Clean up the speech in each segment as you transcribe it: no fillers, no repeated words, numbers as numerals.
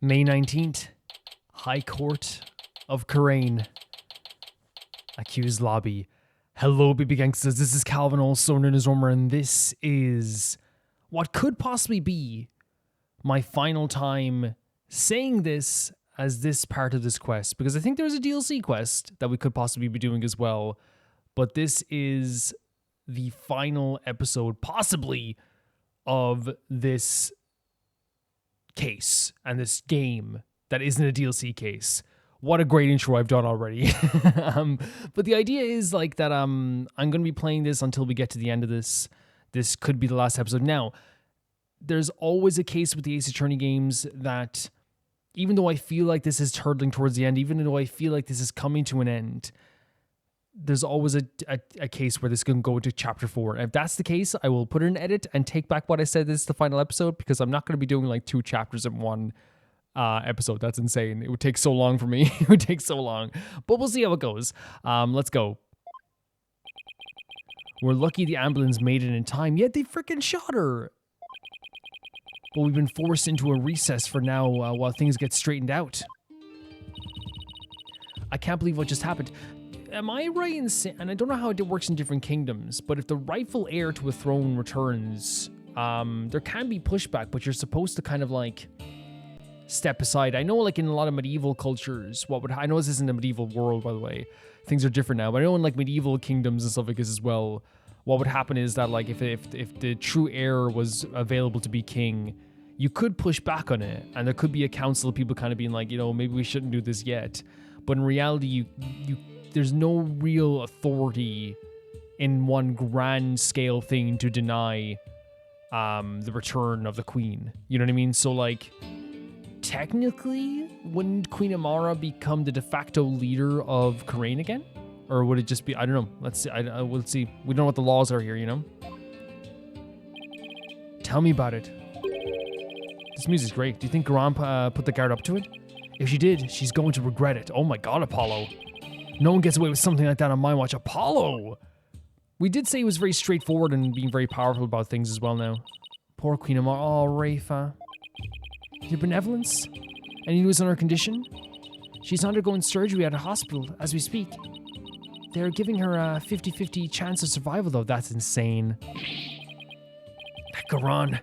May 19th, High Court of Karain. Accused lobby. Hello, baby gangsters. This is Calvin, also known as Romer, and this is what could possibly be my final time saying this as this part of this quest, because I think there was a DLC quest that we could possibly be doing as well, but this is the final episode, possibly, of this case and this game that isn't a DLC case. What a great intro I've done already. But the idea is like that I'm going to be playing this until we get to the end of this. This could be the last episode. Now, there's always a case with the Ace Attorney games that even though I feel like this is hurtling towards the end, even though I feel like this is coming to an end, there's always a case where this can go into chapter 4. And if that's the case, I will put in an edit and take back what I said this is the final episode, because I'm not going to be doing like 2 chapters in one episode. That's insane. It would take so long for me. It would take so long. But we'll see how it goes. Let's go. We're lucky the ambulance made it in time, yet they freaking shot her. But we've been forced into a recess for now while things get straightened out. I can't believe what just happened. Am I right in saying, and I don't know how it works in different kingdoms, but if the rightful heir to a throne returns, there can be pushback, but you're supposed to kind of like step aside. I know like in a lot of medieval cultures, I know this isn't a medieval world, by the way. Things are different now, but I know in like medieval kingdoms and stuff like this as well, what would happen is that like if the true heir was available to be king, you could push back on it, and there could be a council of people kind of being like, you know, maybe we shouldn't do this yet. But in reality, there's no real authority in one grand scale thing to deny the return of the queen. You know what I mean? So like, technically, wouldn't Queen Amara become the de facto leader of Karain again? Or would it just be, I don't know. Let's see. We'll see. We don't know what the laws are here, you know? Tell me about it. This music's great. Do you think Garan put the guard up to it? If she did, she's going to regret it. Oh my god, Apollo. No one gets away with something like that on my watch. Apollo! We did say he was very straightforward and being very powerful about things as well now. Poor Queen Amara. Oh, Rayfa. Your benevolence? Any news on her condition? She's undergoing surgery at a hospital as we speak. They're giving her a 50-50 chance of survival, though. That's insane. Garan.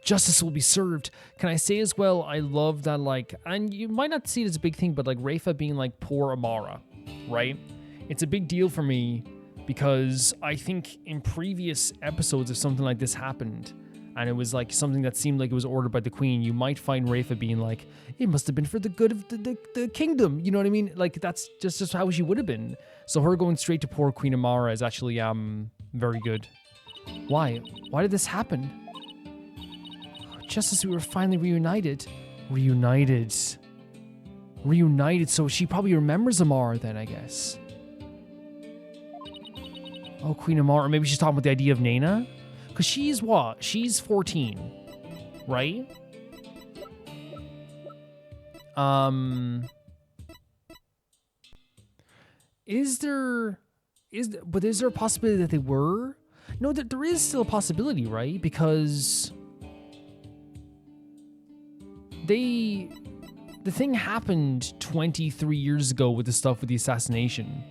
Justice will be served. Can I say as well, I love that, like, and you might not see it as a big thing, but like Rayfa being like poor Amara, right? It's a big deal for me because I think in previous episodes, if something like this happened and it was like something that seemed like it was ordered by the queen, you might find Rayfa being like, it must have been for the good of the kingdom. You know what I mean? Like, that's just how she would have been. So her going straight to poor Queen Amara is actually very good. Why? Why did this happen? Just as we were finally reunited. Reunited, so she probably remembers Amara then, I guess. Oh, Queen Amara. Maybe she's talking about the idea of Nana? Because she's what? She's 14, right? Is there a possibility that they were? No, there is still a possibility, right? Because the thing happened 23 years ago with the stuff with the assassination.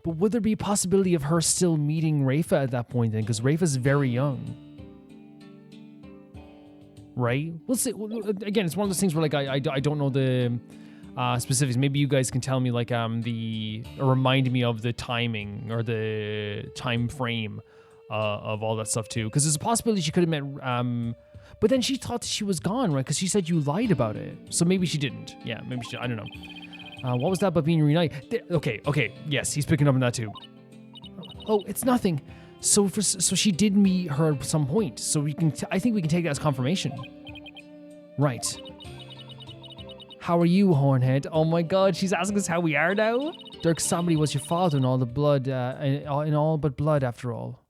But would there be a possibility of her still meeting Rayfa at that point then? Because Rayfa's very young. Right? We'll see. Again, it's one of those things where like I don't know the specifics. Maybe you guys can tell me like or remind me of the timing or the time frame of all that stuff too, because there's a possibility she could have met, but then she thought she was gone, right? Because she said you lied about it, so maybe she didn't. Yeah, maybe she. I don't know. What was that about being reunited? Okay. Yes, he's picking up on that too. Oh, it's nothing. So she did meet her at some point. So I think we can take that as confirmation. Right. How are you, Hornhead? Oh my God, she's asking us how we are now. Dirk Somebody was your father in all the blood, in all but blood, after all.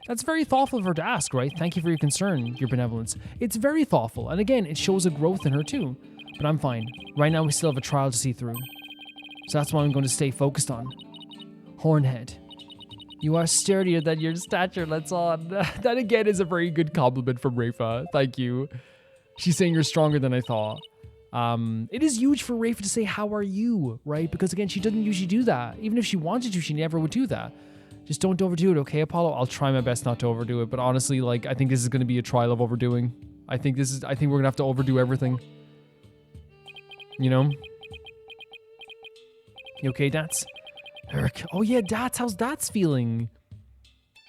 That's very thoughtful of her to ask, right? Thank you for your concern, your benevolence. It's very thoughtful, and again, it shows a growth in her too. But I'm fine. Right now, we still have a trial to see through. So that's what I'm going to stay focused on. Hornhead. You are sturdier than your stature lets on. That again is a very good compliment from Rayfa. Thank you. She's saying you're stronger than I thought. It is huge for Rayfa to say, how are you, right? Because again, she doesn't usually do that. Even if she wanted to, she never would do that. Just don't overdo it, okay, Apollo? I'll try my best not to overdo it, but honestly, like, I think this is going to be a trial of overdoing. I think we're going to have to overdo everything. You know? You okay, Dats? Eric. Oh yeah, Dats, how's Dats feeling?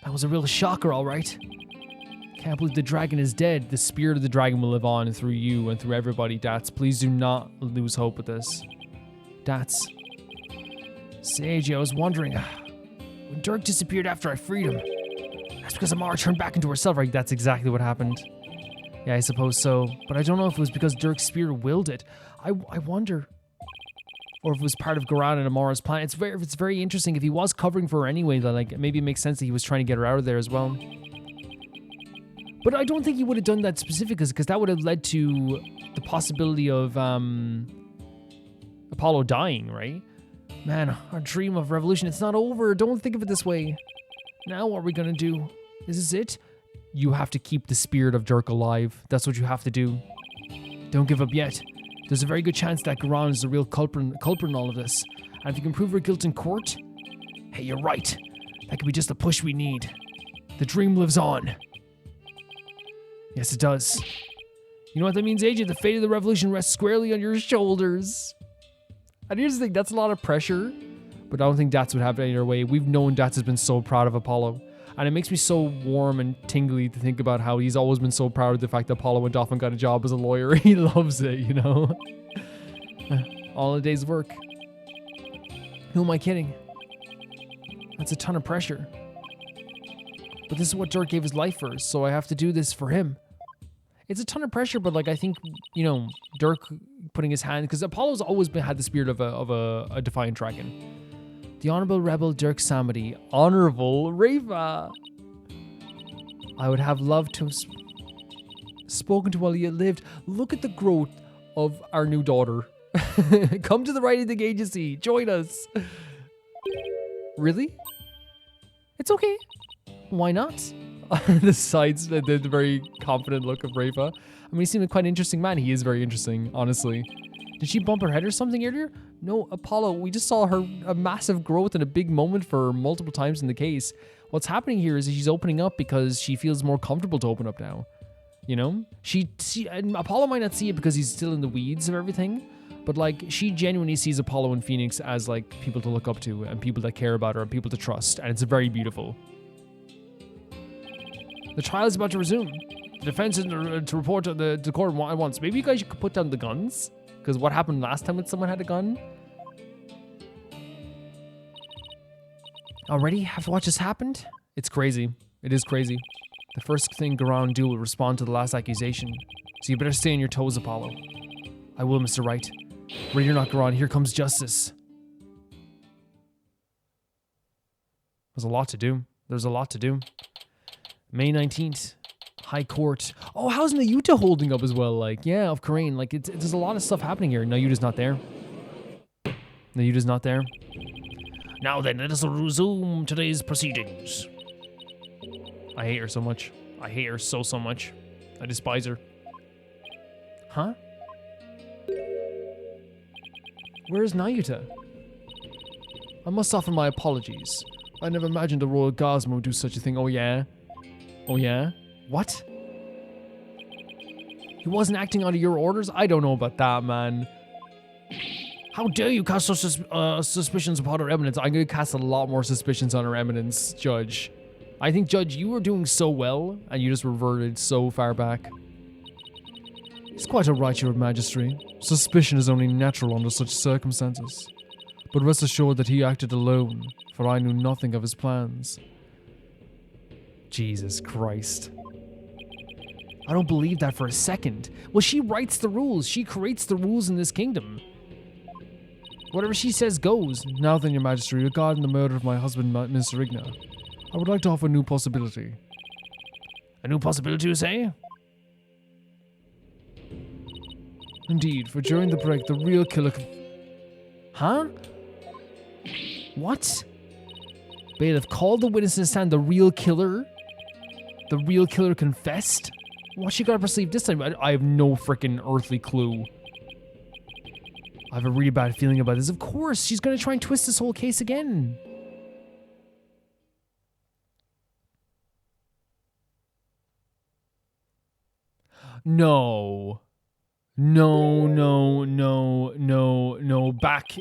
That was a real shocker, all right. Can't believe the dragon is dead. The spirit of the dragon will live on through you and through everybody, Dats. Please do not lose hope with this. Dats. Sage, I was wondering, when Dirk disappeared after I freed him, that's because Amara turned back into herself, right? That's exactly what happened. Yeah, I suppose so. But I don't know if it was because Dirk's spirit willed it. I wonder. Or if it was part of Garan and Amara's plan. It's very interesting. If he was covering for her anyway, then like maybe it makes sense that he was trying to get her out of there as well. But I don't think he would have done that specifically because that would have led to the possibility of Apollo dying, right? Man, our dream of revolution, it's not over. Don't think of it this way. Now what are we going to do? Is this it? You have to keep the spirit of Dirk alive. That's what you have to do. Don't give up yet. There's a very good chance that Garan is the real culprit in all of this. And if you can prove her guilt in court, hey, you're right. That could be just the push we need. The dream lives on. Yes, it does. You know what that means, AJ? The fate of the revolution rests squarely on your shoulders. And here's the thing, that's a lot of pressure, but I don't think Dats would have it any other way. We've known Dats has been so proud of Apollo. And it makes me so warm and tingly to think about how he's always been so proud of the fact that Apollo went off and got a job as a lawyer. He loves it, you know? All a day's work. Who am I kidding? That's a ton of pressure. But this is what Dirk gave his life for, so I have to do this for him. It's a ton of pressure, but like I think, you know, Dirk putting his hand, because Apollo's always had the spirit of a defiant dragon. The Honorable Rebel Dirk Samedi. Honorable Rayfa. I would have loved to have spoken to while he had lived. Look at the growth of our new daughter. Come to the writing agency. Join us. Really? It's okay. Why not? The sides, the very confident look of Rayfa. I mean, he seemed like quite an interesting man. He is very interesting, honestly. Did she bump her head or something earlier? No, Apollo, we just saw a massive growth and a big moment for her multiple times in the case. What's happening here is she's opening up because she feels more comfortable to open up now. You know? And Apollo might not see it because he's still in the weeds of everything, but like she genuinely sees Apollo and Phoenix as like people to look up to and people that care about her and people to trust, and it's very beautiful. The trial is about to resume. The defense is to report to the court at once. Maybe you guys should put down the guns? Because what happened last time when someone had a gun? Already? Have to watch this happened? It's crazy. It is crazy. The first thing Garan do will respond to the last accusation. So you better stay on your toes, Apollo. I will, Mr. Wright. Ready or not, Garan, here comes justice. There's a lot to do. There's a lot to do. May 19th. High Court. Oh, how's Nahyuta holding up as well? Like, yeah, of Karain. Like, there's a lot of stuff happening here. Nahyuta's not there. Nahyuta's not there. Now then, let us resume today's proceedings. I hate her so much. I hate her so much. I despise her. Huh? Where is Nahyuta? I must offer my apologies. I never imagined the Royal Guardsman would do such a thing. Oh, yeah? Oh, yeah? What? He wasn't acting under your orders? I don't know about that, man. How dare you cast such suspicions upon Her Eminence? I'm going to cast a lot more suspicions on Her Eminence, Judge. I think, Judge, you were doing so well, and you just reverted so far back. It's quite alright, Your Majesty. Suspicion is only natural under such circumstances. But rest assured that he acted alone, for I knew nothing of his plans. Jesus Christ. I don't believe that for a second. Well, she writes the rules. She creates the rules in this kingdom. Whatever she says goes. Now then, Your Majesty, regarding the murder of my husband, Mr. Igna, I would like to offer a new possibility. A new possibility, you say? Indeed, for during the break, the real killer... Huh? What? Bailiff, called the witness to the stand. The real killer confessed? What she got up her sleeve this time? I have no freaking earthly clue. I have a really bad feeling about this. Of course, she's going to try and twist this whole case again. No. No. Back,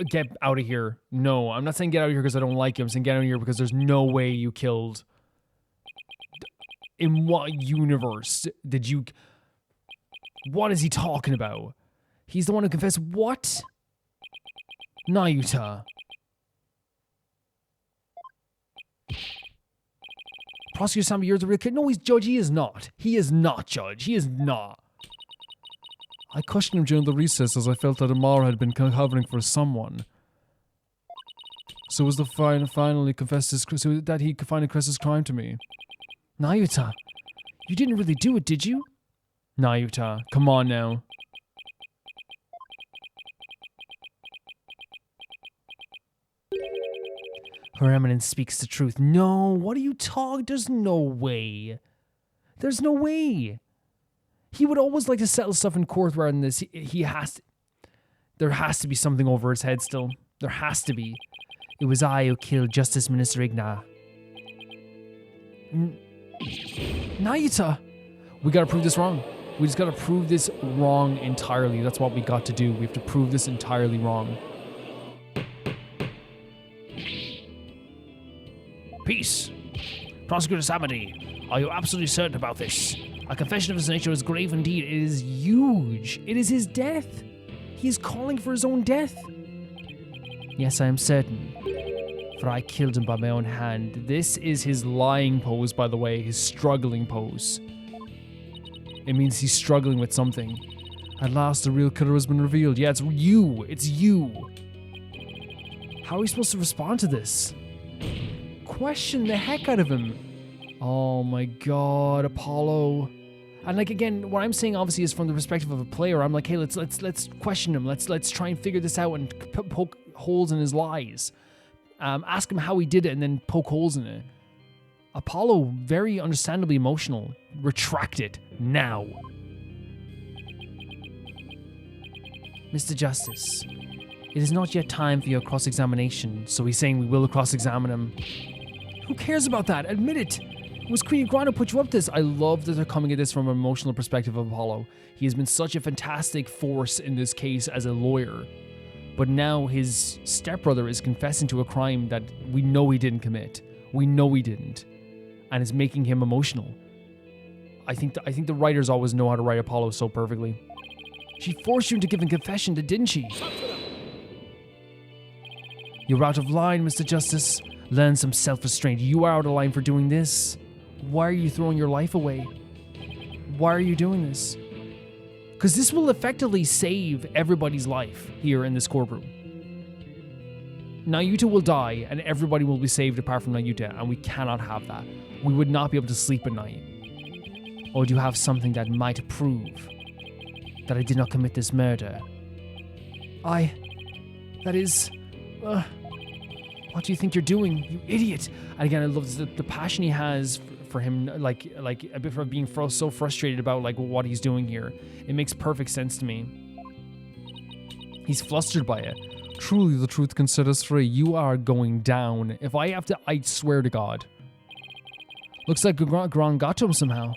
get out of here. No, I'm not saying get out of here because I don't like you. I'm saying get out of here because there's no way you killed. In what universe did you... What is he talking about? He's the one who confessed what? Nahyuta. Prosecutor Sammy, you're the real kid. No, he's Judge. He is not. He is not, Judge. He is not. I questioned him during the recess as I felt that Amara had been covering for someone. So was the finally confessed his crime to me. Nahyuta, you didn't really do it, did you? Nahyuta, come on now. Her Eminence speaks the truth. No, what are you talking? There's no way. There's no way. He would always like to settle stuff in court rather than this. He has to. There has to be something over his head still. There has to be. It was I who killed Justice Minister Igna. Nahyuta! We gotta prove this wrong. We just gotta prove this wrong entirely. That's what we got to do. We have to prove this entirely wrong. Peace. Prosecutor Samadi, are you absolutely certain about this? A confession of his nature is grave indeed. It is huge. It is his death. He is calling for his own death. Yes, I am certain. For I killed him by my own hand. This is his lying pose, by the way. His struggling pose. It means he's struggling with something. At last, the real killer has been revealed. Yeah, it's you. It's you. How are we supposed to respond to this? Question the heck out of him. Oh my god, Apollo. And like again, what I'm saying obviously is from the perspective of a player. I'm like, hey, let's question him. Let's try and figure this out and poke holes in his lies. Ask him how he did it and then poke holes in it. Apollo, very understandably emotional. Retract it now. Mr. Justice, it is not yet time for your cross-examination, so he's saying we will cross-examine him. Who cares about that? Admit it. It was Queen Iguana who put you up this. I love that they're coming at this from an emotional perspective of Apollo. He has been such a fantastic force in this case as a lawyer. But now his stepbrother is confessing to a crime that we know he didn't commit. We know he didn't. And it's making him emotional. I think the writers always know how to write Apollo so perfectly. She forced you into giving confession, didn't she? You're out of line, Mr. Justice. Learn some self-restraint. You are out of line for doing this. Why are you throwing your life away? Why are you doing this? Because this will effectively save everybody's life here in this courtroom. Nahyuta will die and everybody will be saved apart from Nahyuta, and we cannot have that. We would not be able to sleep at night. Or do you have something that might prove that I did not commit this murder? What do you think you're doing, you idiot? And again, I love the passion he has for him, like a bit of being so frustrated about like what he's doing here. It makes perfect sense to me. He's flustered by it. Truly, the truth can set us free. You are going down. If I have to, I swear to God. Looks like Gran got to him somehow.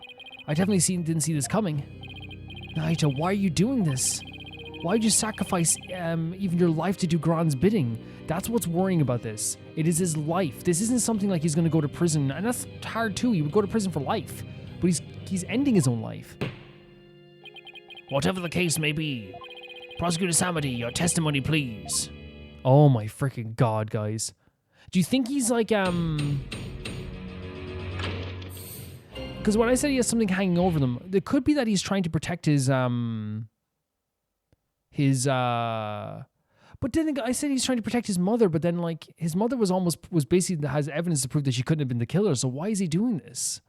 I definitely didn't see this coming. Nahyuta, why are you doing this? Why would you sacrifice even your life to do Gran's bidding? That's what's worrying about this. It is his life. This isn't something like he's going to go to prison, and that's hard too. He would go to prison for life, but he's ending his own life. Whatever the case may be, Prosecutor Samadi, your testimony, please. Oh my freaking god, guys! Do you think he's like Because when I said he has something hanging over them, it could be that he's trying to protect his But then I said he's trying to protect his mother, but then like his mother was basically has evidence to prove that she couldn't have been the killer. So why is he doing this?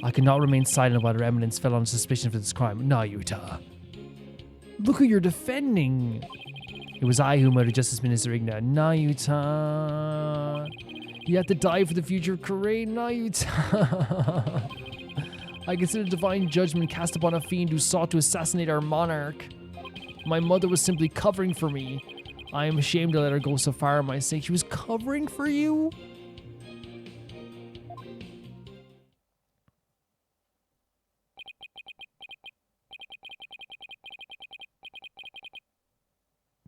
I cannot remain silent while Her Eminence fell on suspicion for this crime. Nahyuta. Look who you're defending. It was I who murdered Justice Minister Igna. Nahyuta. You have to die for the future of Karain, Nahyuta. I consider divine judgment cast upon a fiend who sought to assassinate our monarch. My mother was simply covering for me. I am ashamed to let her go so far. My sake, she was covering for you?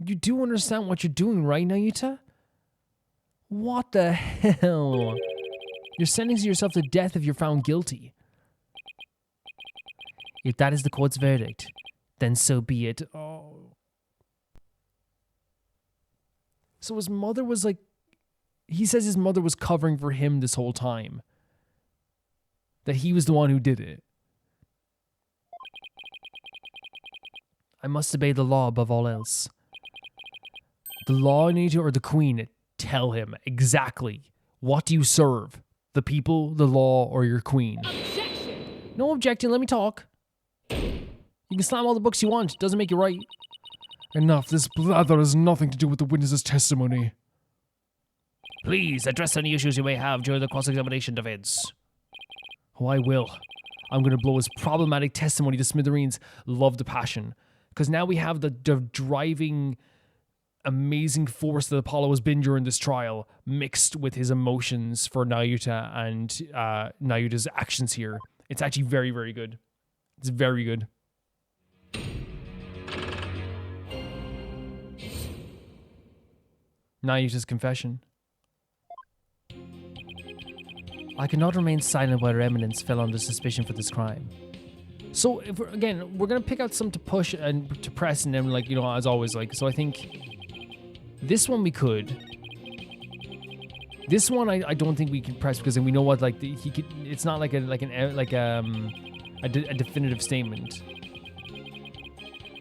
You do understand what you're doing, right, Nahyuta? What the hell? You're sentencing yourself to death if you're found guilty. If that is the court's verdict, then so be it. Oh. So his mother was like... He says his mother was covering for him this whole time. That he was the one who did it. I must obey the law above all else. The law, Nahyuta, or the queen? Tell him exactly. What do you serve? The people, the law, or your queen? Objection! No objecting, let me talk. You can slam all the books you want. Doesn't make you right. Enough. This blather has nothing to do with the witness's testimony. Please, address any issues you may have during the cross-examination defense. Oh, I will. I'm going to blow his problematic testimony to smithereens. Love the passion. Because now we have the driving... amazing force that Apollo has been during this trial mixed with his emotions for Nahyuta and Nahyuta's actions here. It's actually very, very good. It's very good. Nahyuta's confession. I cannot remain silent while Her Eminence fell under suspicion for this crime. So, if we're going to pick out some to push and to press, and then, like, you know, as always, like, so I think... This one we could. This one I don't think we can press because then we know what like he could. It's not like a definitive statement.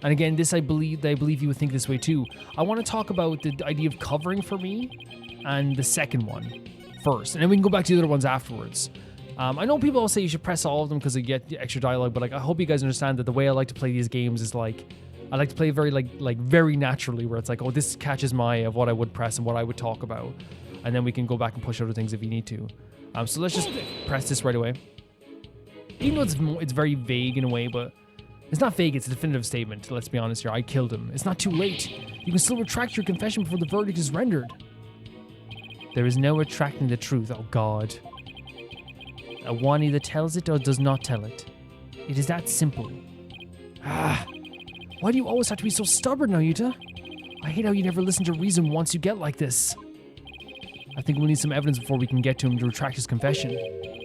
And again, this I believe you would think this way too. I want to talk about the idea of covering for me, and the second one first, and then we can go back to the other ones afterwards. I know people all say you should press all of them because they get the extra dialogue, but like I hope you guys understand that the way I like to play these games is like. I like to play very very naturally, where it's like, oh, this catches my eye of what I would press and what I would talk about, and then we can go back and push other things if you need to. So let's just press this right away. Even though it's very vague in a way, but it's not vague. It's a definitive statement. Let's be honest here. I killed him. It's not too late. You can still retract your confession before the verdict is rendered. There is no retracting the truth. Oh God. One either tells it or does not tell it. It is that simple. Why do you always have to be so stubborn, Nahyuta? I hate how you never listen to reason once you get like this. I think we'll need some evidence before we can get to him to retract his confession.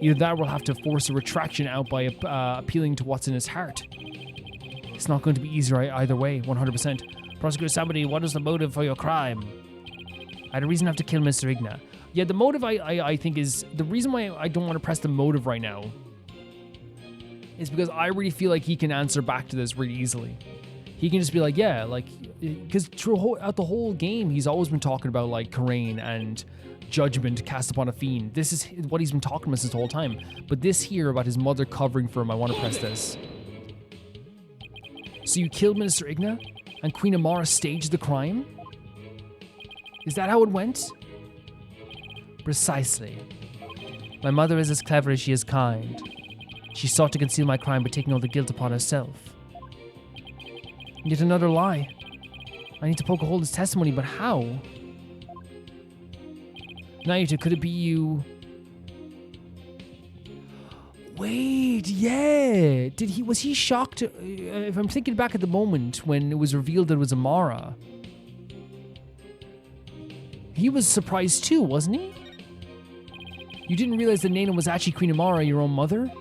Either that or we'll have to force a retraction out by appealing to what's in his heart. It's not going to be easier either way, 100%. Prosecutor somebody, what is the motive for your crime? I had a reason to have to kill Mr. Igna. Yeah, the motive I think is... The reason why I don't want to press the motive right now is because I really feel like he can answer back to this really easily. He can just be like, yeah, like, because throughout the whole game, he's always been talking about, like, Karain and judgment cast upon a fiend. This is what he's been talking about this whole time. But this here about his mother covering for him, I want to press this. So you killed Minister Igna, and Queen Amara staged the crime? Is that how it went? Precisely. My mother is as clever as she is kind. She sought to conceal my crime by taking all the guilt upon herself. Yet another lie. I need to poke a hole in his testimony, but how? Nahyuta, could it be you? Wait, yeah. Was he shocked? If I'm thinking back at the moment when it was revealed that it was Amara, he was surprised too, wasn't he? You didn't realize that Nana was actually Queen Amara, your own mother?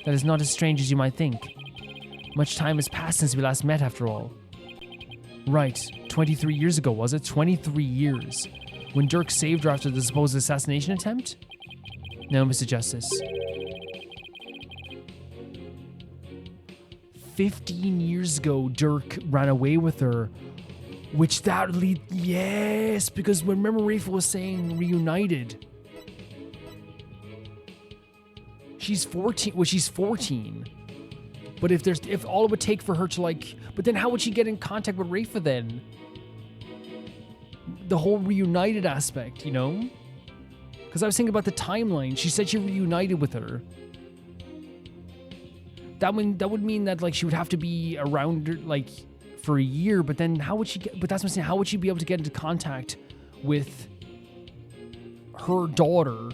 That is not as strange as you might think. Much time has passed since we last met, after all. Right, 23 years ago, was it? 23 years. When Dirk saved her after the supposed assassination attempt? No, Mr. Justice. 15 years ago, Dirk ran away with her. Which that lead... Yes, because remember Rayfa was saying reunited. She's 14. Well, she's 14. But if all it would take for her to like, but then how would she get in contact with Rayfa then? The whole reunited aspect, you know? Because I was thinking about the timeline. She said she reunited with her. That would mean that like she would have to be around her, like for a year. But then how would she get? But that's what I'm saying. How would she be able to get into contact with her daughter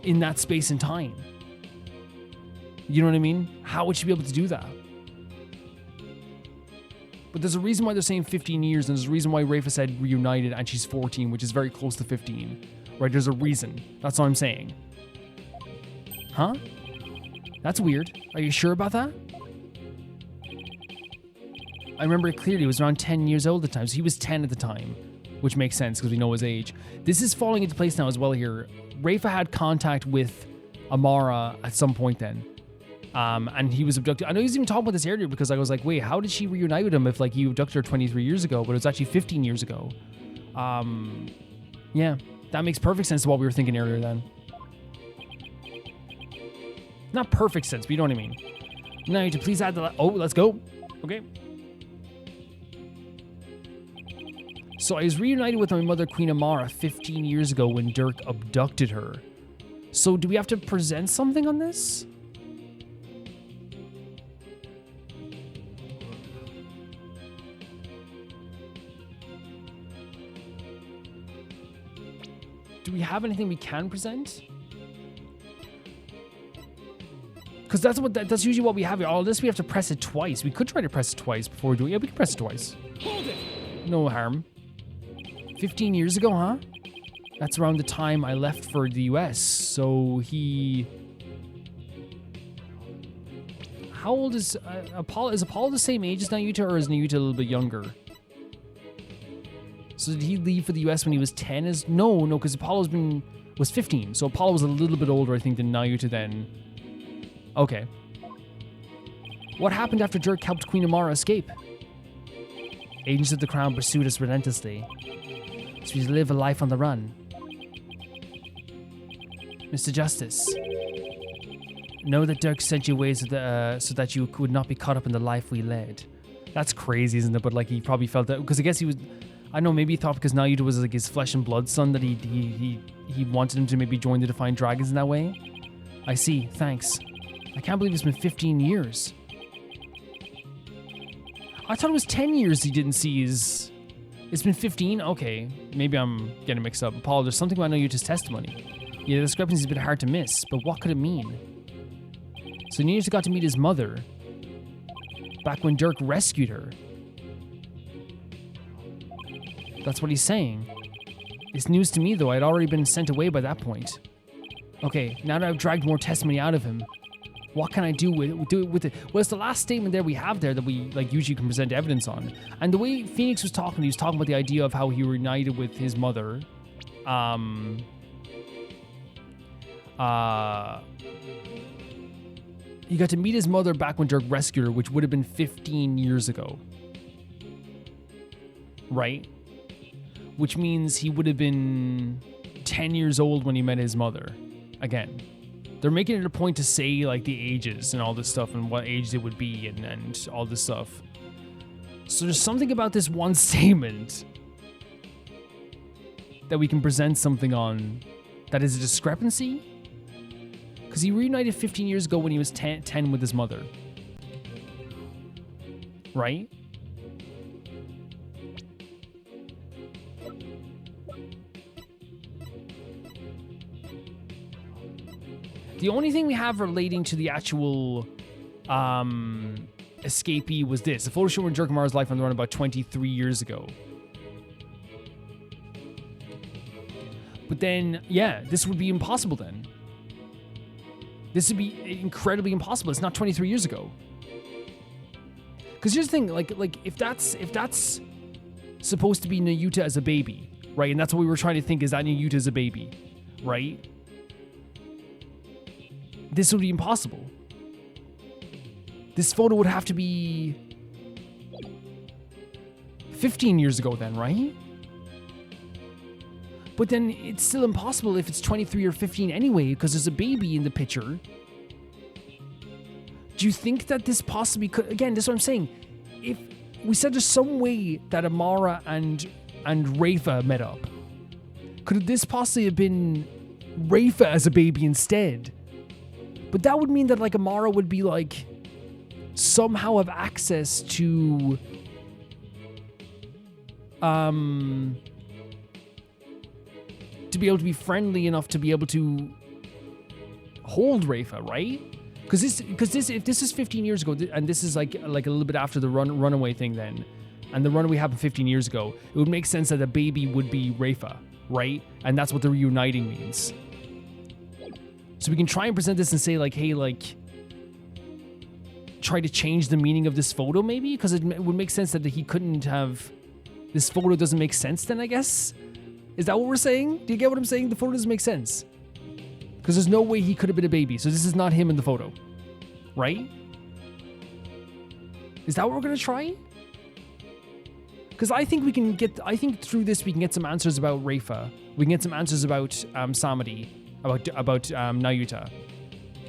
in that space and time? You know what I mean? How would she be able to do that? But there's a reason why they're saying 15 years, and there's a reason why Rayfa said reunited and she's 14, which is very close to 15. Right? There's a reason. That's all I'm saying. Huh? That's weird. Are you sure about that? I remember it clearly. He was around 10 years old at the time. So he was 10 at the time, which makes sense because we know his age. This is falling into place now as well here. Rayfa had contact with Amara at some point then. And he was abducted. I know he was even talking about this earlier because I was like, wait, how did she reunite with him if like he abducted her 23 years ago, but it was actually 15 years ago? Yeah, that makes perfect sense to what we were thinking earlier then. Not perfect sense, but you know what I mean. Now to please add the... Oh, let's go. Okay. So I was reunited with my mother, Queen Amara, 15 years ago when Dirk abducted her. So do we have to present something on this? Do we have anything we can present? Because that's usually what we have here. All this we have to press it twice. We could try to press it twice before we do it. Yeah, we can press it twice. Hold it! No harm. 15 years ago, huh? That's around the time I left for the US. So he... How old is Apollo? Is Apollo the same age as Nahyuta, or is Nahyuta a little bit younger? So did he leave for the US when he was 10? No, because Apollo was 15. So Apollo was a little bit older, I think, than Nahyuta then. Okay. What happened after Dirk helped Queen Amara escape? Agents of the Crown pursued us relentlessly. So we live a life on the run. Mr. Justice, know that Dirk sent you away so that you would not be caught up in the life we led. That's crazy, isn't it? But like he probably felt that because I guess he was... I know maybe he thought because Nahyuta was like his flesh and blood son that he wanted him to maybe join the Defiant Dragons in that way. I see. Thanks. I can't believe it's been 15 years. I thought it was 10 years he didn't see his... It's been 15? Okay. Maybe I'm getting mixed up. Paul, there's something about Nahyuta's testimony. Yeah, the discrepancy is a bit hard to miss, but what could it mean? So Nahyuta got to meet his mother back when Dirk rescued her. That's what he's saying. It's news to me, though. I'd already been sent away by that point. Okay, now that I've dragged more testimony out of him, what can I do with it? Well, it's the last statement there we have there that we like usually can present evidence on. And the way Phoenix was talking, he was talking about the idea of how he reunited with his mother. He got to meet his mother back when Dirk rescued her, which would have been 15 years ago. Right? Which means he would have been 10 years old when he met his mother. Again, they're making it a point to say like the ages and all this stuff and what age they would be and all this stuff. So there's something about this one statement that we can present something on that is a discrepancy. Because he reunited 15 years ago when he was 10 with his mother. Right? The only thing we have relating to the actual escapee was this. The photo showing Dirk Amara's life on the run about 23 years ago. But then, yeah, this would be impossible then. This would be incredibly impossible. It's not 23 years ago. Because here's the thing, like if that's supposed to be Nahyuta as a baby, right? And that's what we were trying to think, is that Nahyuta as a baby, right? This would be impossible. This photo would have to be 15 years ago then, right? But then it's still impossible if it's 23 or 15 anyway, because there's a baby in the picture. Do you think that this possibly could... Again, this is what I'm saying. If we said there's some way that Amara and Rayfa met up, could this possibly have been Rayfa as a baby instead? But that would mean that, like, Amara would be, like, somehow have access to... to be able to be friendly enough to be able to hold Rayfa, right? Because if this is 15 years ago, and this is like a little bit after the runaway thing then, and the runaway happened 15 years ago, it would make sense that the baby would be Rayfa, right? And that's what the reuniting means. So we can try and present this and say, like, hey, like, try to change the meaning of this photo maybe? Because it would make sense that he couldn't have... This photo doesn't make sense then, I guess? Is that what we're saying? Do you get what I'm saying? The photo doesn't make sense. Because there's no way he could have been a baby. So this is not him in the photo. Right? Is that what we're going to try? Because I think we can get... I think through this we can get some answers about Rayfa. We can get some answers about Samadi. About Nahyuta.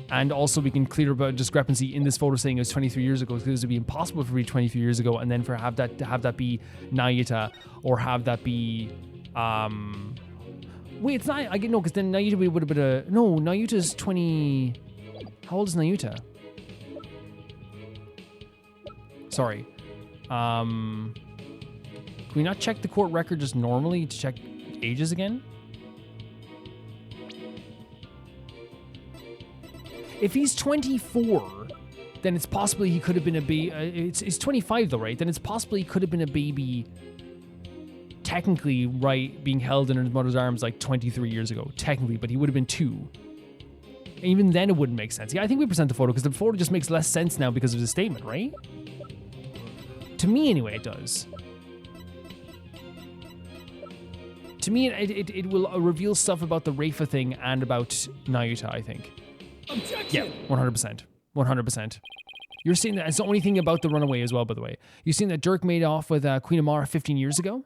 And also we can clear about discrepancy in this photo saying it was 23 years ago, because it would be impossible for it to be 23 years ago, and then for have that be Nahyuta, or have that be wait, it's not... I get... No, because then Nahyuta would have been a... No, Nahyuta's 20... How old is Nahyuta? Sorry. Can we not check the court record just normally to check ages again? If he's 24, then it's possibly he could have been a baby. It's 25 though, right? Then it's possibly he could have been a baby, technically, right, being held in his mother's arms like 23 years ago, technically, but he would have been 2. And even then it wouldn't make sense. Yeah, I think we present the photo because the photo just makes less sense now because of the statement, right? To me, anyway, it does. To me, it will reveal stuff about the Rayfa thing and about Nahyuta, I think. Objection! Yeah, 100%. 100%. You're saying that it's the only thing about the runaway as well, by the way. You're saying that Dirk made off with Queen Amara 15 years ago?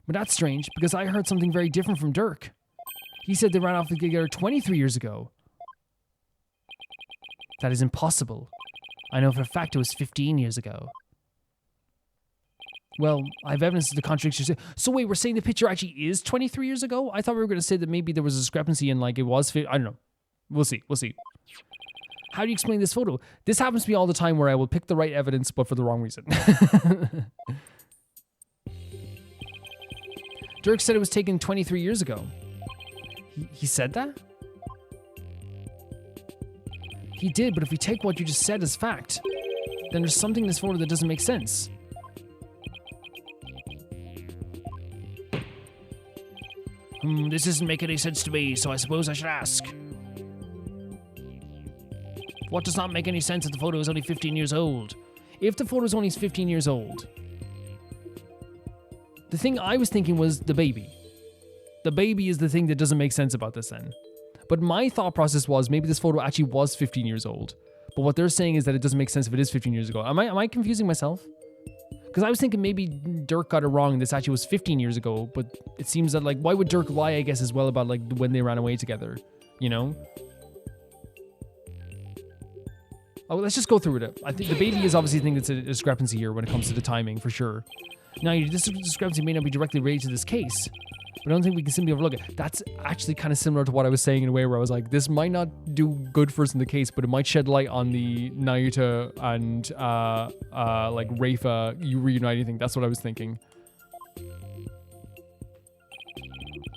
But that's strange, because I heard something very different from Dirk. He said they ran off together 23 years ago. That is impossible. I know for a fact it was 15 years ago. Well, I have evidence of the contradiction. So wait, we're saying the picture actually is 23 years ago? I thought we were going to say that maybe there was a discrepancy and like it was... I don't know. We'll see. We'll see. How do you explain this photo? This happens to me all the time where I will pick the right evidence, but for the wrong reason. Dirk said it was taken 23 years ago. He said that? He did, but if we take what you just said as fact, then there's something in this photo that doesn't make sense. This doesn't make any sense to me, so I suppose I should ask. What does not make any sense if the photo is only 15 years old? If the photo is only 15 years old, the thing I was thinking was the baby. The baby is the thing that doesn't make sense about this then. But my thought process was maybe this photo actually was 15 years old. But what they're saying is that it doesn't make sense if it is 15 years ago. Am I confusing myself? Because I was thinking maybe Dirk got it wrong and this actually was 15 years ago. But it seems that, like, why would Dirk lie, I guess, as well about, like, when they ran away together? You know? Oh, let's just go through it. I think the baby is obviously the thing that's a discrepancy here when it comes to the timing, for sure. Now, this discrepancy may not be directly related to this case, but I don't think we can simply overlook it. That's actually kind of similar to what I was saying in a way where I was like, this might not do good for us in the case, but it might shed light on the Nahyuta and like Rayfa reuniting thing. That's what I was thinking.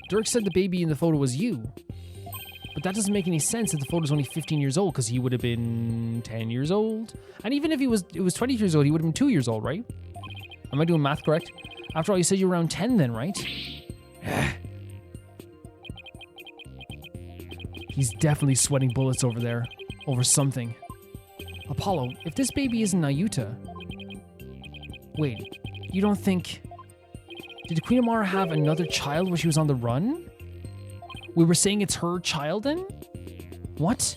Dirk said the baby in the photo was you. But that doesn't make any sense if the photo's only 15 years old, because he would have been 10 years old. And even if it was 20 years old, he would have been 2 years old, right? Am I doing math correct? After all, you said you were around 10 then, right? He's definitely sweating bullets over there. Over something. Apollo, if this baby isn't Nahyuta... Wait, you don't think... Did Queen Amara have another child when she was on the run? We were saying it's her child then? What?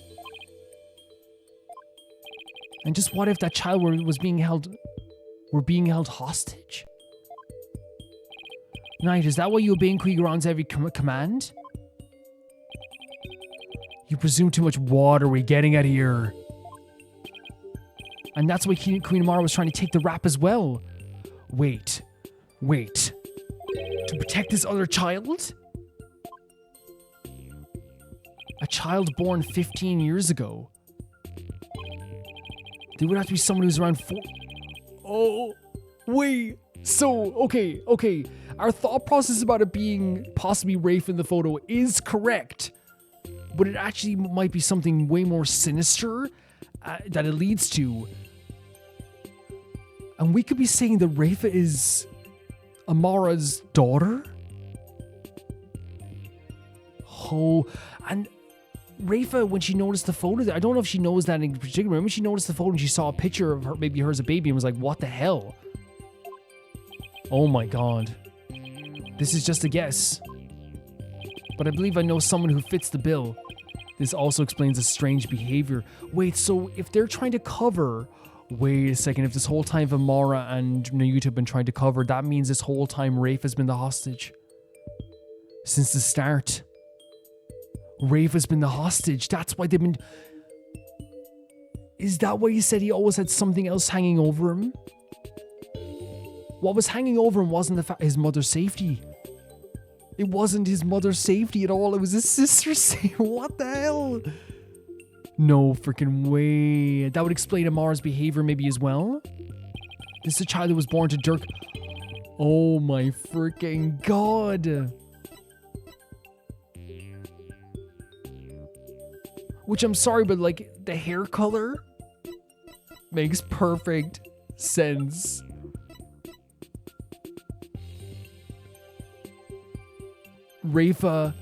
And just what if that child was being held... Were being held hostage? Knight, is that why you obeying Qui-Goron's every command? You presume too much water. We're getting out of here. And that's why Queen Amara was trying to take the rap as well. Wait. To protect this other child? A child born 15 years ago. There would have to be someone who's around 4. Oh, wait. So, okay. Our thought process about it being possibly Rayfa in the photo is correct. But it actually might be something way more sinister that it leads to. And we could be saying that Rayfa is Amara's daughter? Oh, and Rayfa, when she noticed the photo, I don't know if she knows that in particular. Remember, she noticed the photo and she saw a picture of her, maybe her as a baby, and was like, what the hell? Oh my god. This is just a guess. But I believe I know someone who fits the bill. This also explains the strange behavior. Wait, so if they're trying to cover... Wait a second, if this whole time Amara and Nahyuta have been trying to cover, that means this whole time Rayfa's been the hostage. Since the start. Rayfa's been the hostage. That's why they've been... Is that why he said he always had something else hanging over him? What was hanging over him wasn't his mother's safety. It wasn't his mother's safety at all. It was his sister's safety. What the hell? No freaking way. That would explain Amara's behavior maybe as well. This is a child who was born to Dirk. Oh my freaking god. Which I'm sorry, but like the hair color makes perfect sense. Rayfa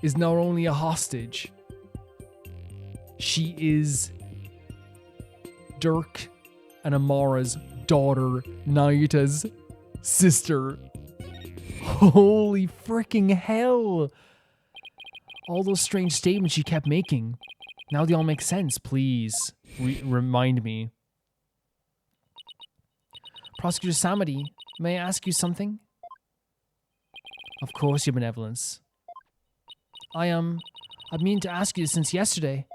is not only a hostage, she is Dirk and Amara's daughter, Nahyuta's sister. Holy freaking hell. All those strange statements she kept making. Now they all make sense. Please remind me. Prosecutor Samadi, may I ask you something? Of course, Your Benevolence. I've meaning to ask you since yesterday.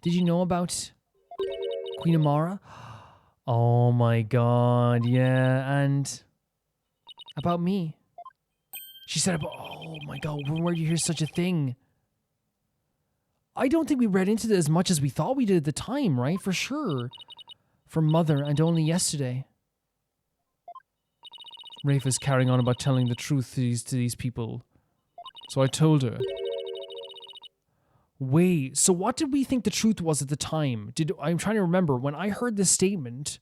Did you know about Queen Amara? Oh my god, yeah, and about me. She said about, oh my god, where do you hear such a thing? I don't think we read into it as much as we thought we did at the time, right? For sure. From Mother, and only yesterday. Rayfa's carrying on about telling the truth to these people. So I told her. Wait, so what did we think the truth was at the time? I'm trying to remember. When I heard this statement,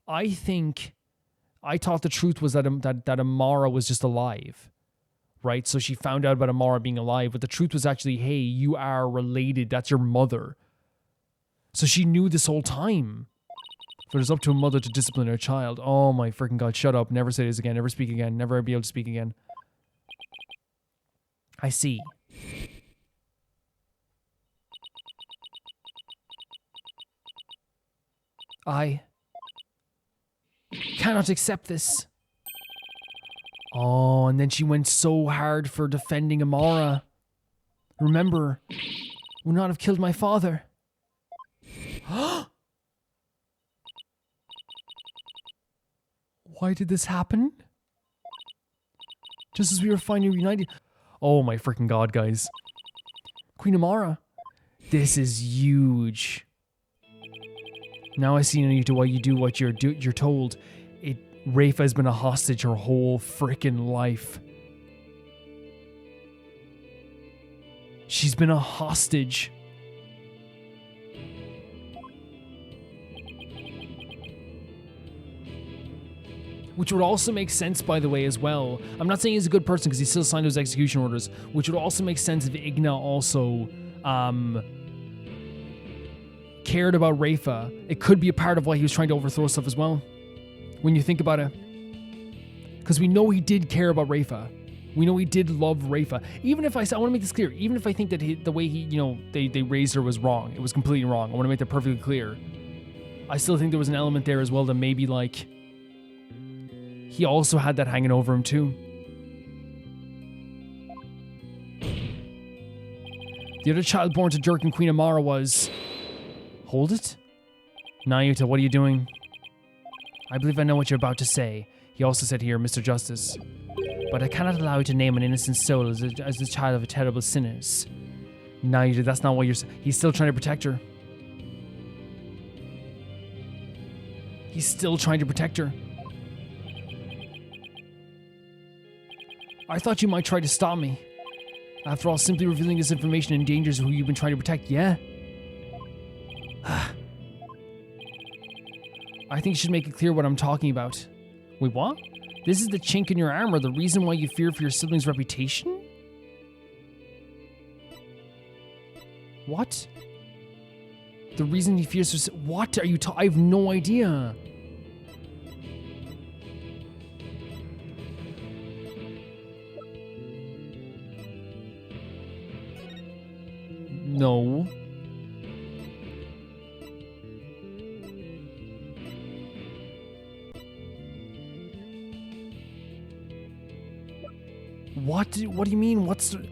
I thought the truth was that Amara was just alive. Right? So she found out about Amara being alive, but the truth was actually, hey, you are related. That's your mother. So she knew this whole time. But it's up to a mother to discipline her child. Oh my freaking god, shut up. Never say this again. Never speak again. Never be able to speak again. I see. I cannot accept this. Oh, and then she went so hard for defending Amara. Remember, would not have killed my father. Why did this happen? Just as we were finally reunited. Oh my freaking god, guys. Queen Amara. This is huge. Now I see Nahyuta why you do what you're told. Rayfa has been a hostage her whole freaking life. She's been a hostage. Which would also make sense, by the way, as well. I'm not saying he's a good person because he still signed those execution orders, which would also make sense if Igna also cared about Rayfa. It could be a part of why he was trying to overthrow stuff as well. When you think about it. Because we know he did care about Rayfa. We know he did love Rayfa. Even if I want to make this clear, even if I think that the way they raised her was wrong. It was completely wrong. I want to make that perfectly clear. I still think there was an element there as well that maybe like he also had that hanging over him too. The other child born to Dirk and Queen Amara was... Hold it? Nahyuta, what are you doing? I believe I know what you're about to say. He also said here, Mr. Justice. But I cannot allow you to name an innocent soul as the child of a terrible sinners. Nahyuta, that's not what you're saying. He's still trying to protect her. He's still trying to protect her. I thought you might try to stop me. After all, simply revealing this information endangers who you've been trying to protect, yeah? I think you should make it clear what I'm talking about. Wait, what? This is the chink in your armor, the reason why you fear for your sibling's reputation? What? The reason he fears for... What are you I have no idea. No. What do you mean? What's the...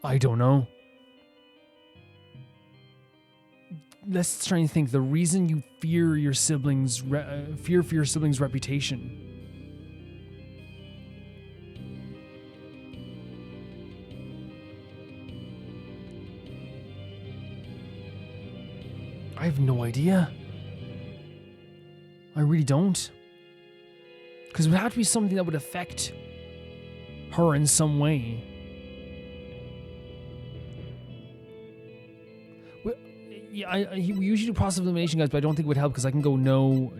I don't know. Let's try and think. The reason you fear your siblings, fear for your siblings' reputation. I have no idea. I really don't. Because it would have to be something that would affect her in some way. Yeah, we usually do process of elimination, guys, but I don't think it would help because I can go no.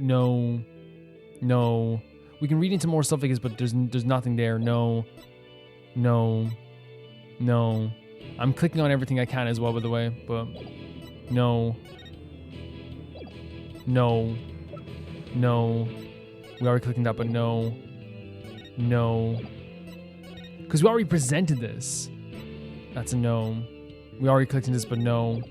We can read into more stuff, I guess, but there's nothing there. No. I'm clicking on everything I can as well, by the way, but no. We already clicked on that, but no. Because we already presented this. That's a no. We already clicked on this, but no.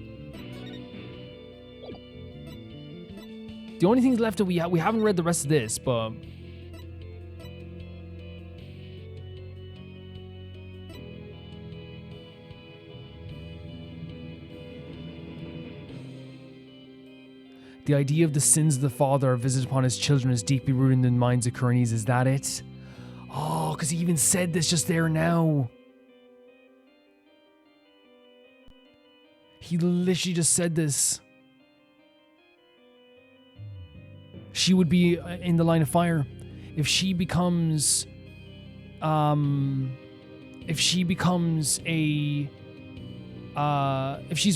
The only thing left that we haven't read the rest of this, but... The idea of the sins of the father are visited upon his children is deeply rooted in the minds of Kurani's. Is that it? Oh, because he even said this just there now. He literally just said this. She would be in the line of fire. If she becomes... if she's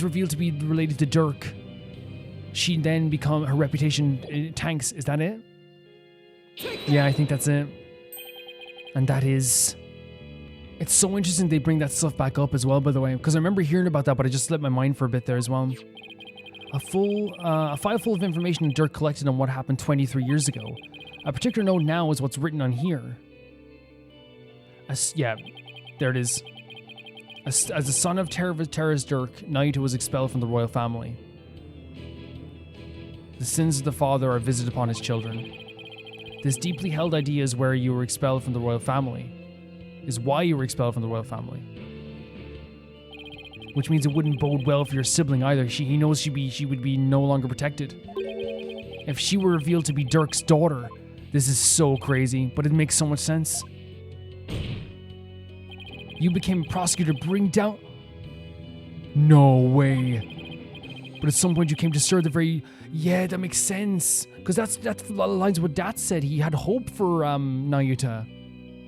revealed to be related to Dirk, she then her reputation tanks. Is that it? Yeah, I think that's it. And that is... It's so interesting they bring that stuff back up as well, by the way, because I remember hearing about that, but I just slipped my mind for a bit there as well. A file full of information Dirk collected on what happened 23 years ago. A particular note now is what's written on here. Yeah, there it is. As the son of terrorist Dirk, Nahyuta was expelled from the royal family. The sins of the father are visited upon his children. This deeply held idea is where you were expelled from the royal family. Is why you were expelled from the royal family. Which means it wouldn't bode well for your sibling either. He knows she would be no longer protected. If she were revealed to be Dirk's daughter, this is so crazy, but it makes so much sense. You became a prosecutor, bring down... No way. But at some point you came to stir the very... Yeah, that makes sense. Because that's a lot of lines of what Dad said. He had hope for Nahyuta.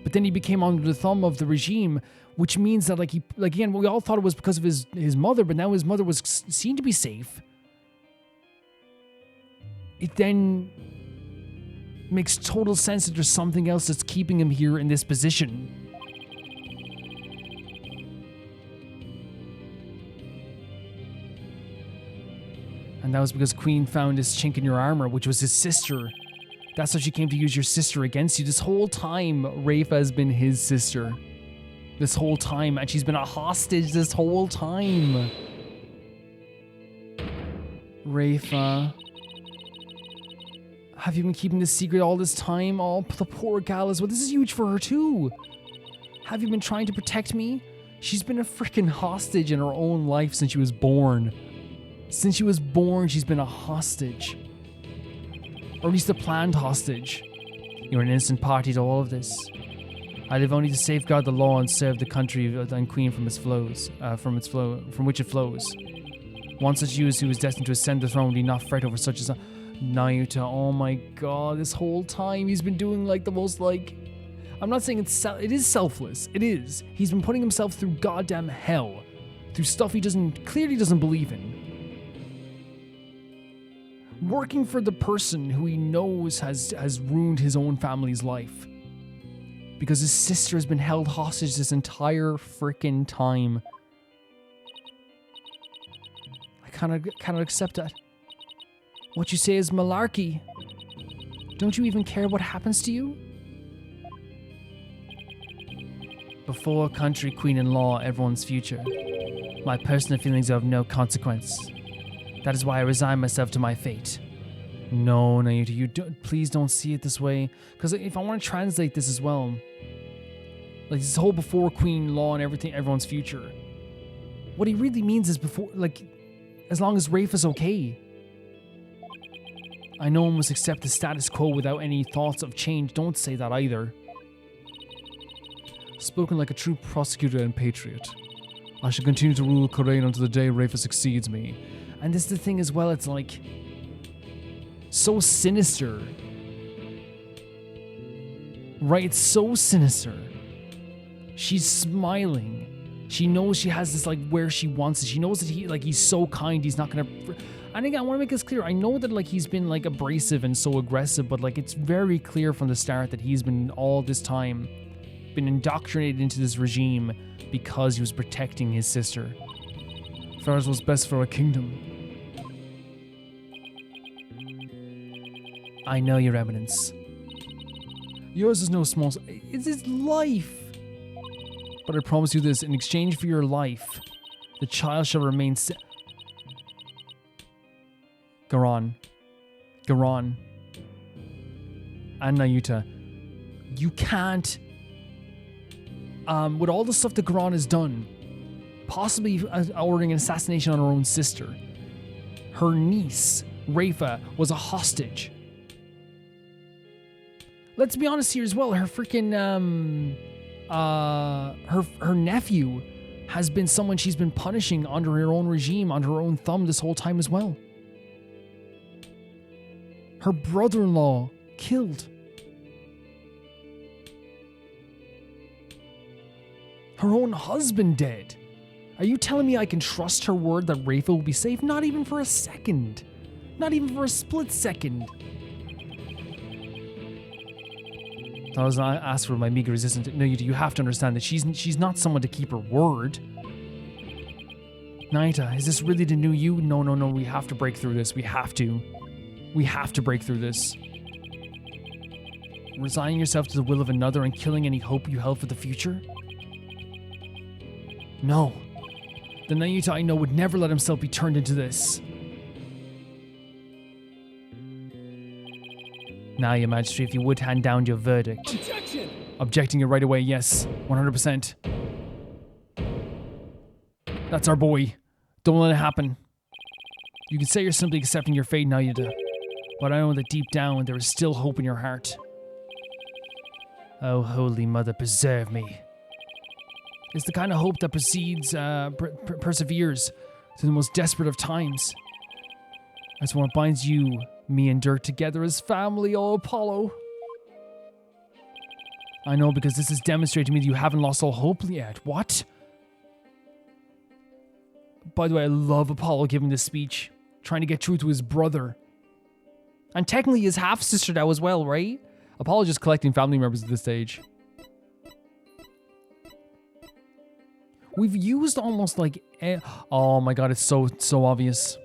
But then he became under the thumb of the regime, which means that, again, we all thought it was because of his mother, but now his mother was seen to be safe. It then makes total sense that there's something else that's keeping him here in this position. And that was because Queen found this chink in your armor, which was his sister. That's how she came to use your sister against you. This whole time, Rayfa has been his sister. This whole time, and she's been a hostage this whole time. Rayfa. Have you been keeping this secret all this time? Oh, the poor gal as well. This is huge for her too. Have you been trying to protect me? She's been a freaking hostage in her own life since she was born. Since she was born, she's been a hostage. Or at least a planned hostage. You're an innocent party to all of this. I live only to safeguard the law and serve the country and queen from which it flows. One such youth who is destined to ascend the throne need not fret over such as Nahyuta. Oh my god, this whole time he's been doing like the most like... I'm not saying it is selfless. It is. He's been putting himself through goddamn hell. Through stuff he clearly doesn't believe in. Working for the person who he knows has ruined his own family's life. Because his sister has been held hostage this entire freaking time. I cannot accept that. What you say is malarkey. Don't you even care what happens to you? Before country, queen, and law, everyone's future. My personal feelings are of no consequence. That is why I resign myself to my fate. No, Nahyuta, please don't see it this way. Because if I want to translate this as well, like this whole before queen, law, and everything, everyone's future. What he really means is before, like, as long as Rayfa's okay. I know one must accept the status quo without any thoughts of change. Don't say that either. Spoken like a true prosecutor and patriot. I shall continue to rule Khurain until the day Rayfa succeeds me. And this is the thing as well, it's like so sinister. Right, it's so sinister. She's smiling. She knows she has this like where she wants it. She knows that he's so kind, he's not gonna... And again, I want to make this clear. I know that like he's been like abrasive and so aggressive, but like it's very clear from the start that he's been all this time been indoctrinated into this regime because he was protecting his sister. Far as was best for a kingdom. I know, Your Eminence. Yours is no small... It's his life. But I promise you this, in exchange for your life, the child shall remain Garan. And Nahyuta. You can't... with all the stuff that Garan has done, possibly ordering an assassination on her own sister, her niece, Rayfa, was a hostage. Let's be honest here as well, her freaking, her nephew has been someone she's been punishing under her own regime, under her own thumb this whole time as well. Her brother-in-law killed. Her own husband dead. Are you telling me I can trust her word that Rayfa will be safe? Not even for a second. Not even for a split second. I was not asked for my meager resistance. No, you have to understand that she's not someone to keep her word. Nahyuta, is this really the new you? No, we have to break through this. We have to. We have to break through this. Resigning yourself to the will of another and killing any hope you held for the future? No. The Nahyuta I know would never let himself be turned into this. Now, Your Majesty, if you would hand down your verdict. Objection! Objecting it right away, yes. 100%. That's our boy. Don't let it happen. You can say you're simply accepting your fate, Nahyuta. But I know that deep down, there is still hope in your heart. Oh, Holy Mother, preserve me. It's the kind of hope that perseveres through the most desperate of times. That's what binds you, me, and Dirk together as family, oh Apollo. I know, because this has demonstrated to me that you haven't lost all hope yet. What? By the way, I love Apollo giving this speech, trying to get through to his brother. And technically his half-sister now as well, right? Apollo just collecting family members at this stage. We've used almost like... Oh my god, it's so obvious.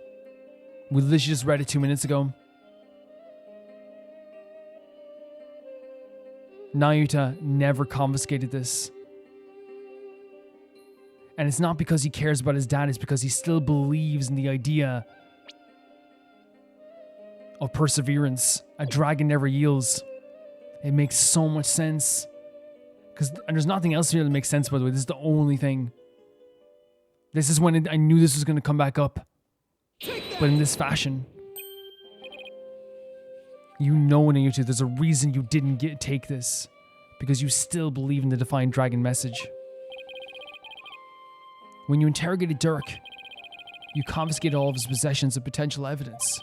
We literally just read it 2 minutes ago. Nahyuta never confiscated this. And it's not because he cares about his dad, it's because he still believes in the idea of perseverance. A dragon never yields. It makes so much sense. And there's nothing else here that makes sense, by the way. This is the only thing. This is when I knew this was going to come back up. But in this fashion. You know, Nahyuta, there's a reason you didn't take this. Because you still believe in the Defiant Dragon message. When you interrogated Dirk, you confiscated all of his possessions and potential evidence.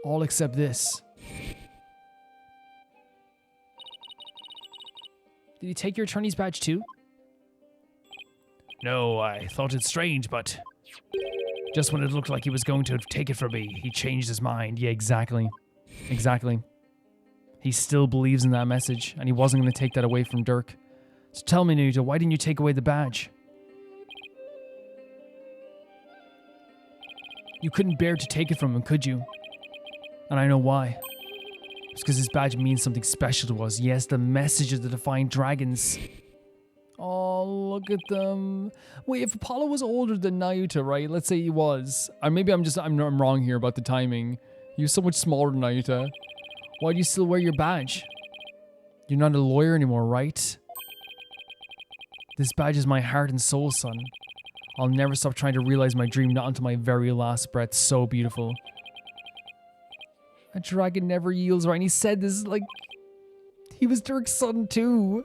All except this. Did he take your attorney's badge too? No, I thought it strange, but just when it looked like he was going to take it from me, he changed his mind. Yeah, exactly. Exactly. He still believes in that message, and he wasn't going to take that away from Dirk. So tell me, Nahyuta, why didn't you take away the badge? You couldn't bear to take it from him, could you? And I know why. It's because his badge means something special to us. Yes, the message of the Defiant Dragons. Oh, look at them. Wait, if Apollo was older than Nahyuta, right? Let's say he was. Or maybe I'm wrong here about the timing. He was so much smaller than Nahyuta. Why do you still wear your badge? You're not a lawyer anymore, right? This badge is my heart and soul, son. I'll never stop trying to realize my dream, not until my very last breath. So beautiful. A dragon never yields, right? And he said this like he was Dirk's son too.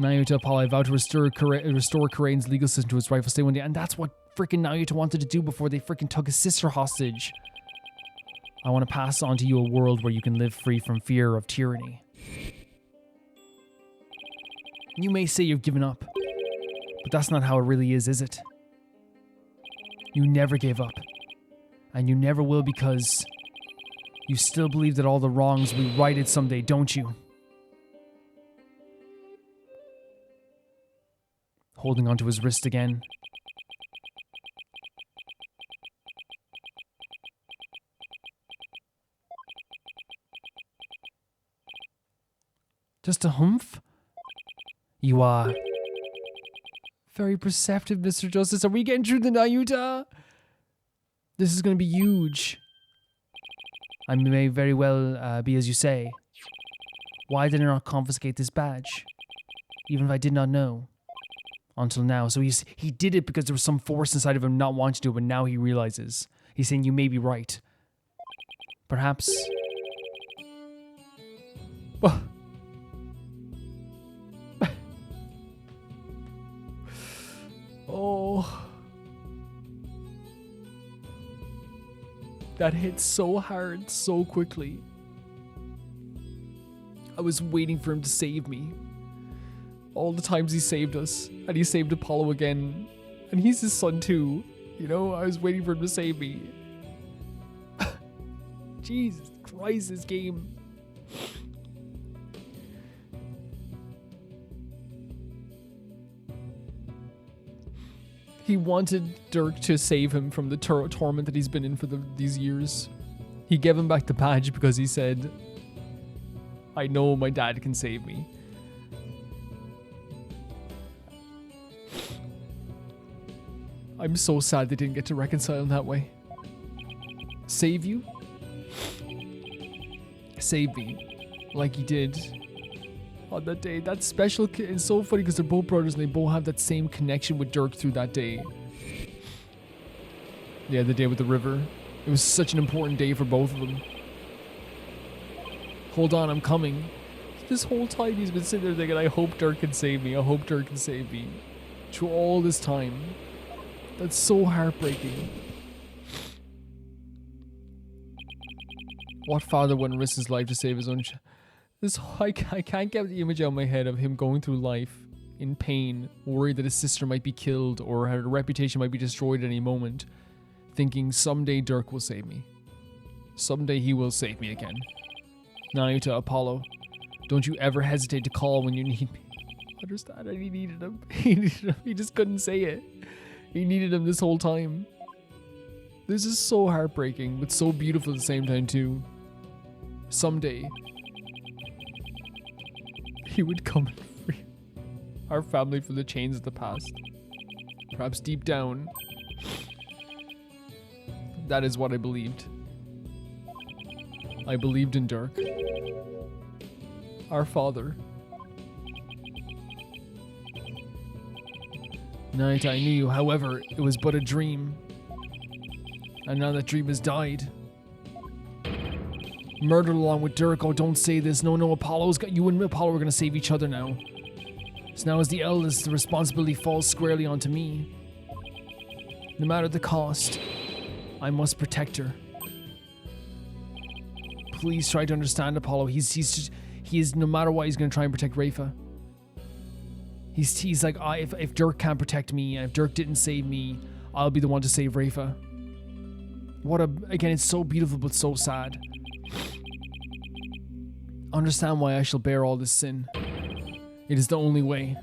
Nahyuta, Apollo, I vow to restore Karain's legal system to its rightful state one day, and that's what freaking Nahyuta wanted to do before they freaking took his sister hostage. I want to pass on to you a world where you can live free from fear of tyranny. You may say you've given up, but that's not how it really is it? You never gave up, and you never will, because you still believe that all the wrongs will be righted someday, don't you? Holding onto his wrist again. Just a humph? You are very perceptive, Mr. Justice. Are we getting through the Nahyuta? This is going to be huge. I may very well be as you say. Why did I not confiscate this badge? Even if I did not know. Until now. So he did it because there was some force inside of him not wanting to do it, but now he realizes. He's saying you may be right. Perhaps. Oh. Oh. That hit so hard, so quickly. I was waiting for him to save me. All the times he saved us, and he saved Apollo again, and he's his son too. You know, I was waiting for him to save me. Jesus Christ, this game. He wanted Dirk to save him from the torment that he's been in for these years. He gave him back the badge because he said, I know my dad can save me. I'm so sad they didn't get to reconcile in that way. Save you? Save me. Like he did on that day. That's special. It's so funny because they're both brothers and they both have that same connection with Dirk through that day. Yeah, the day with the river. It was such an important day for both of them. Hold on, I'm coming. This whole time he's been sitting there thinking, I hope Dirk can save me. I hope Dirk can save me. Through all this time. That's so heartbreaking. What father wouldn't risk his life to save his own I can't get the image out of my head of him going through life in pain, worried that his sister might be killed or her reputation might be destroyed at any moment, thinking someday Dirk will save me. Someday he will save me again. Nahyuta, Apollo, don't you ever hesitate to call when you need me. Understand that he needed him. He needed him. He just couldn't say it. He needed him this whole time. This is so heartbreaking, but so beautiful at the same time too. Someday, he would come and free our family from the chains of the past. Perhaps deep down, that is what I believed. I believed in Dirk. Our father. Night, I knew you. However, it was but a dream. And now that dream has died. Murdered along with Dirk. Oh, don't say this. No, Apollo's got you and Apollo are gonna save each other now. So now as the eldest, the responsibility falls squarely onto me. No matter the cost, I must protect her. Please try to understand Apollo. He is, no matter what, he's gonna try and protect Rayfa. He's like, if Dirk can't protect me, and if Dirk didn't save me, I'll be the one to save Rayfa. Again, it's so beautiful but so sad. Understand why I shall bear all this sin. It is the only way.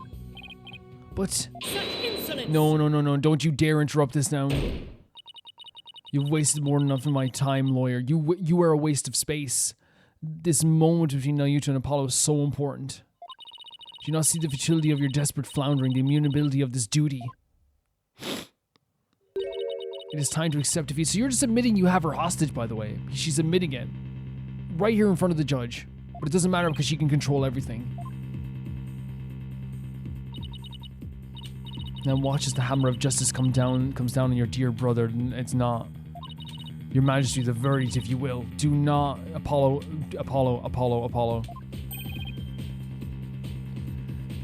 But no, don't you dare interrupt this now. You've wasted more than enough of my time, lawyer. You are a waste of space. This moment between Nahyuta and Apollo is so important. Do you not see the futility of your desperate floundering, the immutability of this duty? It is time to accept defeat. So you're just admitting you have her hostage, by the way. She's admitting it. Right here in front of the judge. But it doesn't matter because she can control everything. Now watch as the hammer of justice comes down on your dear brother. It's not. Your Majesty, the verdict, if you will. Do not... Apollo.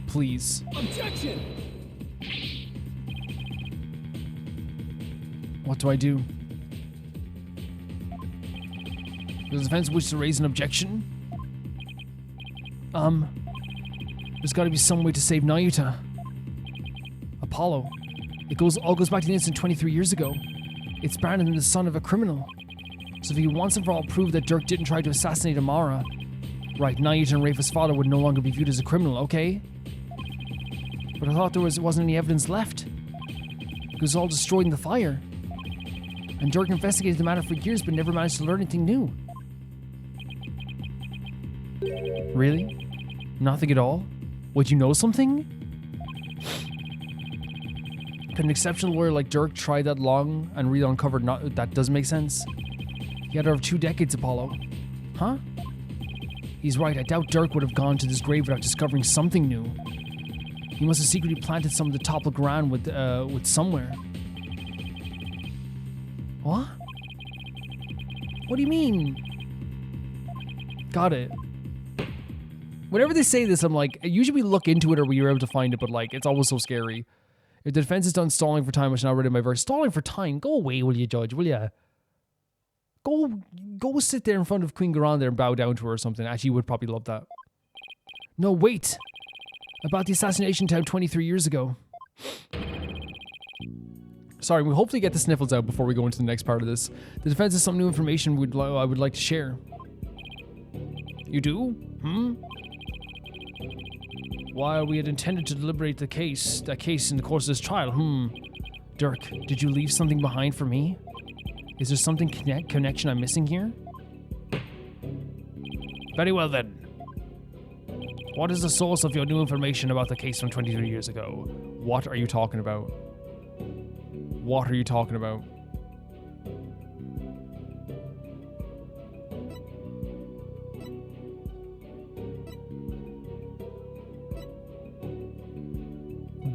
Please. Objection! What do I do? Does the defense wish to raise an objection? There's gotta be some way to save Nahyuta. Apollo. All goes back to the incident 23 years ago. It's Brandon, the son of a criminal. So if he once and for all prove that Dirk didn't try to assassinate Amara, right, Nahyuta and Rayfa's father would no longer be viewed as a criminal, okay? But I thought there wasn't any evidence left. It was all destroyed in the fire. And Dirk investigated the matter for years but never managed to learn anything new. Really? Nothing at all? Would you know something? Could an exceptional lawyer like Dirk try that long and really uncover that doesn't make sense? He had over 2 decades, Apollo. Huh? He's right, I doubt Dirk would have gone to this grave without discovering something new. He must have secretly planted some of the toppled ground with somewhere. What? What do you mean? Got it. Whenever they say this, I'm like, usually we look into it or we are able to find it, but like, it's always so scary. If the defense is done stalling for time, which I now read in my verse, stalling for time, go away, will you, Judge, will you? Go sit there in front of Queen Garan there and bow down to her or something. Actually, you would probably love that. No, wait. About the assassination attempt 23 years ago. Sorry, we'll hopefully get the sniffles out before we go into the next part of this. The defense has some new information I would like to share. You do? While we had intended to deliberate that case in the course of this trial, Dirk, did you leave something behind for me? Is there something connection I'm missing here? Very well then. What is the source of your new information about the case from 23 years ago? What are you talking about? What are you talking about?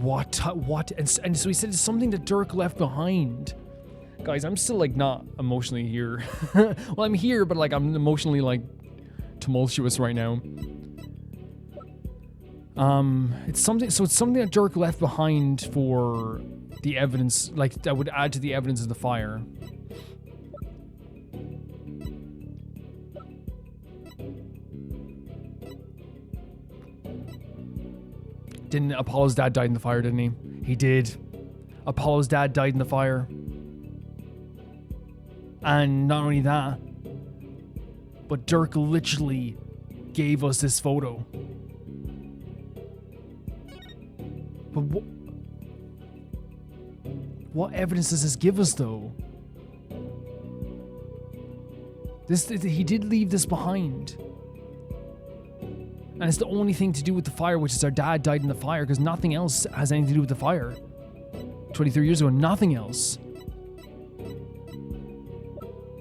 What? And so he said it's something that Dirk left behind. Guys, I'm still like not emotionally here. Well, I'm here, but like I'm emotionally like tumultuous right now. It's something that Dirk left behind for the evidence, like that would add to the evidence of the fire. Didn't Apollo's dad died in the fire, didn't he? He did. Apollo's dad died in the fire. And not only that, but Dirk literally gave us this photo. But what evidence does this give us, though? He did leave this behind. And it's the only thing to do with the fire, which is our dad died in the fire, because nothing else has anything to do with the fire. 23 years ago, nothing else.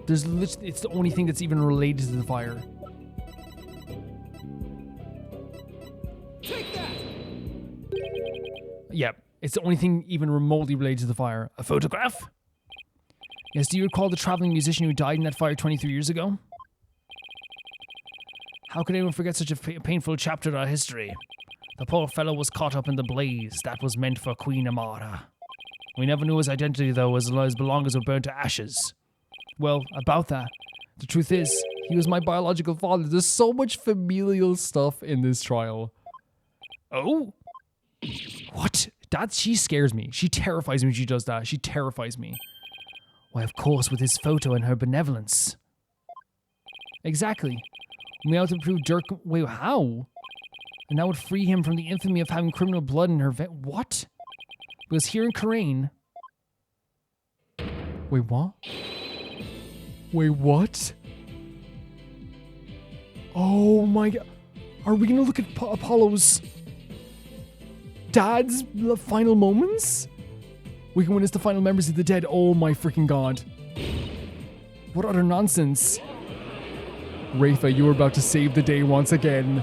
It's the only thing that's even related to the fire. Take that! Yep, it's the only thing even remotely related to the fire. A photograph? Yes, do you recall the traveling musician who died in that fire 23 years ago? How could anyone forget such a painful chapter in our history? The poor fellow was caught up in the blaze that was meant for Queen Amara. We never knew his identity, though, as long as belongings were burnt to ashes. Well, about that, the truth is, he was my biological father. There's so much familial stuff in this trial. Oh? What? She scares me. She terrifies me when she does that. She terrifies me. Why, of course, with his photo and her benevolence. Exactly. We have to prove Dirk... Wait, how? And that would free him from the infamy of having criminal blood in her What? Because here in Karain... Wait, what? Wait, what? Oh my god. Are we gonna look at Apollo's dad's final moments? We can witness the final memories of the dead. Oh my freaking god. What utter nonsense. Rayfa, you are about to save the day once again.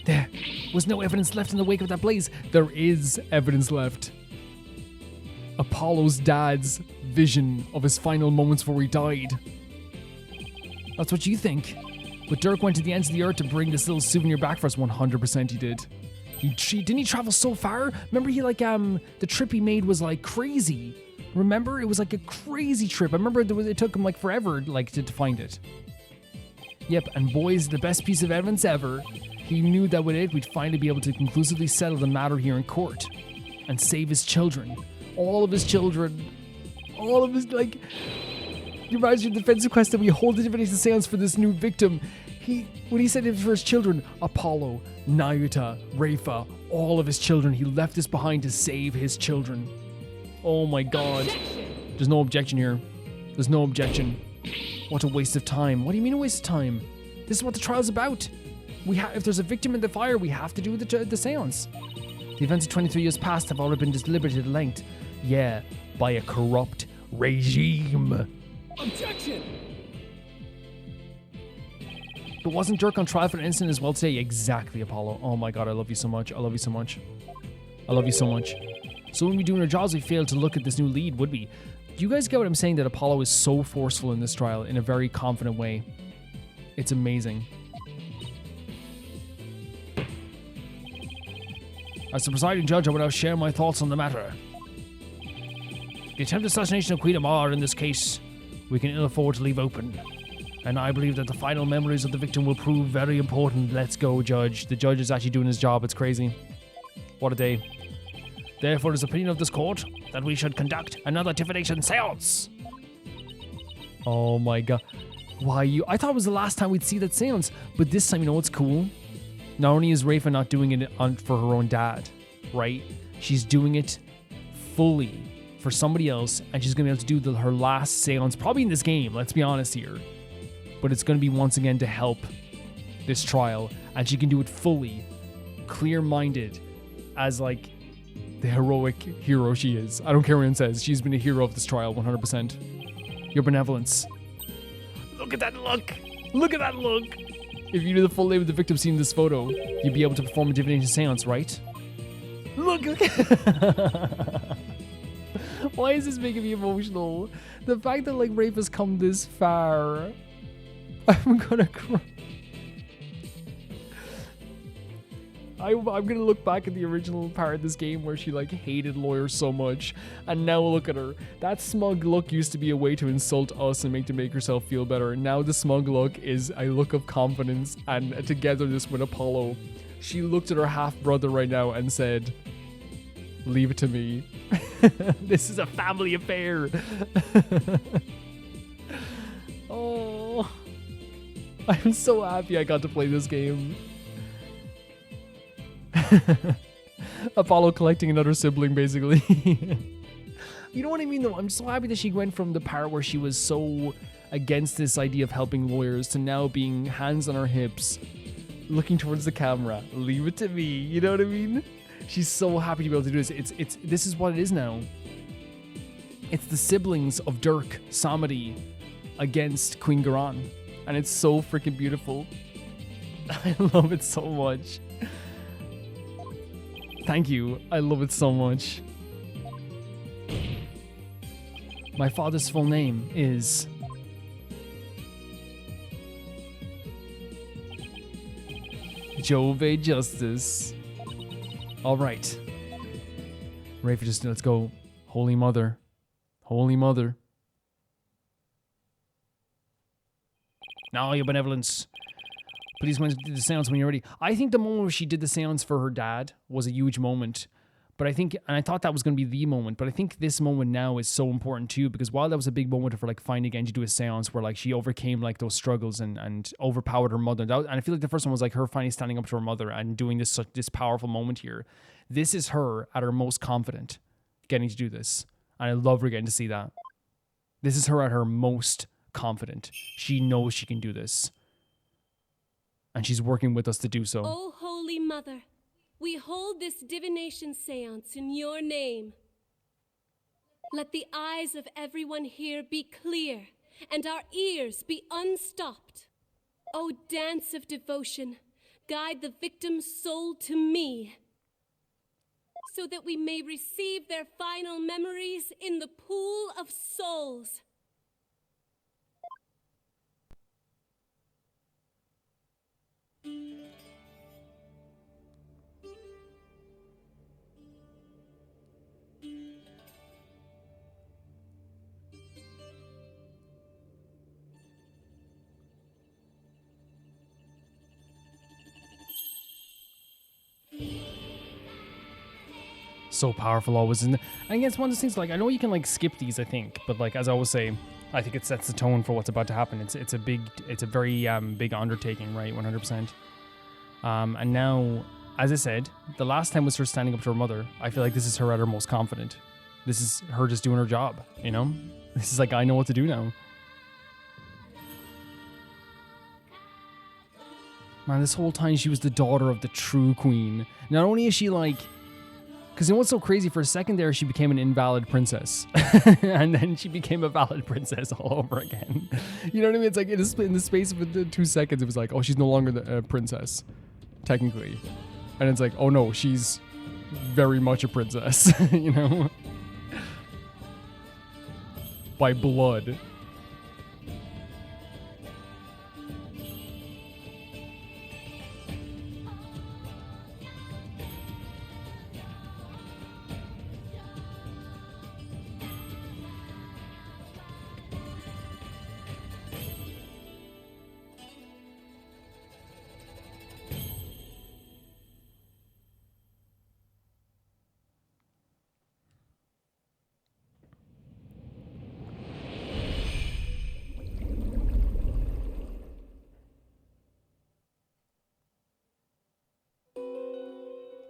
There was no evidence left in the wake of that blaze. There is evidence left. Apollo's dad's vision of his final moments before he died. That's what you think. But Dirk went to the ends of the earth to bring this little souvenir back for us. 100% he did. Didn't he travel so far? Remember he the trip he made was like crazy. Remember? It was like a crazy trip. I remember it took him like forever to find it. Yep, and boys, the best piece of evidence ever. He knew that with it, we'd finally be able to conclusively settle the matter here in court. And save his children. All of his children. All of his, like... You imagine your defense request that we hold the divination seance for this new victim. When he said it for his children, Apollo, Nahyuta, Rayfa, all of his children, he left this behind to save his children. Oh my god. There's no objection here. There's no objection. What a waste of time. What do you mean a waste of time? This is what the trial's about. If there's a victim in the fire, we have to do the seance. The events of 23 years past have already been deliberated at length. Yeah, by a corrupt regime. Objection! But wasn't Dirk on trial for an incident as well today? Exactly, Apollo. Oh my god, I love you so much. I love you so much. I love you so much. So when we doing our jobs, we fail to look at this new lead, would we? Do you guys get what I'm saying? That Apollo is so forceful in this trial in a very confident way. It's amazing. As the presiding judge, I will now share my thoughts on the matter. The attempted assassination of Queen Amar in this case, we can ill afford to leave open. And I believe that the final memories of the victim will prove very important. Let's go, Judge. The judge is actually doing his job. It's crazy. What a day. Therefore, it is the opinion of this court that we should conduct another divination seance. Oh my god. Why I thought it was the last time we'd see that seance. But this time, you know what's cool? Not only is Rayfa not doing it for her own dad, right? She's doing it fully for somebody else. And she's going to be able to do her last seance, probably in this game. Let's be honest here. But it's going to be once again to help this trial, and she can do it fully, clear-minded, as like the heroic hero she is. I don't care what anyone says, she's been a hero of this trial 100%. Your benevolence. Look at that look! Look at that look! If you knew the full name of the victim seen in this photo, you'd be able to perform a divination seance, right? Look! Why is this making me emotional? The fact that like Rayfa's come this far. I'm gonna cry. I'm gonna look back at the original part of this game where she like hated lawyers so much, and now look at her. That smug look used to be a way to insult us and make herself feel better. Now the smug look is a look of confidence and togetherness with Apollo. She looked at her half brother right now and said, "Leave it to me. This is a family affair." Oh. I'm so happy I got to play this game. Apollo collecting another sibling, basically. You know what I mean, though? I'm so happy that she went from the part where she was so against this idea of helping lawyers to now being hands on her hips, looking towards the camera. Leave it to me. You know what I mean? She's so happy to be able to do this. This is what it is now. It's the siblings of Dirk, Samadi, against Queen Garan. And it's so freaking beautiful. I love it so much. Thank you. I love it so much. My father's full name is... Jove Justice. All right. Rayfa, just let's go. Holy Mother. Holy Mother. Now, your benevolence. Please do the seance when you're ready. I think the moment where she did the seance for her dad was a huge moment. But I think, and I thought that was going to be the moment, but I think this moment now is so important too, because while that was a big moment for like finding Genji to do a seance where like she overcame like those struggles and overpowered her mother. And I feel like the first one was like her finally standing up to her mother and doing this powerful moment here. This is her at her most confident getting to do this. And I love her getting to see that. This is her at her most confident. She knows she can do this. And she's working with us to do so. Oh, Holy Mother, we hold this divination seance in your name. Let the eyes of everyone here be clear and our ears be unstopped. O dance of devotion, guide the victim's soul to me, so that we may receive their final memories in the pool of souls. So powerful always. And I guess one of those things, like, I know you can like skip these, I think, but like, as I always say, I think it sets the tone for what's about to happen. It's a very big undertaking, right? 100%. And now, as I said, the last time was her standing up to her mother. I feel like this is her at her most confident. This is her just doing her job, you know? This is like, I know what to do now. Man, this whole time she was the daughter of the true queen. Not only is she like... Because you know what's so crazy? For a second there, she became an invalid princess. And then she became a valid princess all over again. You know what I mean? It's like in the space of 2 seconds, it was like, oh, she's no longer the princess, technically. And it's like, oh no, she's very much a princess, you know? By blood.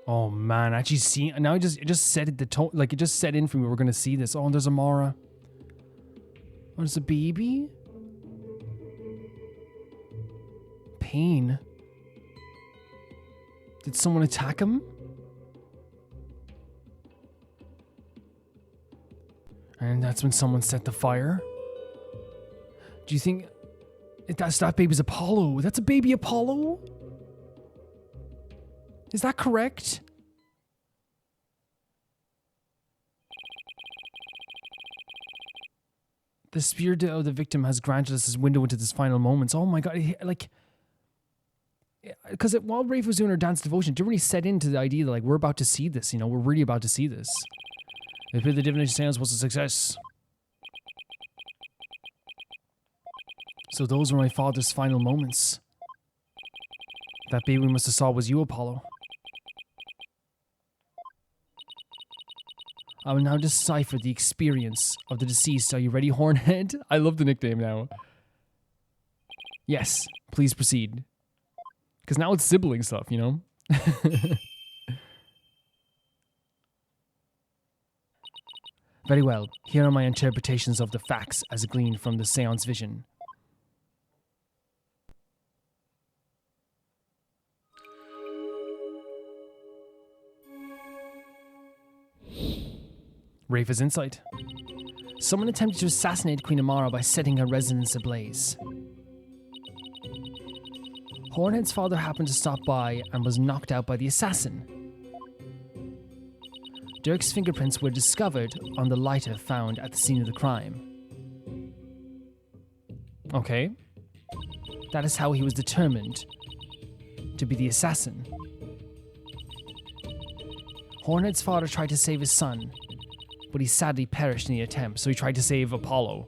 Oh man, actually see now it just set it the tone, like it just set in for me. We're gonna see this. Oh, and there's Amara. Oh, there's a baby. Pain. Did someone attack him? And that's when someone set the fire. Do you think that baby's Apollo? That's a baby Apollo? Is that correct? The spirit of the victim has granted us this window into this final moments. Oh my god, like... Because while Rayfa was doing her dance devotion, it didn't really set into the idea that like, we're about to see this, you know? We're really about to see this. They feel the divination seance was a success. So those were my father's final moments. That baby we must have saw was you, Apollo. I will now decipher the experience of the deceased. Are you ready, Hornhead? I love the nickname now. Yes, please proceed. Because now it's sibling stuff, you know? Very well. Here are my interpretations of the facts as gleaned from the seance vision. Rayfa's insight. Someone attempted to assassinate Queen Amara by setting her residence ablaze. Hornhead's father happened to stop by and was knocked out by the assassin. Dirk's fingerprints were discovered on the lighter found at the scene of the crime. Okay. That is how he was determined to be the assassin. Hornhead's father tried to save his son, but he sadly perished in the attempt, so he tried to save Apollo.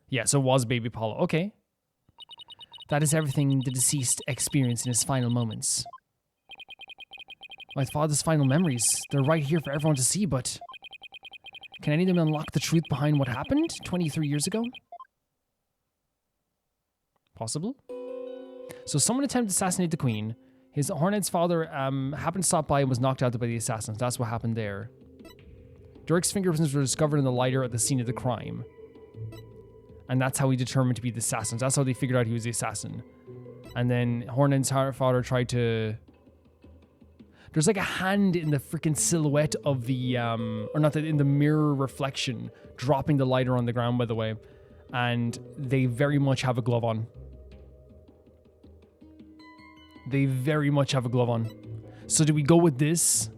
Yeah, so it was baby Apollo. Okay. That is everything the deceased experienced in his final moments. My father's final memories, they're right here for everyone to see, but can any of them unlock the truth behind what happened 23 years ago? Possible. So someone attempted to assassinate the queen. His Hornhead's father happened to stop by and was knocked out by the assassins. That's what happened there. Dirk's fingerprints were discovered in the lighter at the scene of the crime. And that's how he determined to be the assassin. That's how they figured out he was the assassin. And then Hornhead's father tried to... There's like a hand in the freaking silhouette of the... or not, in the mirror reflection, dropping the lighter on the ground, by the way. And they very much have a glove on. They very much have a glove on. So do we go with this?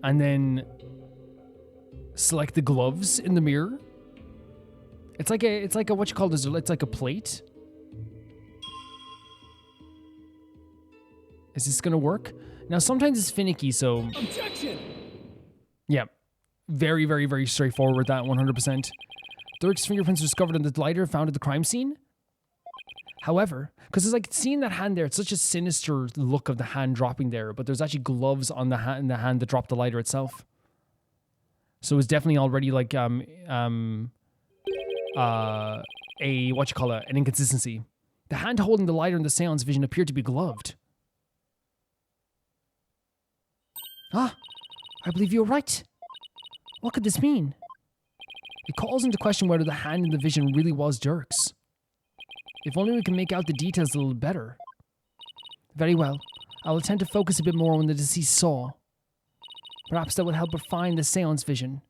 And then select the gloves in the mirror? It's like a what you call this? It's like a plate. Is this gonna work? Now sometimes it's finicky, so Objection! yeah. Very, very, very straightforward with that 100%. Dirk's fingerprints were discovered in the lighter found at the crime scene. However, because it's like seeing that hand there, it's such a sinister look of the hand dropping there, but there's actually gloves on the hand that dropped the lighter itself. So it's definitely already like a what you call it, an inconsistency. The hand holding the lighter in the seance vision appeared to be gloved. Ah, I believe you're right. What could this mean? It calls into question whether the hand in the vision really was Dirk's. If only we can make out the details a little better. Very well. I will attempt to focus a bit more on the deceased saw. Perhaps that will help refine the seance vision.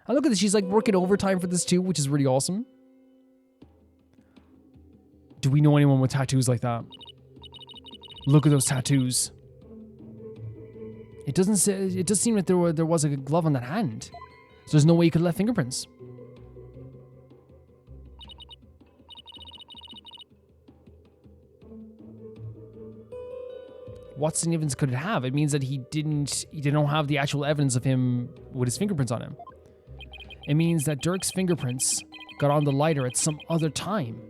And look at this, she's like working overtime for this too, which is really awesome. Do we know anyone with tattoos like that? Look at those tattoos. It doesn't say, it does seem like there was a glove on that hand. So there's no way you could have left fingerprints. What significance could it have? It means that he didn't have the actual evidence of him with his fingerprints on him. It means that Dirk's fingerprints got on the lighter at some other time.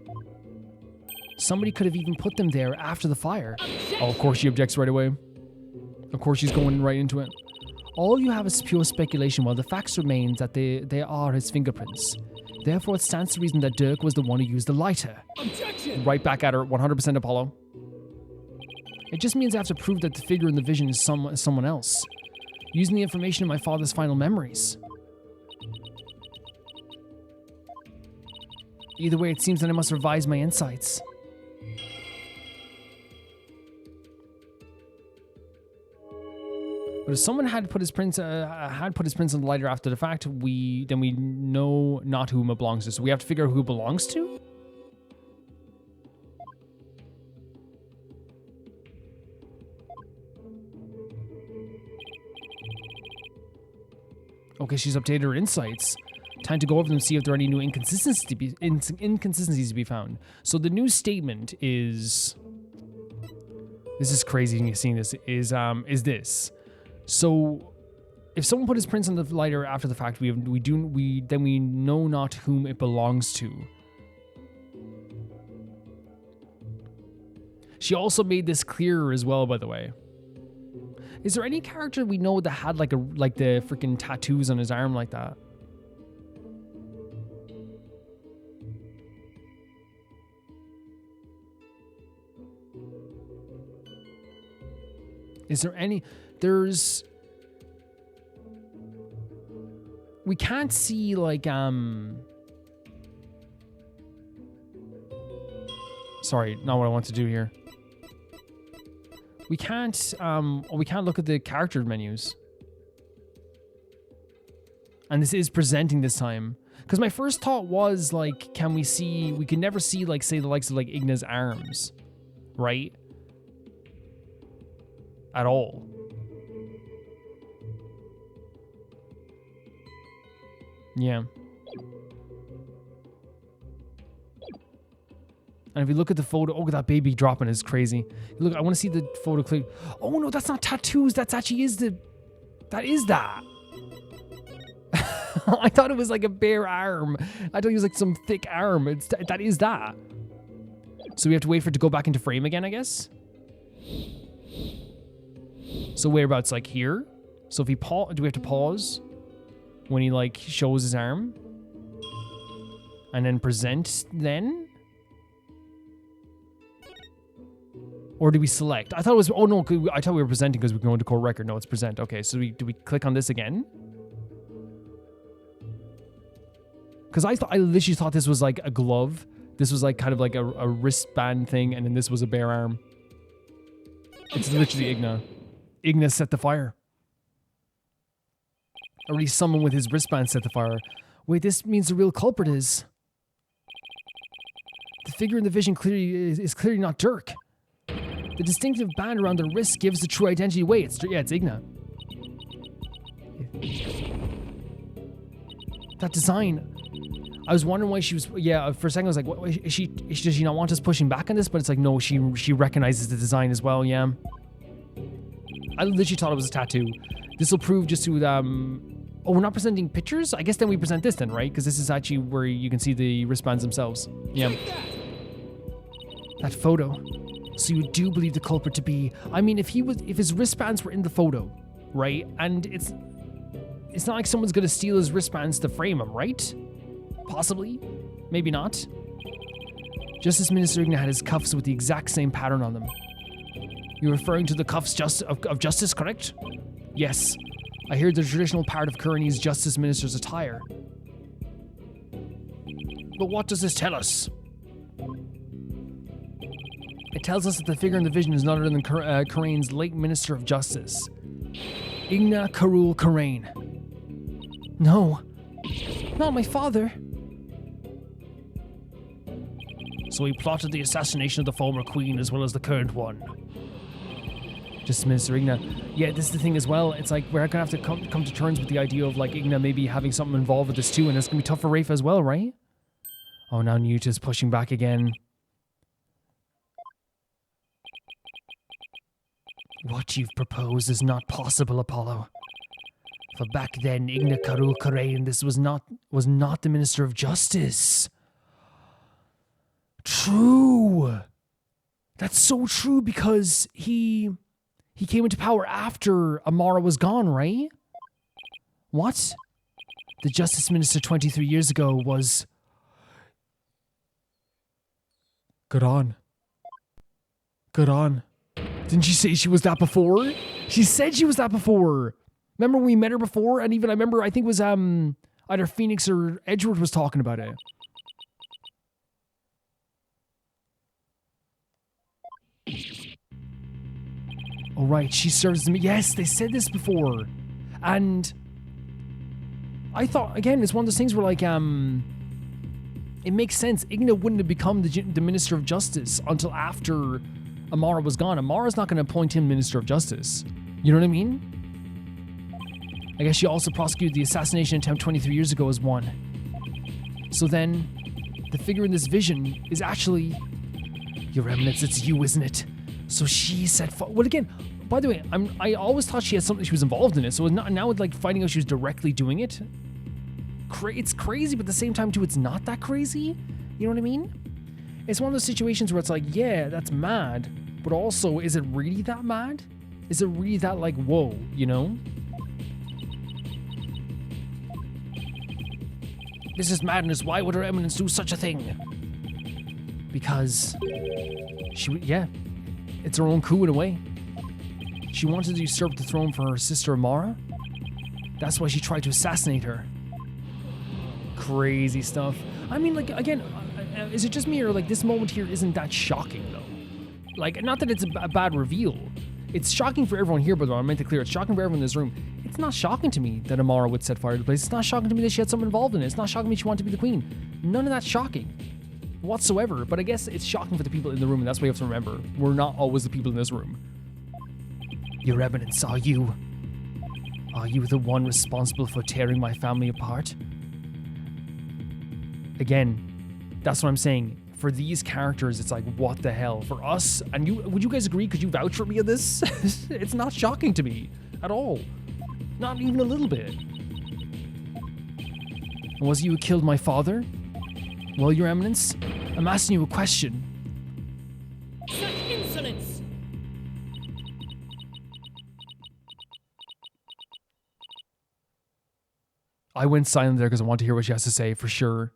Somebody could have even put them there after the fire. Oh, of course she objects right away. Of course she's going right into it. All you have is pure speculation, while the facts remain that they are his fingerprints. Therefore, it stands to reason that Dirk was the one who used the lighter. Objection! Right back at her, 100% Apollo. It just means I have to prove that the figure in the vision is someone else, using the information in my father's final memories. Either way, it seems that I must revise my insights. But if someone had put his prints on the lighter after the fact, then we know not whom it belongs to. So we have to figure out who it belongs to. Okay, she's updated her insights. Time to go over them and see if there are any new inconsistencies to be found. So the new statement is... This is crazy seeing this. Is this. So if someone put his prints on the lighter after the fact, then we know not whom it belongs to. She also made this clearer as well, by the way. Is there any character we know that had like the freaking tattoos on his arm like that? Is there any? We can't see like sorry, not what I want to do here. We can't look at the character menus. And this is presenting this time. Because my first thought was, like, we can never see, like, say, the likes of, like, Igna's arms. Right? At all. Yeah. And if you look at the photo, oh, that baby dropping is crazy. Look, I want to see the photo clip. Oh no, that's not tattoos. That is that. I thought it was like a bare arm. I thought it was like some thick arm. That is that. So we have to wait for it to go back into frame again, I guess. So whereabouts, like here? So if he do we have to pause when he like shows his arm? And then present then? Or do we select? I thought it was, oh no, I thought we were presenting because we're going to core record. No, it's present. Okay, so do we click on this again? Because I literally thought this was like a glove. This was like kind of like a wristband thing, and then this was a bare arm. It's literally Igna. Igna set the fire. Or at least someone with his wristband set the fire. Wait, this means the real culprit is... The figure in the vision is clearly not Dirk. The distinctive band around the wrist gives the true identity away. It's Igna. That design. I was wondering why she was. Yeah, for a second I was like, what, does she not want us pushing back on this? But it's like, no, she recognizes the design as well. Yeah. I literally thought it was a tattoo. This will prove just to Oh, we're not presenting pictures? I guess then we present this then, right? Because this is actually where you can see the wristbands themselves. Yeah. That photo. So you do believe the culprit to be... I mean, if his wristbands were in the photo, right? And it's not like someone's going to steal his wristbands to frame him, right? Possibly. Maybe not. Justice Minister Igna had his cuffs with the exact same pattern on them. You're referring to the cuffs of justice, correct? Yes. I hear the traditional part of Kurani's Justice Minister's attire. But what does this tell us? It tells us that the figure in the vision is none other than Karane's late Minister of Justice. Igna Karul Karane. No. Not my father. So he plotted the assassination of the former queen as well as the current one. Justice Minister Igna. Yeah, this is the thing as well. It's like we're gonna have to come to terms with the idea of like Igna maybe having something involved with this too, and it's gonna be tough for Rayfa as well, right? Oh, now Nahyuta's pushing back again. What you've proposed is not possible, Apollo. For back then, Igna Karul Karane, this was not the Minister of Justice. True. That's so true because he came into power after Amara was gone, right? What? The Justice Minister 23 years ago was... Good on. Good on. Didn't she say she was that before? She said she was that before. Remember when we met her before? And even I remember, I think it was either Phoenix or Edgeworth was talking about it. Oh, right. She serves them. Yes, they said this before. And I thought, again, it's one of those things where, like, it makes sense. Igna wouldn't have become the Minister of Justice until after Amara was gone. Amara's not going to appoint him Minister of Justice. You know what I mean? I guess she also prosecuted the assassination attempt 23 years ago as one. So then, the figure in this vision is actually... Your Eminence, it's you, isn't it? So she said... Well, again, by the way, I always thought she had something, she was involved in it. So now with like finding out she was directly doing it, it's crazy, but at the same time too, it's not that crazy. You know what I mean? It's one of those situations where it's like, yeah, that's mad, but also, is it really that mad? Is it really that like, whoa, you know? This is madness. Why would Her Eminence do such a thing? Because it's her own coup in a way. She wanted to usurp the throne for her sister Amara. That's why she tried to assassinate her. Crazy stuff. I mean, like, again, is it just me or like this moment here isn't that shocking though? Like, not that it's a bad reveal. It's shocking for everyone here, but I meant to clear. It's shocking for everyone in this room. It's not shocking to me that Amara would set fire to the place. It's not shocking to me that she had someone involved in it. It's not shocking to me she wanted to be the queen. None of that's shocking whatsoever. But I guess it's shocking for the people in the room, and that's what you have to remember. We're not always the people in this room. Your Eminence, are you the one responsible for tearing my family apart? Again, that's what I'm saying. For these characters, it's like, what the hell? For us, and you, would you guys agree? Could you vouch for me on this? It's not shocking to me at all. Not even a little bit. Was it you who killed my father? Well, Your Eminence, I'm asking you a question. Such insolence! I went silent there because I want to hear what she has to say, for sure.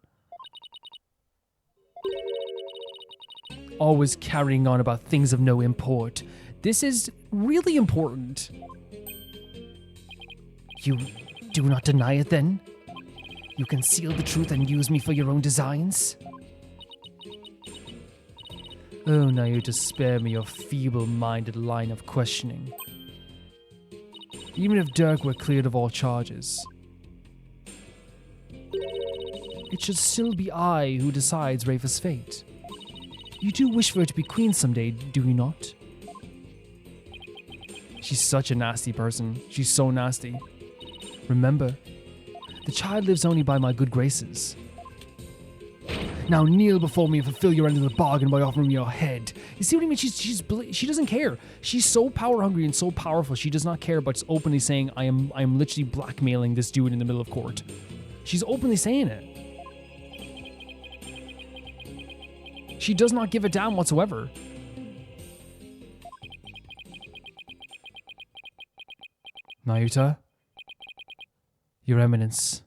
Always carrying on about things of no import. This is really important. You do not deny it then? You conceal the truth and use me for your own designs? Oh, Nahyuta, spare me your feeble-minded line of questioning. Even if Dirk were cleared of all charges, it should still be I who decides Rayfa's fate. You do wish for her to be queen someday, do you not? She's such a nasty person. She's so nasty. Remember, the child lives only by my good graces. Now kneel before me and fulfill your end of the bargain by offering me your head. You see what I mean? She doesn't care. She's so power hungry and so powerful. She does not care about just openly saying, I am literally blackmailing this dude in the middle of court. She's openly saying it. She does not give a damn whatsoever. Nahyuta, Your Eminence,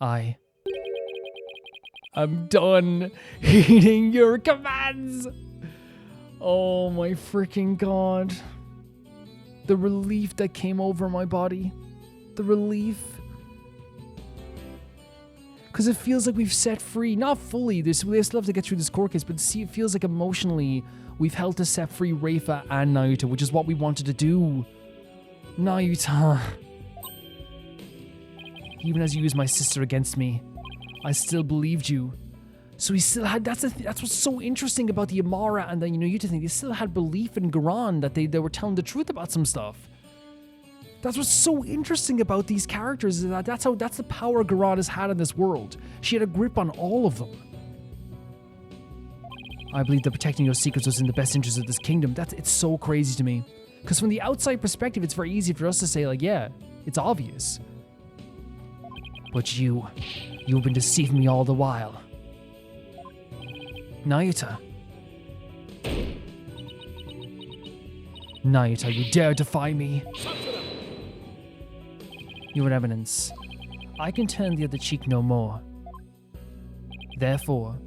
I'm done heeding your commands. Oh my freaking god. The relief that came over my body. The relief. Because it feels like we've set free, not fully, we still have to get through this court case, but see, it feels like emotionally we've helped to set free Rayfa and Nahyuta, which is what we wanted to do. Nahyuta. Even as you used my sister against me, I still believed you. So he still had, that's what's so interesting about the Amara and the Nahyuta thing, they still had belief in Garan that they were telling the truth about some stuff. That's what's so interesting about these characters, is that's the power Garan has had in this world. She had a grip on all of them. I believe that protecting your secrets was in the best interest of this kingdom. It's so crazy to me. Because from the outside perspective, it's very easy for us to say, like, yeah, it's obvious. But you've been deceiving me all the while. Nahyuta. Nahyuta, you dare defy me? Your Eminence, I can turn the other cheek no more. Therefore,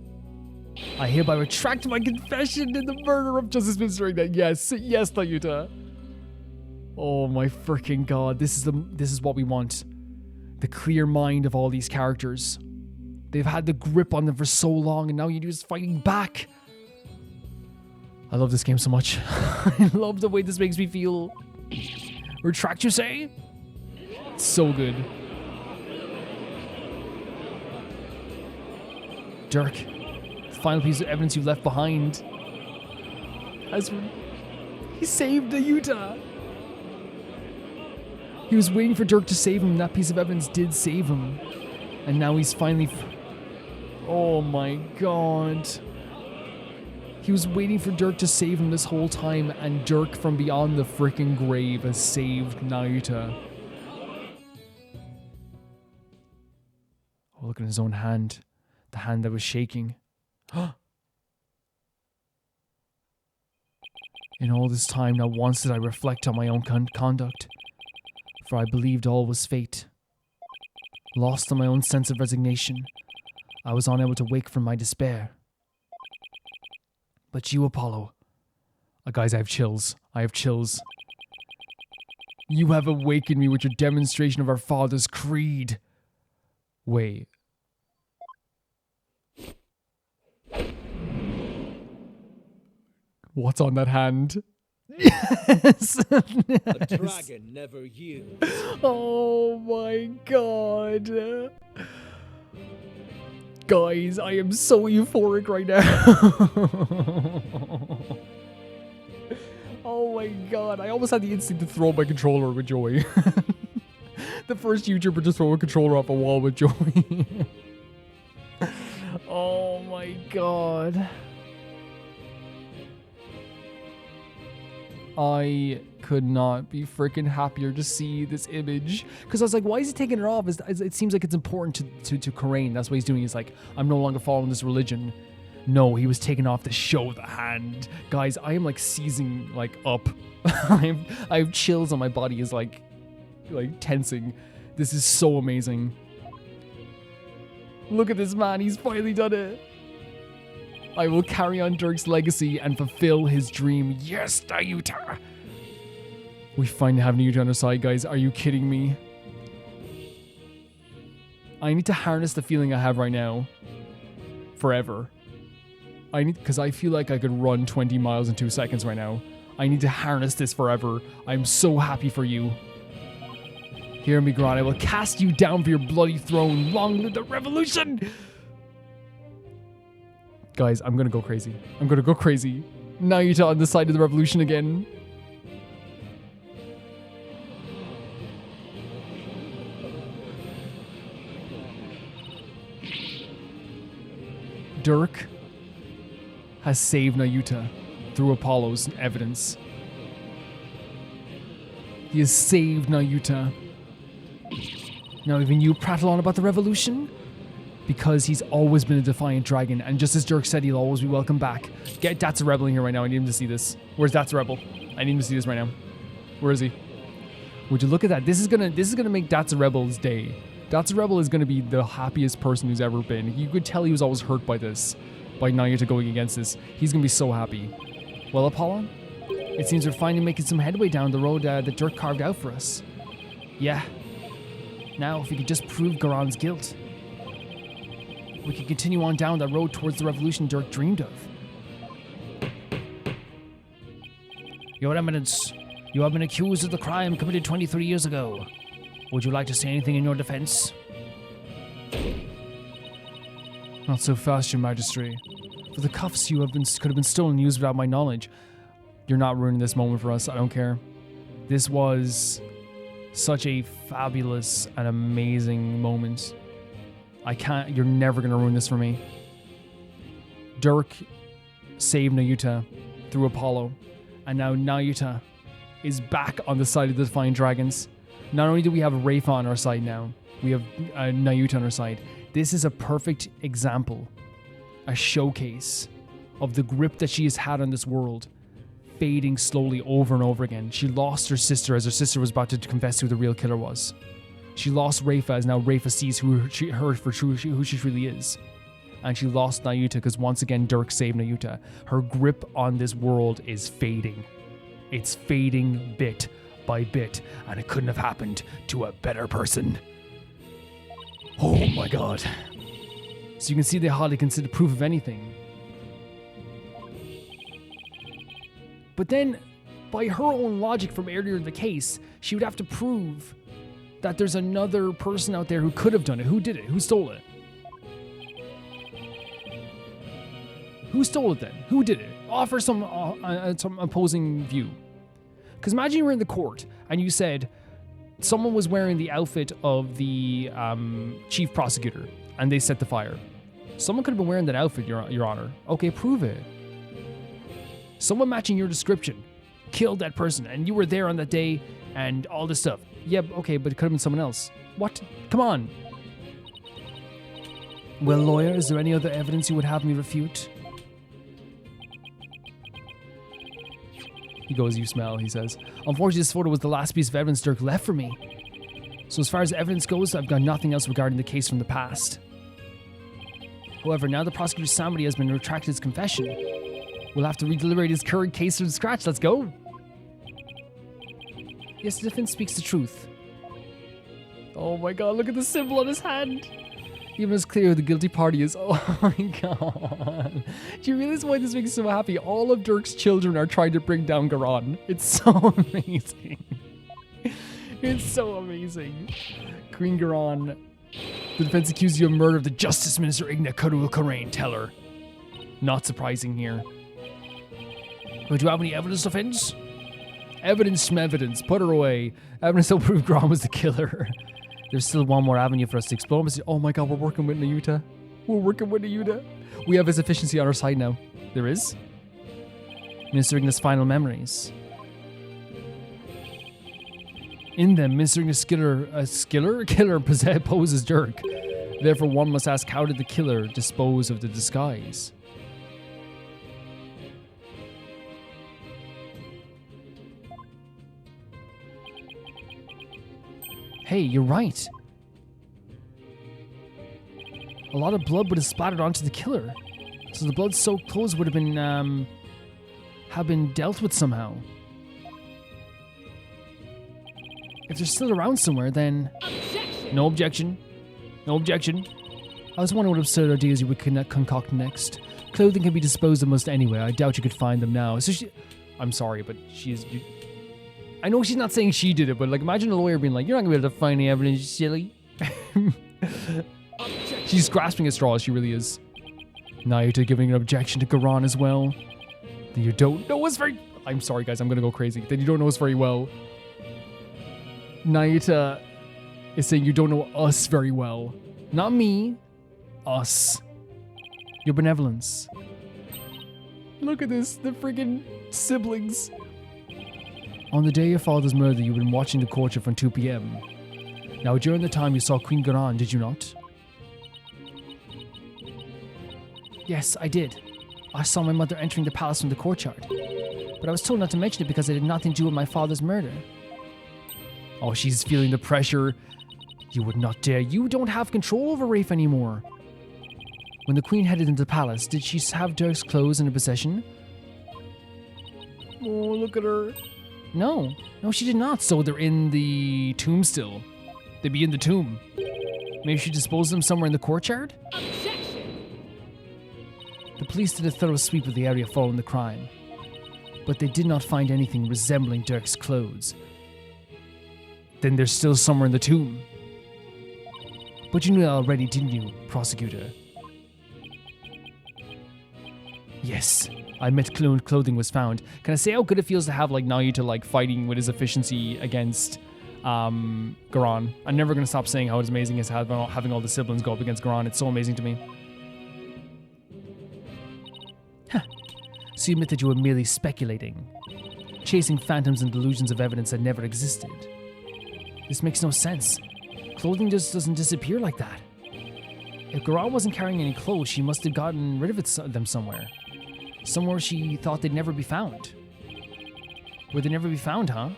I hereby retract my confession in the murder of Justice Minister that. Yes, Nahyuta. Oh my freaking god, this is what we want. The clear mind of all these characters. They've had the grip on them for so long, and now you're just fighting back. I love this game so much. I love the way this makes me feel. Retract, you say? It's so good. Dirk, the final piece of evidence you left behind. He saved Nahyuta. He was waiting for Dirk to save him, and that piece of evidence did save him. And now he's finally... Oh my god. He was waiting for Dirk to save him this whole time, and Dirk from beyond the freaking grave has saved Nahyuta. Oh, look at his own hand. The hand that was shaking. In all this time, not once did I reflect on my own conduct, for I believed all was fate. Lost in my own sense of resignation, I was unable to wake from my despair. But you, Apollo... guys, I have chills. I have chills. You have awakened me with your demonstration of our father's creed. Wait. What's on that hand? Yes. A Yes. dragon never yields. Oh my god. Guys, I am so euphoric right now. Oh my god, I almost had the instinct to throw my controller with joy. The first YouTuber to throw a controller off a wall with joy. Oh my god. I could not be freaking happier to see this image. Because I was like, why is he taking it off? It seems like it's important to Corain. That's what he's doing. He's like, I'm no longer following this religion. No, he was taking off to show the hand. Guys, I am like seizing like up. I have chills on my body is like tensing. This is so amazing. Look at this man. He's finally done it. I will carry on Dirk's legacy and fulfill his dream. Yes, Nahyuta. We finally have Nahyuta on our side, guys. Are you kidding me? I need to harness the feeling I have right now. Forever. Because I feel like I could run 20 miles in 2 seconds right now. I need to harness this forever. I'm so happy for you. Hear me, Grant. I will cast you down for your bloody throne. Long live the revolution! Guys, I'm gonna go crazy. I'm gonna go crazy. Nahyuta on the side of the revolution again. Dirk has saved Nahyuta through Apollo's evidence. He has saved Nahyuta. Now even you prattle on about the revolution? Because he's always been a defiant dragon, and just as Dirk said, he'll always be welcome back. Get That's a Rebel in here right now. I need him to see this. Where's That's a Rebel? I need him to see this right now. Where is he? Would you look at that? This is gonna make That's a Rebel's day. That's a Rebel is gonna be the happiest person who's ever been. You could tell he was always hurt by this, by Nahyuta going against this. He's gonna be so happy. Well, Apollo, it seems we're finally making some headway down the road that Dirk carved out for us. Yeah. Now, if we could just prove Garon's guilt, we can continue on down that road towards the revolution Dirk dreamed of. Your Eminence, you have been accused of the crime committed 23 years ago. Would you like to say anything in your defense? Not so fast, Your Majesty. For the cuffs you could have been stolen and used without my knowledge. You're not ruining this moment for us. I don't care. This was such a fabulous and amazing moment. You're never going to ruin this for me. Dirk saved Nahyuta through Apollo, and now Nahyuta is back on the side of the Defiant Dragons. Not only do we have Rayfa on our side now, we have Nahyuta on our side. This is a perfect example, a showcase of the grip that she has had on this world, fading slowly over and over again. She lost her sister as her sister was about to confess who the real killer was. She lost Rayfa as now Rayfa sees who she truly is. And she lost Nahyuta because once again Dirk saved Nahyuta. Her grip on this world is fading. It's fading bit by bit, and it couldn't have happened to a better person. Oh my god. So you can see they hardly consider proof of anything. But then, by her own logic from earlier in the case, she would have to prove that there's another person out there who could have done it. Who did it? Who stole it? Who stole it then? Who did it? Offer some opposing view. Because imagine you were in the court and you said someone was wearing the outfit of the chief prosecutor and they set the fire. Someone could have been wearing that outfit, Your Honor. Okay, prove it. Someone matching your description killed that person and you were there on that day and all this stuff. Yeah, okay, but it could have been someone else. What? Come on. Well, lawyer, is there any other evidence you would have me refute? He goes, you smell, he says. Unfortunately, this photo was the last piece of evidence Dirk left for me. So as far as evidence goes, I've got nothing else regarding the case from the past. However, now the prosecutor Samadi has been retracted his confession, we'll have to redeliberate his current case from scratch. Let's go. Yes, the defense speaks the truth. Oh my god, look at the symbol on his hand. Even as clear who the guilty party is. Oh my god. Do you realize why this makes me so happy? All of Dirk's children are trying to bring down Garan. It's so amazing. It's so amazing. Queen Garan. The defense accuses you of murder of the Justice Minister Igna Karul Karain. Tell her. Not surprising here. But do you have any evidence, defense? Evidence, evidence. Put her away. Evidence will prove Garan was the killer. There's still one more avenue for us to explore. Oh my god, we're working with Nahyuta. We're working with Nahyuta. We have his efficiency on our side now. There is. Minister Igna's final memories. In them, Minister Igna's killer poses Dirk. Therefore, one must ask, how did the killer dispose of the disguise? Hey, you're right. A lot of blood would have splattered onto the killer. So the blood-soaked clothes would have been dealt with somehow. If they're still around somewhere, then... Objection! No objection. No objection. I was wondering what absurd ideas you would concoct next. Clothing can be disposed of most anywhere. I doubt you could find them now. So I'm sorry, but she's... I know she's not saying she did it, but like imagine a lawyer being like, you're not going to be able to find any evidence, silly. She's grasping at straws, she really is. Nahyuta giving an objection to Garan as well. Then you don't know us very... I'm sorry guys, I'm going to go crazy. Then you don't know us very well. Nahyuta is saying you don't know us very well. Not me. Us. Your benevolence. Look at this, the friggin' siblings. On the day of your father's murder, you've been watching the courtship from 2 p.m. Now, during the time you saw Queen Garan, did you not? Yes, I did. I saw my mother entering the palace from the courtyard. But I was told not to mention it because it had nothing to do with my father's murder. Oh, she's feeling the pressure. You would not dare. You don't have control over Rayfa anymore. When the queen headed into the palace, did she have Dirk's clothes in her possession? Oh, look at her. No, she did not. So they're in the tomb still. They'd be in the tomb. Maybe she disposed of them somewhere in the courtyard? Objection! The police did a thorough sweep of the area following the crime, but they did not find anything resembling Dirk's clothes. Then they're still somewhere in the tomb. But you knew that already, didn't you, prosecutor? Yes. I admit clothing was found. Can I say how good it feels to have like Nahyuta like fighting with his efficiency against Garan? I'm never going to stop saying how it's amazing is having all the siblings go up against Garan. It's so amazing to me. Huh. So you admit that you were merely speculating, chasing phantoms and delusions of evidence that never existed. This makes no sense. Clothing just doesn't disappear like that. If Garan wasn't carrying any clothes, she must have gotten rid of them somewhere. Somewhere she thought they'd never be found. Would they never be found, huh?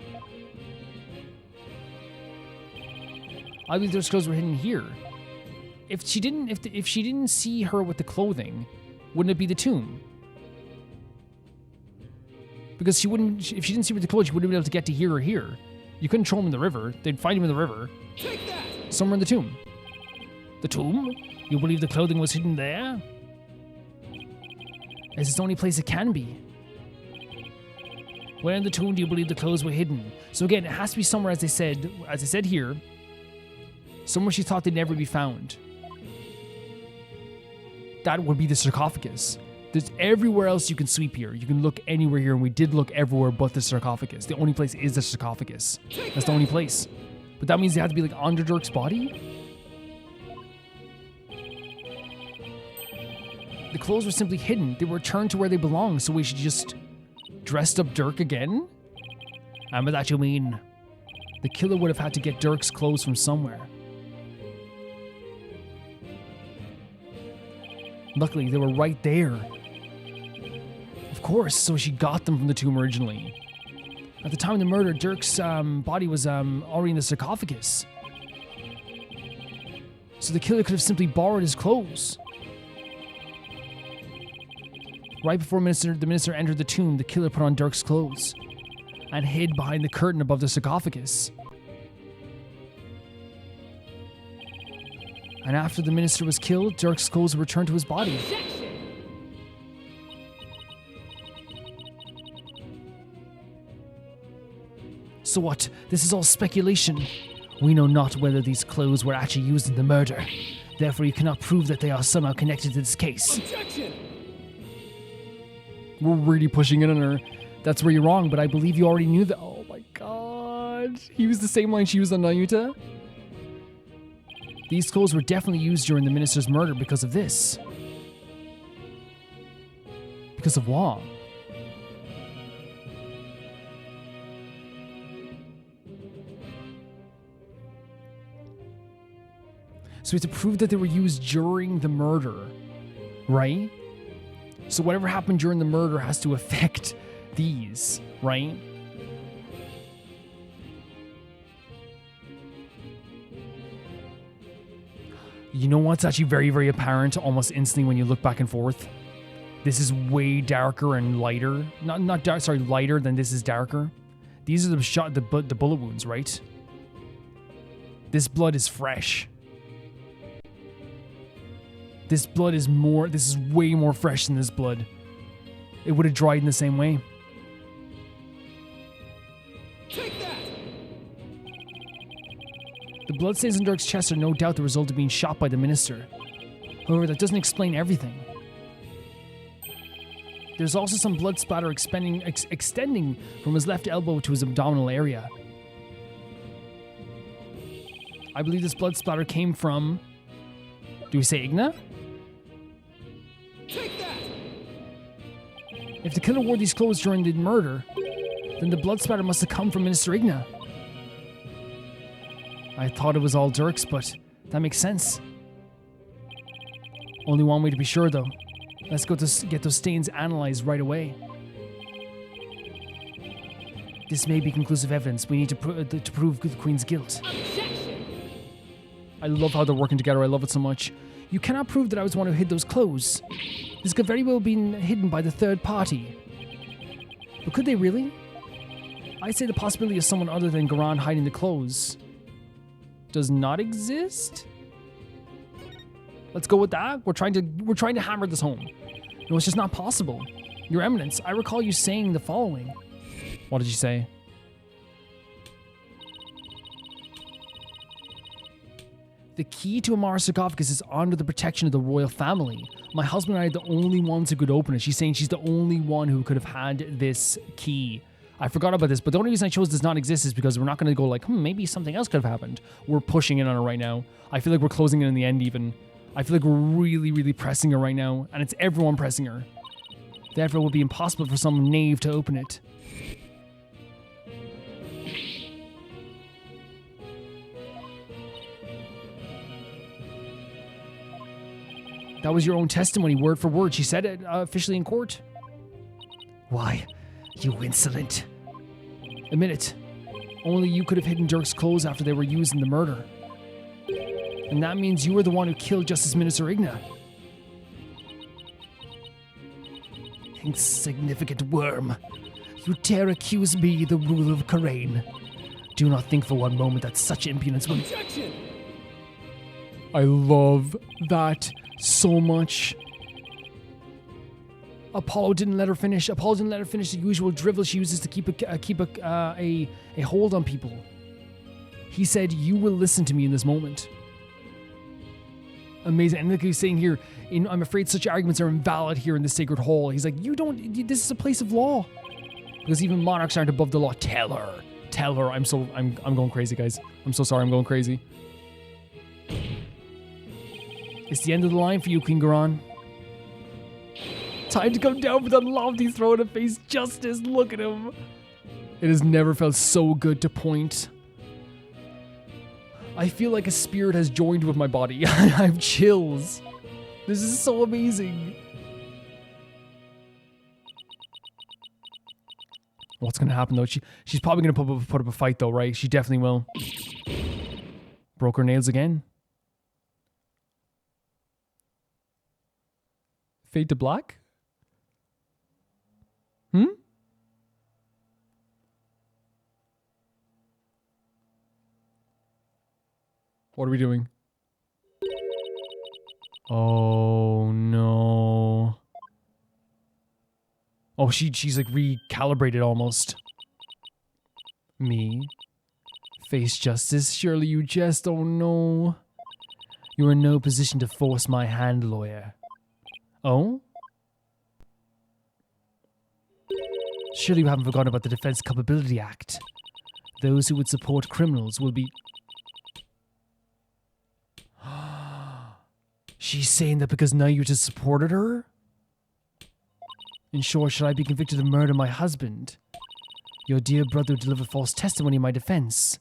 I believe those clothes were hidden here. If she didn't see her with the clothing, wouldn't it be the tomb? Because if she didn't see her with the clothes, she wouldn't be able to get to here or here. You couldn't throw him in the river. They'd find him in the river. Take that! Somewhere in the tomb. The tomb? You believe the clothing was hidden there? It's the only place it can be. Where in the tomb do you believe the clothes were hidden? So again, it has to be somewhere, as I said here, somewhere she thought they'd never be found. That would be the sarcophagus. There's everywhere else you can sweep here. You can look anywhere here, and we did look everywhere but the sarcophagus. The only place is the sarcophagus. That's the only place. But that means they have to be like under Dirk's body? The clothes were simply hidden. They were returned to where they belong, so we should just dressed up Dirk again? And by that you mean the killer would have had to get Dirk's clothes from somewhere. Luckily, they were right there. Of course, so she got them from the tomb originally. At the time of the murder, Dirk's body was already in the sarcophagus. So the killer could have simply borrowed his clothes. Right before the minister entered the tomb, the killer put on Dirk's clothes and hid behind the curtain above the sarcophagus. And after the minister was killed, Dirk's clothes were returned to his body. So what? This is all speculation. We know not whether these clothes were actually used in the murder. Therefore, you cannot prove that they are somehow connected to this case. Objection! We're really pushing in on her. That's where you're wrong, but I believe you already knew that. Oh my god. He used the same line she used on Nahyuta. These clothes were definitely used during the minister's murder because of this. Because of what? So we have to prove that they were used during the murder, right? So whatever happened during the murder has to affect these, right? You know what's actually very, very apparent almost instantly when you look back and forth? This is way darker and lighter. Not dark, sorry, lighter than this is darker. These are the bullet wounds, right? This blood is fresh. This blood is more, this is way more fresh than this blood. It would have dried in the same way. Take that! The bloodstains on Dirk's chest are no doubt the result of being shot by the minister. However, that doesn't explain everything. There's also some blood splatter extending from his left elbow to his abdominal area. I believe this blood splatter came from... Do we say Igna? Take that! If the killer wore these clothes during the murder, then the blood splatter must have come from Minister Igna. I thought it was all Dirk's, but that makes sense. Only one way to be sure, though. Let's go to get those stains analyzed right away. This may be conclusive evidence. We need to prove the Queen's guilt. I love how they're working together. I love it so much. You cannot prove that I was the one who hid those clothes. This could very well have been hidden by the third party. But could they really? I say the possibility of someone other than Garan hiding the clothes does not exist. Let's go with that. We're trying to hammer this home. No, it's just not possible. Your Eminence, I recall you saying the following. What did you say? The key to Amara's sarcophagus is under the protection of the royal family. My husband and I are the only ones who could open it. She's saying she's the only one who could have had this key. I forgot about this, but the only reason I chose does not exist is because we're not going to go like, maybe something else could have happened. We're pushing in on her right now. I feel like we're closing in the end even. I feel like we're really, really pressing her right now, and it's everyone pressing her. Therefore, it would be impossible for some knave to open it. That was your own testimony, word for word. She said it officially in court. Why, you insolent. Admit it. Only you could have hidden Dirk's clothes after they were used in the murder. And that means you were the one who killed Justice Minister Igna. Insignificant worm. You dare accuse me, the ruler of Karain. Do not think for one moment that such impudence will... Objection! I love that so much. Apollo didn't let her finish. Apollo didn't let her finish the usual drivel she uses to keep a hold on people. He said, "You will listen to me in this moment." Amazing. And like he's saying here, I'm afraid such arguments are invalid here in the sacred hall. He's like, this is a place of law. Because even monarchs aren't above the law. Tell her. I'm going crazy, guys. I'm so sorry, I'm going crazy. It's the end of the line for you, Queen Garan. Time to come down with that lofty throne and face justice. Look at him. It has never felt so good to point. I feel like a spirit has joined with my body. I have chills. This is so amazing. What's going to happen though? She's probably going to put up a fight though, right? She definitely will. Broke her nails again. Fade to black? What are we doing? Oh no. Oh, she's like recalibrated almost. Me? Face justice? Surely you jest. Oh no. You're in no position to force my hand, lawyer. Oh? Surely you haven't forgotten about the Defense Culpability Act. Those who would support criminals will be... She's saying that because Nahyuta supported her? In short, should I be convicted of murder of my husband? Your dear brother delivered false testimony in my defense.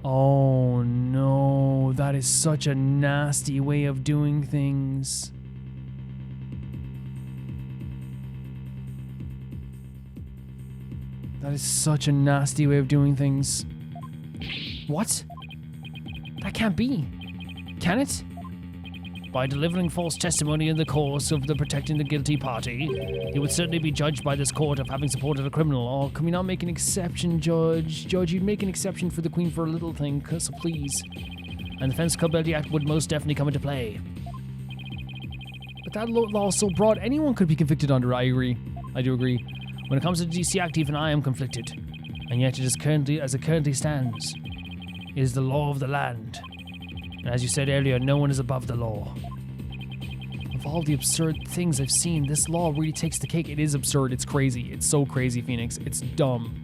Oh no, that is such a nasty way of doing things. That is such a nasty way of doing things. What? That can't be. Can it? By delivering false testimony in the course of the protecting the guilty party, he would certainly be judged by this court of having supported a criminal. Oh, can we not make an exception, Judge? Judge, you'd make an exception for the Queen for a little thing, so please. And the Defense Culpability Act would most definitely come into play. But that law is so broad, anyone could be convicted under it. I agree. I do agree. When it comes to the DC Act, even I am conflicted. And yet it is currently, as it currently stands, it is the law of the land. And as you said earlier, no one is above the law. Of all the absurd things I've seen, this law really takes the cake. It is absurd. It's crazy. It's so crazy, Phoenix. It's dumb.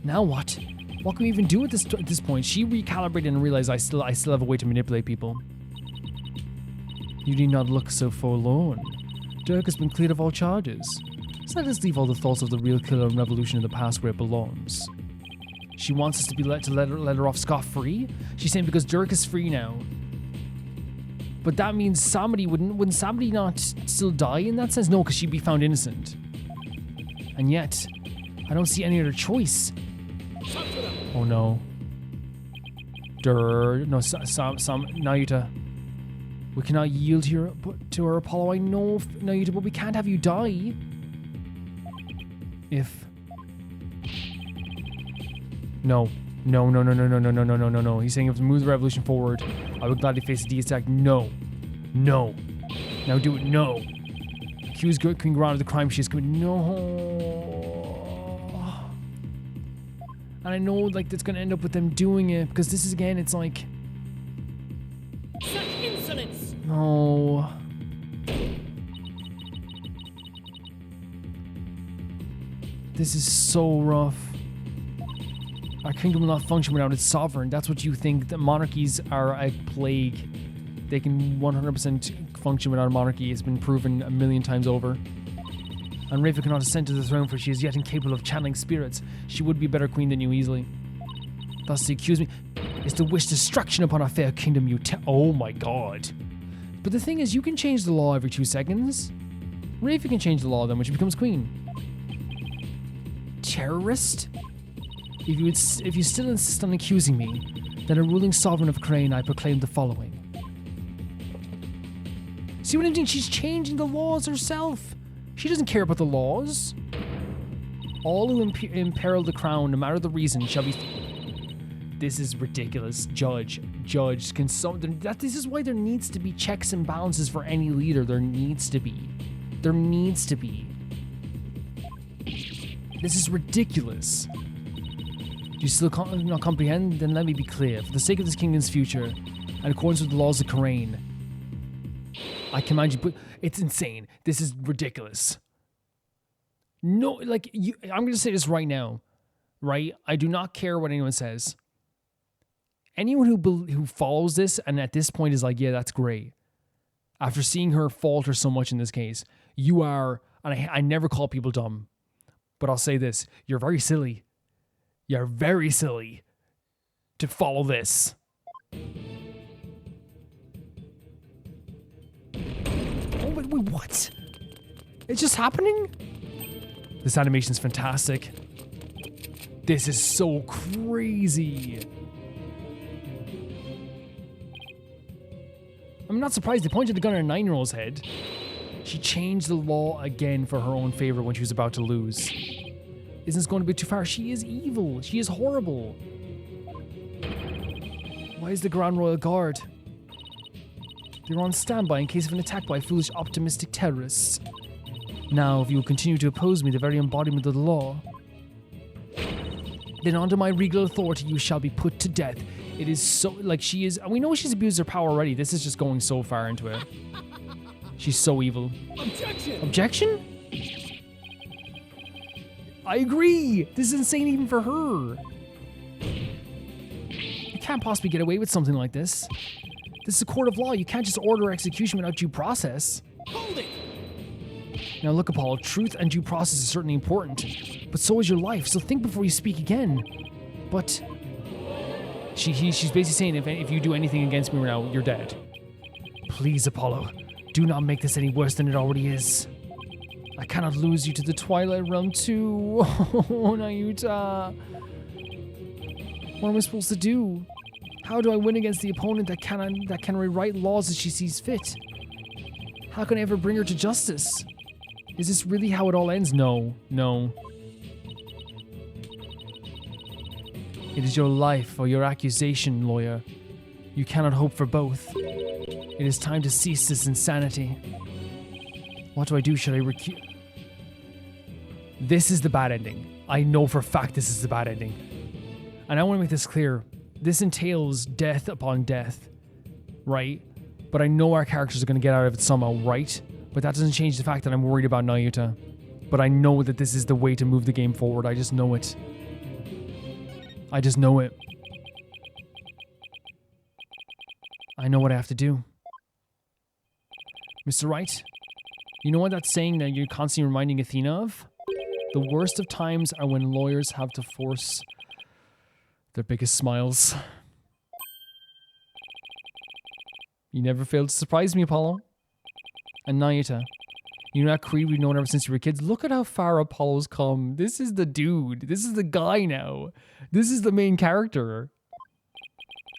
Now what? What can we even do at this point? She recalibrated and realized I still have a way to manipulate people. You need not look so forlorn. Dirk has been cleared of all charges. So let us leave all the thoughts of the real killer and revolution in the past where it belongs. She wants us to be let her off scot-free? She's saying because Dirk is free now. But that means somebody wouldn't somebody not still die in that sense? No, because she'd be found innocent. And yet, I don't see any other choice. Oh no. Nahyuta. We cannot yield to her, Apollo. I know, Nahyuta, but we can't have you die. If... No. No. He's saying if to move the revolution forward, I would gladly face the DS attack. No. Now do it. No. Accuse Queen Garana of the crime she has committed. No. And I know, like, that's gonna end up with them doing it, because this is, again, it's like... Such insolence! No. This is so rough. Our kingdom will not function without its sovereign. That's what you think. That monarchies are a plague. They can 100% function without a monarchy. It's been proven a million times over. And Rayfa cannot ascend to the throne, for she is yet incapable of channeling spirits. She would be a better queen than you easily. Thus, to accuse me is to wish destruction upon our fair kingdom. Oh my god. But the thing is, you can change the law every 2 seconds. Rayfa can change the law then when she becomes queen. Terrorist? If you still insist on accusing me, then a ruling sovereign of Crane, I proclaim the following. See what I'm doing? She's changing the laws herself. She doesn't care about the laws. All who imperil the crown, no matter the reason, shall be... This is ridiculous. Judge, can this is why there needs to be checks and balances for any leader. There needs to be. This is ridiculous. Do you still not comprehend? Then let me be clear. For the sake of this kingdom's future, and in accordance with the laws of Karain, I command you, but it's insane. This is ridiculous. No, like, I'm going to say this right now, right? I do not care what anyone says. Anyone who follows this and at this point is like, yeah, that's great. After seeing her falter so much in this case, you are, and I never call people dumb, but I'll say this, you're very silly. You're very silly to follow this. Oh, wait, what? It's just happening? This animation's fantastic. This is so crazy. I'm not surprised they pointed the gun at a 9-year-old's head. She changed the law again for her own favor when she was about to lose. Isn't this going to be too far? She is evil. She is horrible. Why is the Grand Royal Guard? They're on standby in case of an attack by foolish optimistic terrorists. Now, if you will continue to oppose me, the very embodiment of the law, then under my regal authority you shall be put to death. It is so, like, she is, we know she's abused her power already. This is just going so far into it. She's so evil. Objection! Objection? I agree! This is insane even for her. You can't possibly get away with something like this. This is a court of law. You can't just order execution without due process. Hold it! Now look, Apollo, truth and due process is certainly important, but so is your life, so think before you speak again. But she's basically saying if you do anything against me right now, you're dead. Please, Apollo, do not make this any worse than it already is. I cannot lose you to the Twilight Realm too. Oh, Nahyuta. What am I supposed to do? How do I win against the opponent that can rewrite laws as she sees fit? How can I ever bring her to justice? Is this really how it all ends? No. It is your life or your accusation, lawyer. You cannot hope for both. It is time to cease this insanity. What do I do? Should I recuse? This is the bad ending. I know for a fact this is the bad ending. And I want to make this clear. This entails death upon death, right? But I know our characters are going to get out of it somehow, right? But that doesn't change the fact that I'm worried about Nahyuta. But I know that this is the way to move the game forward. I just know it. I just know it. I know what I have to do. Mr. Wright, you know what that saying that you're constantly reminding Athena of? The worst of times are when lawyers have to force their biggest smiles. You never failed to surprise me, Apollo. And Nahyuta, you know that creed we've known ever since you were kids? Look at how far Apollo's come. This is the dude. This is the guy now. This is the main character.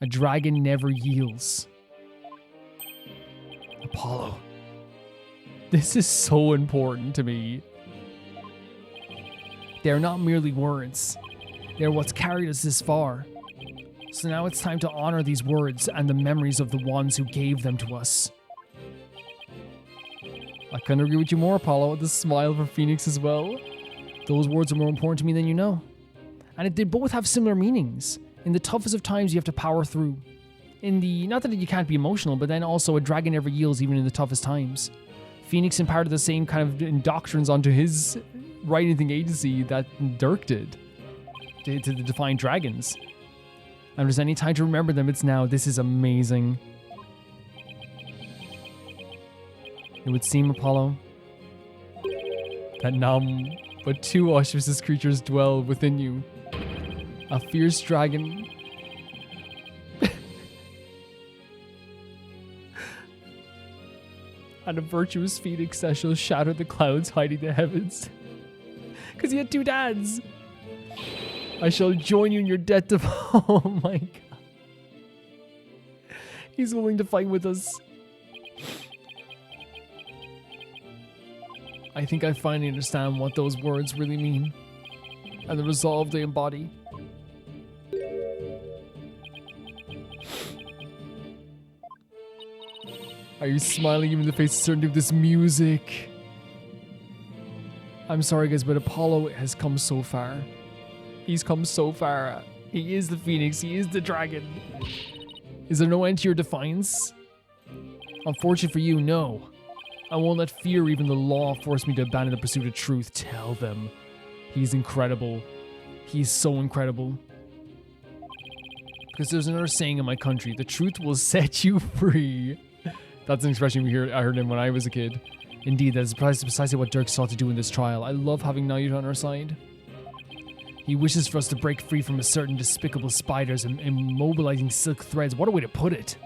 A dragon never yields. Apollo. This is so important to me. They're not merely words. They're what's carried us this far. So now it's time to honor these words and the memories of the ones who gave them to us. I couldn't agree with you more, Apollo. The smile for Phoenix as well. Those words are more important to me than you know. And they both have similar meanings. In the toughest of times, you have to power through. Not that you can't be emotional, but then also a dragon never yields even in the toughest times. Phoenix imparted the same kind of indoctrines onto his writing agency that Dirk did. To define dragons. And if there's any time to remember them, it's now. This is amazing. It would seem, Apollo, that none but two auspicious creatures dwell within you. A fierce dragon and a virtuous phoenix that shall shatter the clouds hiding the heavens. Because he had two dads. I shall join you in your death to... Oh my god. He's willing to fight with us. I think I finally understand what those words really mean. And the resolve they embody. Are you smiling even in the face of certainty of this music? I'm sorry guys, but Apollo has come so far. He's come so far. He is the phoenix. He is the dragon. Is there no end to your defiance? Unfortunate for you, no. I won't let fear or even the law force me to abandon the pursuit of truth. Tell them. He's incredible. He's so incredible. Because there's another saying in my country, the truth will set you free. That's an expression I heard him when I was a kid. Indeed, that is precisely what Dirk sought to do in this trial. I love having Nahyuta on our side. He wishes for us to break free from a certain despicable spiders and immobilizing silk threads. What a way to put it.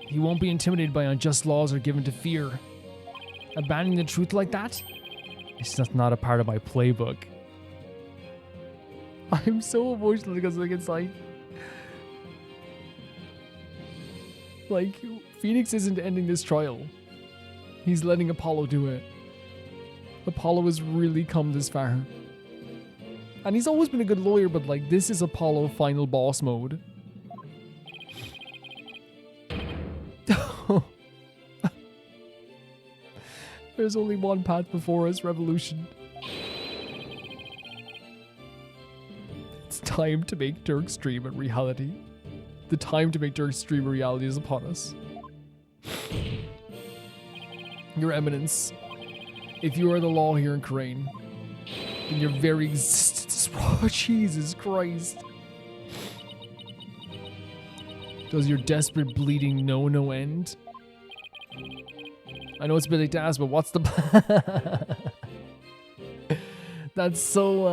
He won't be intimidated by unjust laws or given to fear. Abandoning the truth like that? It's just not a part of my playbook. I'm so emotional because it's like Phoenix isn't ending this trial. He's letting Apollo do it. Apollo has really come this far. And he's always been a good lawyer, but like this is Apollo final boss mode. There's only one path before us, revolution. It's time to make Dirk's dream a reality. The time to make Dirk's dream a reality is upon us. Your Eminence, if you are the law here in Crane, then your very existence, oh, Jesus Christ. Does your desperate bleeding know no end? I know it's a bit late to ask, but what's the That's so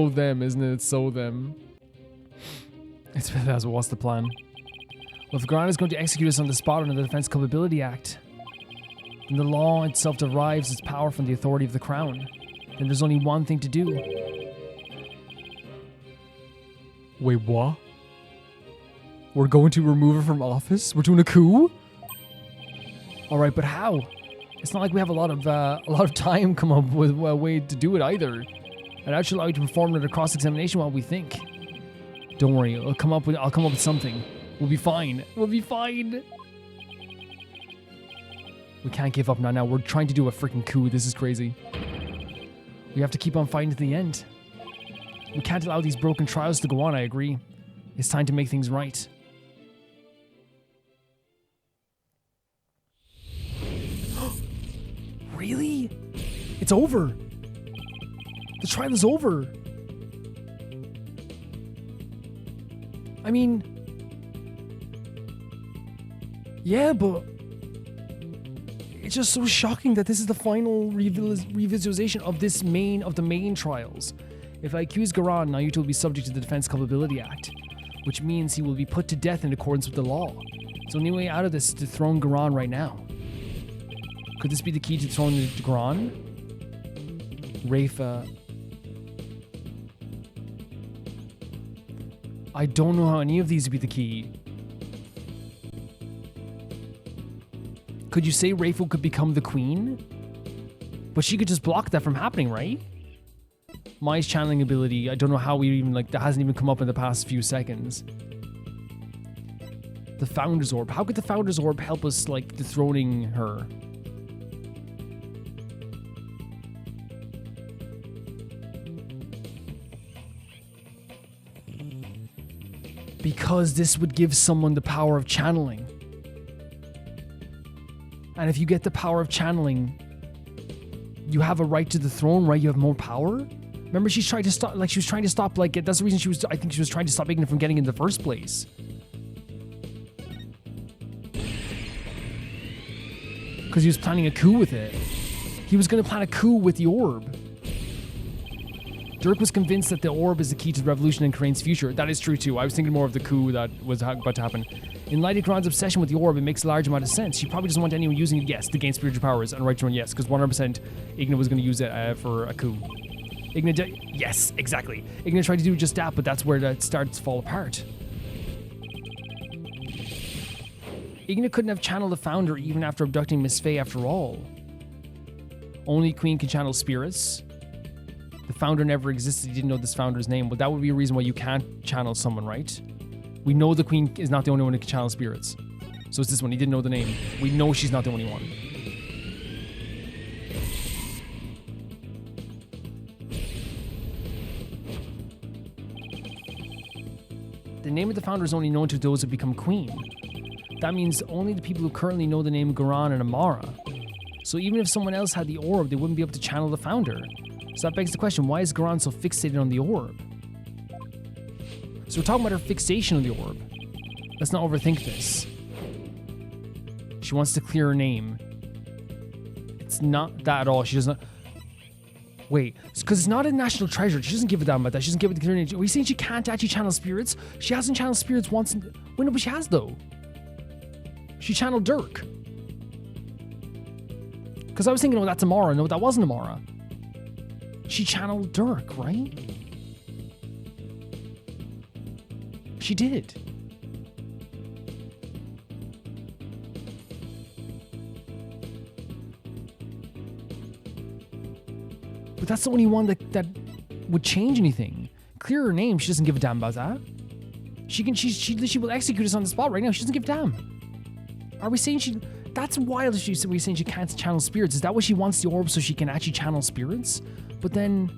them, isn't it? It's so them. It's been asked, but what's the plan? Well, if Gran is going to execute us on the spot under the Defense Culpability Act, then the law itself derives its power from the authority of the Crown. Then there's only one thing to do. Wait, what? We're going to remove her from office? We're doing a coup? Alright, but how? It's not like we have a lot of time come up with a way to do it either. I'd actually allow you to perform another cross-examination while we think. Don't worry, I'll come up with something. We'll be fine. We'll be fine. We can't give up now. We're trying to do a freaking coup. This is crazy. We have to keep on fighting to the end. We can't allow these broken trials to go on, I agree. It's time to make things right. Really? It's over. The trial is over. I mean, yeah, but it's just so shocking that this is the final revisualization of the main trials. If I accuse Garan, Nahyuta will be subject to the Defense Culpability Act, which means he will be put to death in accordance with the law. So the only way out of this is to dethrone Garan right now. Could this be the key to throwing Garan? Rayfa. I don't know how any of these would be the key. Could you say Rayfa could become the queen? But she could just block that from happening, right? Mai's channeling ability, I don't know how we even, that hasn't even come up in the past few seconds. The Founder's Orb. How could the Founder's Orb help us, dethroning her? Because this would give someone the power of channeling. And if you get the power of channeling, you have a right to the throne, right? You have more power? Remember, she's trying to stop, that's the reason I think she was trying to stop Igna from getting in the first place. Because he was planning a coup with it. He was going to plan a coup with the orb. Dirk was convinced that the orb is the key to the revolution in Karain's future. That is true too. I was thinking more of the coup that was about to happen. In light of Karan's obsession with the orb, it makes a large amount of sense. She probably doesn't want anyone using it, yes, to gain spiritual powers, and Right to run, yes, because 100% Igna was going to use it for a coup. Yes, exactly. Igna tried to do just that, but that's where it starts to fall apart. Igna couldn't have channeled the Founder even after abducting Miss Faye after all. Only Queen can channel spirits. The Founder never existed. You didn't know this Founder's name, but that would be a reason why you can't channel someone, right? We know the Queen is not the only one who can channel spirits. So it's this one. He didn't know the name. We know she's not the only one. The name of the Founder is only known to those who become Queen. That means only the people who currently know the name Garan and Amara. So even if someone else had the orb, they wouldn't be able to channel the Founder. So that begs the question, why is Garan so fixated on the orb? So we're talking about her fixation on the orb. Let's not overthink this. She wants to clear her name. It's not that at all. She doesn't... Wait, because it's not a national treasure. She doesn't give a damn about that. She doesn't give it the clear name. Are you saying she can't actually channel spirits? She hasn't channeled spirits once in... Wait, no, but she has, though. She channeled Dirk. Because I was thinking, oh, that's Amara. No, that wasn't Amara. She channeled Dirk, right? She did. But that's the only one that would change anything. Clear her name. She doesn't give a damn about that. She will execute us on the spot right now. She doesn't give a damn. Are we saying That's wild. We're saying she can't channel spirits. Is that why she wants the orb, so she can actually channel spirits? But then...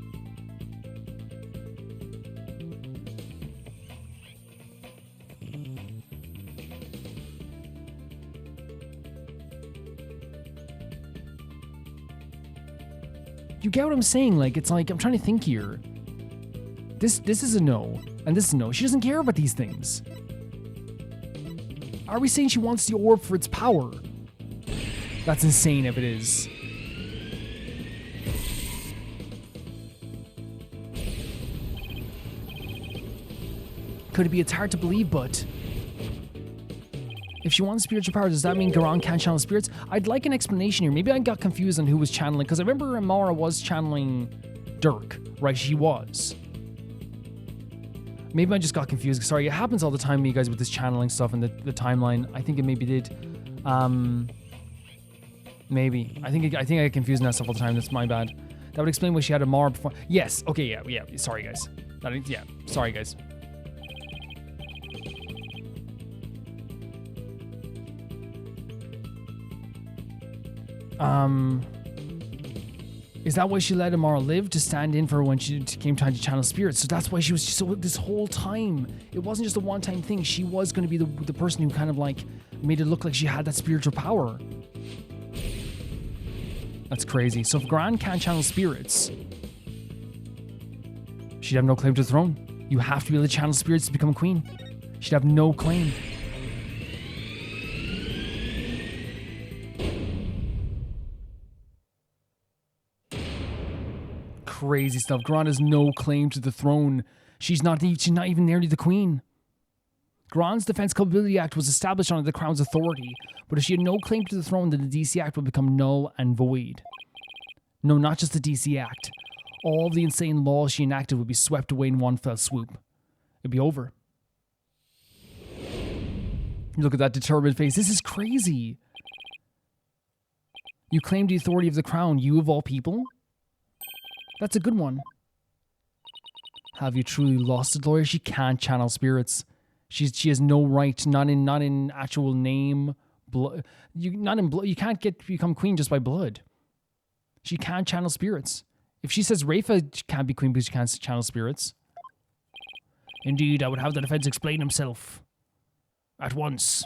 You get what I'm saying? Like, it's like, I'm trying to think here. This is a no, and this is a no. She doesn't care about these things. Are we saying she wants the orb for its power? That's insane if it is. Could it be? It's hard to believe, but... If she wants spiritual power, does that mean Garan can't channel spirits? I'd like an explanation here. Maybe I got confused on who was channeling, because I remember Amara was channeling Dirk, right? She was. Maybe I just got confused. Sorry, it happens all the time, you guys, with this channeling stuff and the timeline. I think it maybe did. Maybe. I think I get confused in that stuff all the time. That's my bad. That would explain why she had Amara before. Yes. Okay. Yeah. Sorry, guys. Sorry, guys. Is that why she let Amara live, to stand in for her when she came time to channel spirits? So that's why she was so this whole time. It wasn't just a one-time thing. She was going to be the person who kind of like made it look like she had that spiritual power. That's crazy. So if Gran can't channel spirits, she'd have no claim to the throne. You have to be able to channel spirits to become a queen. She'd have no claim. Crazy stuff. Gran has no claim to the throne. She's not even nearly the queen. Gran's Defense Culpability Act was established under the Crown's authority, but if she had no claim to the throne, then the DC Act would become null and void. No, not just the DC Act. All the insane laws she enacted would be swept away in one fell swoop. It'd be over. Look at that determined face. This is crazy. You claim the authority of the Crown, you of all people? That's a good one. Have you truly lost it, lawyer? She can't channel spirits. She has no right, not in actual name, blood. You can't become queen just by blood. She can't channel spirits. If she says Rayfa can't be queen because she can't channel spirits. Indeed, I would have the defense explain himself. At once.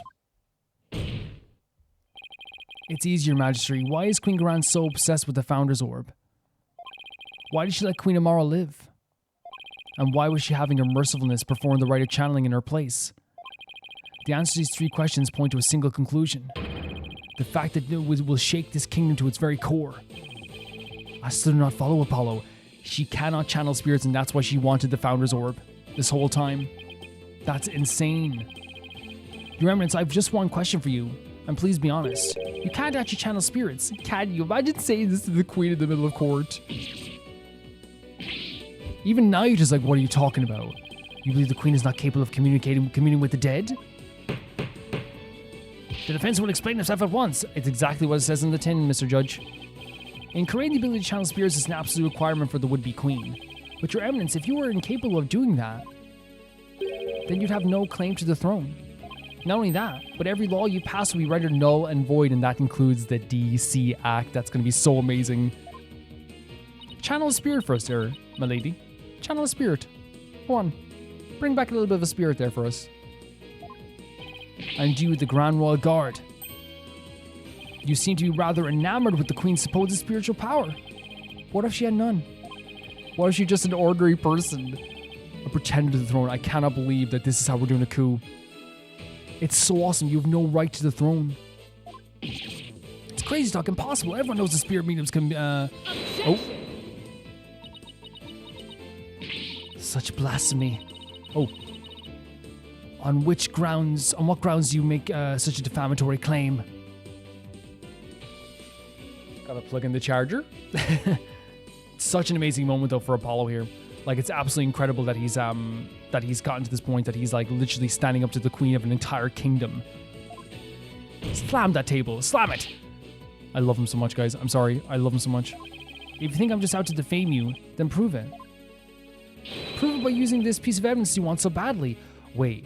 It's easier, Majesty. Why is Queen Garan so obsessed with the Founder's Orb? Why did she let Queen Amara live? And why was she having her mercifulness perform the rite of channeling in her place? The answer to these three questions point to a single conclusion. The fact that it will shake this kingdom to its very core. I still do not follow Apollo. She cannot channel spirits, and that's why she wanted the Founder's Orb this whole time. That's insane. Your Eminence, I have just one question for you, and please be honest. You can't actually channel spirits, can you? Imagine saying this to the Queen in the middle of court. Even now you're just like, what are you talking about? You believe the Queen is not capable of communing with the dead? The defense will explain itself at once. It's exactly what it says in the tin, Mr. Judge. In Korean, the ability to channel spirits is an absolute requirement for the would-be queen. But Your Eminence, if you were incapable of doing that, then you'd have no claim to the throne. Not only that, but every law you pass will be rendered null and void, and that includes the DC Act. That's going to be so amazing. Channel a spirit for us there, my lady. Channel a spirit. Go on. Bring back a little bit of a spirit there for us. And you, the Grand Royal Guard. You seem to be rather enamored with the Queen's supposed spiritual power. What if she had none? What if she's just an ordinary person? A pretender to the throne. I cannot believe that this is how we're doing a coup. It's so awesome. You have no right to the throne. It's crazy talk. Impossible. Everyone knows the spirit mediums can oh. Such blasphemy. Oh. On what grounds do you make such a defamatory claim? Gotta plug in the charger. Such an amazing moment though for Apollo here. Like, it's absolutely incredible that he's gotten to this point that he's like literally standing up to the queen of an entire kingdom. Slam that table. Slam it. I love him so much, guys. I'm sorry. I love him so much. If you think I'm just out to defame you, then prove it. Prove it by using this piece of evidence you want so badly. Wait.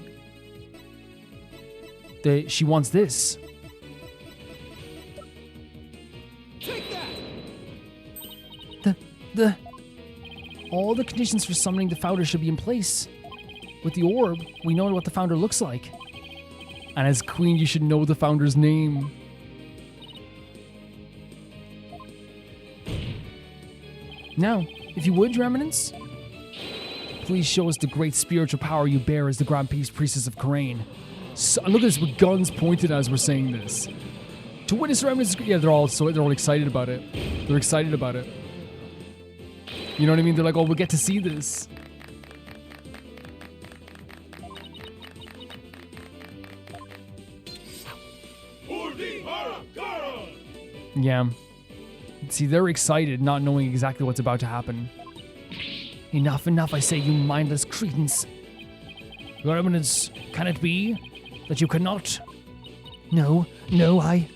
She wants this. all the conditions for summoning the founder should be in place. With the orb, we know what the founder looks like. And as queen, you should know the founder's name. Now, if you would, Your Eminence, please show us the great spiritual power you bear as the Grand Priestess of Kharain. So, look at this with guns pointed as we're saying this. To witness Your Eminence, yeah, they're all excited about it. They're excited about it. You know what I mean? They're like, oh, we'll get to see this. Yeah. See, they're excited, not knowing exactly what's about to happen. Enough, enough, I say, you mindless cretins. Your Eminence, can it be that you cannot? No, I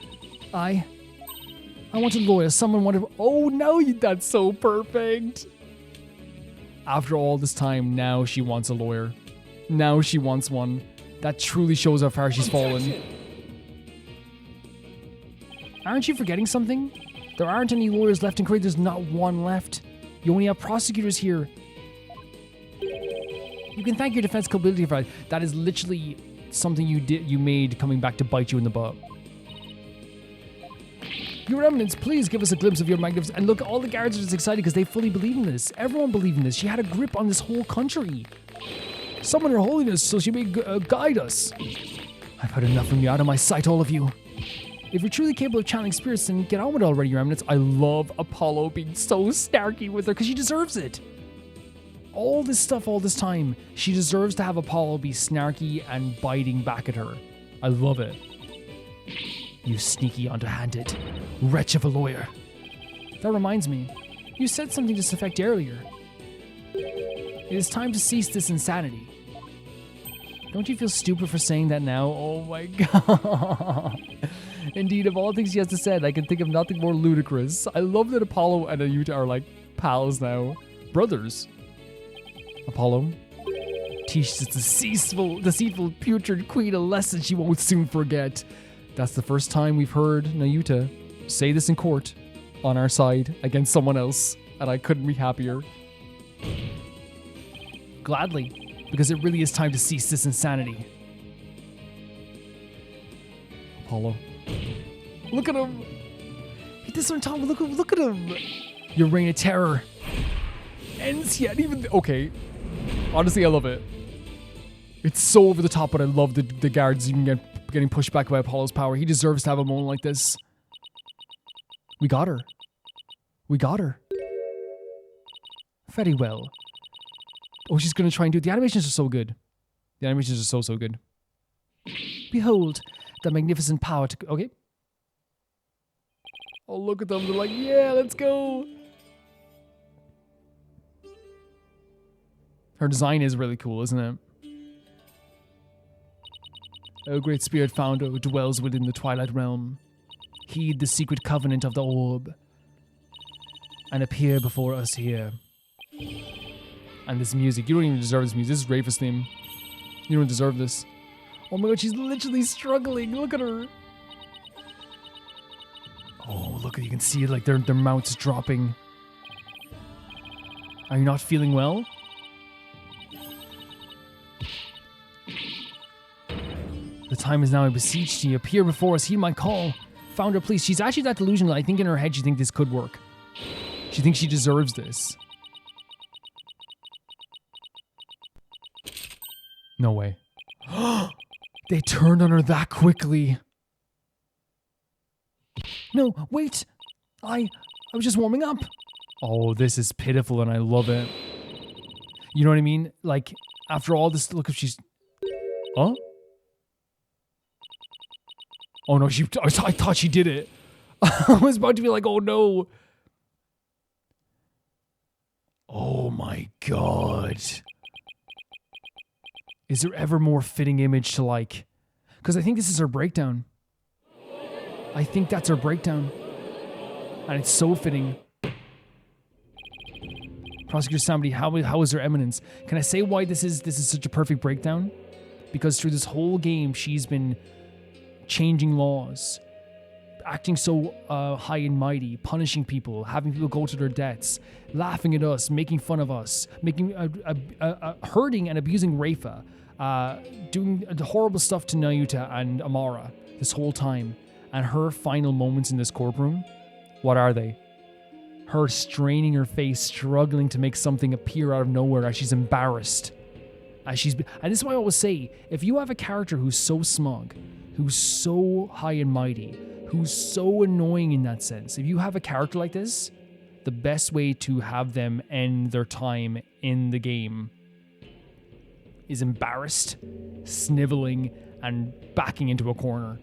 want a lawyer, someone wanted. Oh, no, that's so perfect. After all this time, now she wants a lawyer. Now she wants one. That truly shows how far she's fallen. Aren't you forgetting something? There aren't any lawyers left in Kharain. There's not one left. You only have prosecutors here. You can thank your defense capability for that. That is literally something you made coming back to bite you in the butt. Your Eminence, please give us a glimpse of your magnificent... And look, all the guards are just excited because they fully believe in this. Everyone believed in this. She had a grip on this whole country. Summon her holiness so she may guide us. I've had enough from you. Out of my sight, all of you. If you're truly capable of channeling spirits, then get on with it already, Your Eminence. I love Apollo being so snarky with her because she deserves it. All this stuff, all this time, she deserves to have Apollo be snarky and biting back at her. I love it. You sneaky, underhanded wretch of a lawyer. That reminds me, you said something to this effect earlier. It is time to cease this insanity. Don't you feel stupid for saying that now? Oh my god. Indeed, of all things she has to say, I can think of nothing more ludicrous. I love that Apollo and Nahyuta are like pals now. Brothers. Apollo, teach this deceitful, putrid queen a lesson she won't soon forget. That's the first time we've heard Nahyuta say this in court on our side against someone else, and I couldn't be happier. Gladly, because it really is time to cease this insanity. Apollo. Look at him. This one, Tom, look at him. Your reign of terror ends yet. Okay. Honestly, I love it. It's so over the top, but I love the guards even getting pushed back by Apollo's power. He deserves to have a moment like this. We got her. We got her. Very well. Oh, she's going to try and do it. The animations are so good. The animations are so good. Behold, the magnificent power to... Okay. Oh, look at them. They're like, yeah, let's go. Her design is really cool, isn't it? O great spirit founder who dwells within the Twilight Realm, heed the secret covenant of the orb and appear before us here. And this music, you don't even deserve this music. This is Rayfa's theme. You don't deserve this. Oh my god, she's literally struggling. Look at her. Oh, look, you can see it, like their mouths dropping. Are you not feeling well? The time is now, I beseech thee, appear before us, heed my call. Founder, please. She's actually that delusional. I think in her head she thinks this could work. She thinks she deserves this. No way. They turned on her that quickly. No, wait. I was just warming up. Oh, this is pitiful and I love it. You know what I mean? Like, after all this, look if she's... Huh? Oh no, I thought she did it. I was about to be like, oh no. Oh my god. Is there ever more fitting image to like... Because I think this is her breakdown. I think that's her breakdown. And it's so fitting. Prosecutor Samedi, how is her eminence? Can I say why this is such a perfect breakdown? Because through this whole game, she's been changing laws, acting so high and mighty, punishing people, having people go to their deaths, laughing at us, making fun of us, making hurting and abusing Rayfa, doing the horrible stuff to Nahyuta and Amara this whole time. And her final moments in this courtroom, what are they? Her straining her face, struggling to make something appear out of nowhere as she's embarrassed. And this is why I always say, if you have a character who's so smug, who's so high and mighty, who's so annoying in that sense, if you have a character like this, the best way to have them end their time in the game is embarrassed, sniveling, and backing into a corner.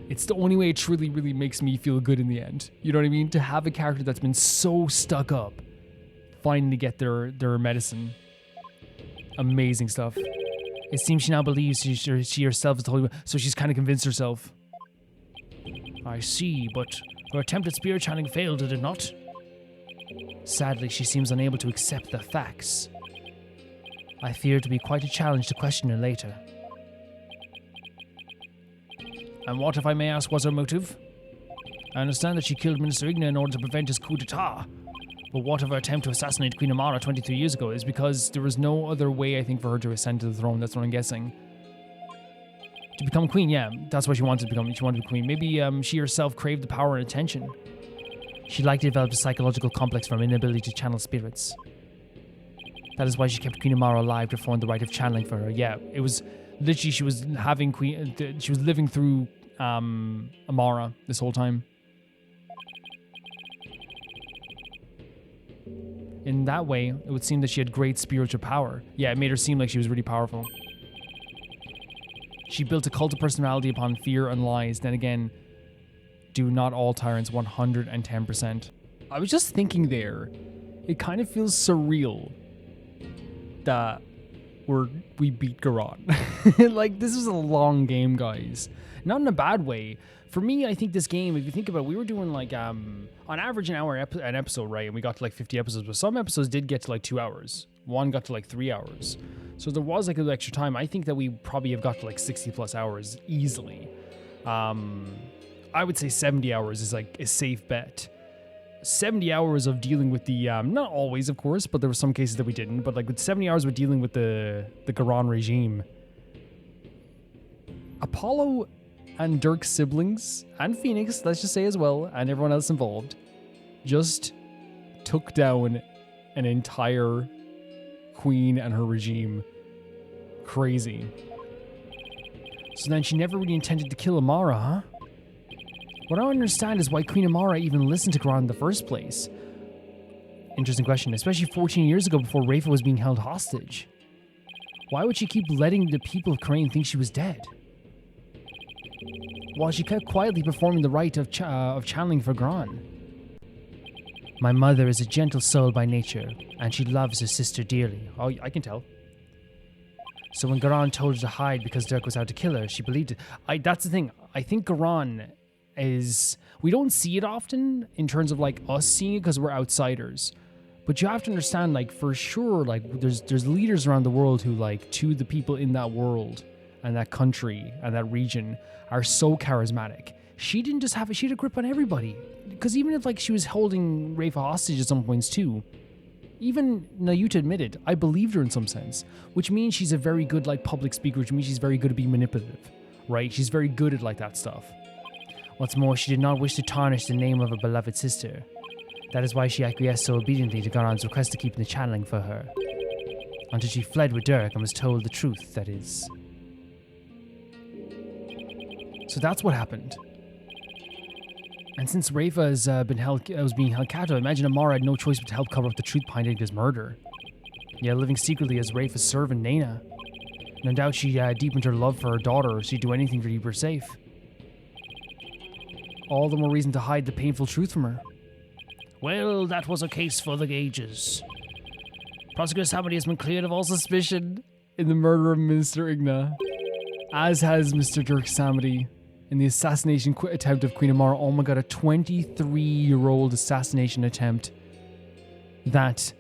It's the only way it truly, really makes me feel good in the end. You know what I mean? To have a character that's been so stuck up finally get their medicine. Amazing stuff. It seems she now believes she herself is the Holy One, so she's kind of convinced herself. I see, but her attempt at spirit channeling failed, did it not? Sadly, she seems unable to accept the facts. I fear it to be quite a challenge to question her later. And what, if I may ask, was her motive? I understand that she killed Minister Igna in order to prevent his coup d'etat. But what of her attempt to assassinate Queen Amara 23 years ago is because there was no other way, I think, for her to ascend to the throne. That's what I'm guessing. To become queen, yeah, that's what she wanted to become. She wanted to be queen. Maybe she herself craved the power and attention. She likely developed a psychological complex from inability to channel spirits. That is why she kept Queen Amara alive to perform the rite of channeling for her. Yeah, it was literally she was living through Amara this whole time. In that way, it would seem that she had great spiritual power. Yeah, it made her seem like she was really powerful. She built a cult of personality upon fear and lies. Then again, do not all tyrants 110%. I was just thinking there, it kind of feels surreal that we beat Garon. Like, this is a long game, guys. Not in a bad way. For me, I think this game, if you think about it, we were doing like, on average an hour an episode, right? And we got to like 50 episodes, but some episodes did get to like 2 hours. One got to like 3 hours. So there was like a little extra time. I think that we probably have got to like 60 plus hours easily. I would say 70 hours is like a safe bet. 70 hours of dealing with the, not always, of course, but there were some cases that we didn't, but like with 70 hours with dealing with the Garon regime. Apollo and Dirk's siblings, and Phoenix, let's just say as well, and everyone else involved, just took down an entire queen and her regime. Crazy. So then she never really intended to kill Amara, huh? What I don't understand is why Queen Amara even listened to Garon in the first place. Interesting question, especially 14 years ago before Rayfa was being held hostage. Why would she keep letting the people of Khura'in think she was dead? While she kept quietly performing the rite of channeling for Garon. My mother is a gentle soul by nature, and she loves her sister dearly. Oh, I can tell. So when Garon told her to hide because Dirk was out to kill her, she believed it. That's the thing. I think Garon is... We don't see it often in terms of like us seeing it because we're outsiders. But you have to understand, like, for sure, like, there's leaders around the world who, like, to the people in that world and that country and that region are so charismatic. She didn't just have she had a grip on everybody. Because even if, like, she was holding Rayfa hostage at some points too, even Nahyuta admitted, I believed her in some sense, which means she's a very good, like, public speaker, which means she's very good at being manipulative, right? She's very good at, like, that stuff. What's more, she did not wish to tarnish the name of her beloved sister. That is why she acquiesced so obediently to Garon's request to keep the channeling for her. Until she fled with Dirk and was told the truth, that is. So that's what happened. And since Rayfa was being held captive, I imagine Amara had no choice but to help cover up the truth behind Igna's murder. Yeah, living secretly as Rayfa's servant, Nana. No doubt she deepened her love for her daughter, she'd do anything to keep her safe. All the more reason to hide the painful truth from her. Well, that was a case for the ages. Prosecutor Samedi has been cleared of all suspicion In the murder of Minister Igna, as has Mr. Dirk Samedi in the assassination attempt of Queen Amara. Oh my god, a 23-year-old assassination attempt that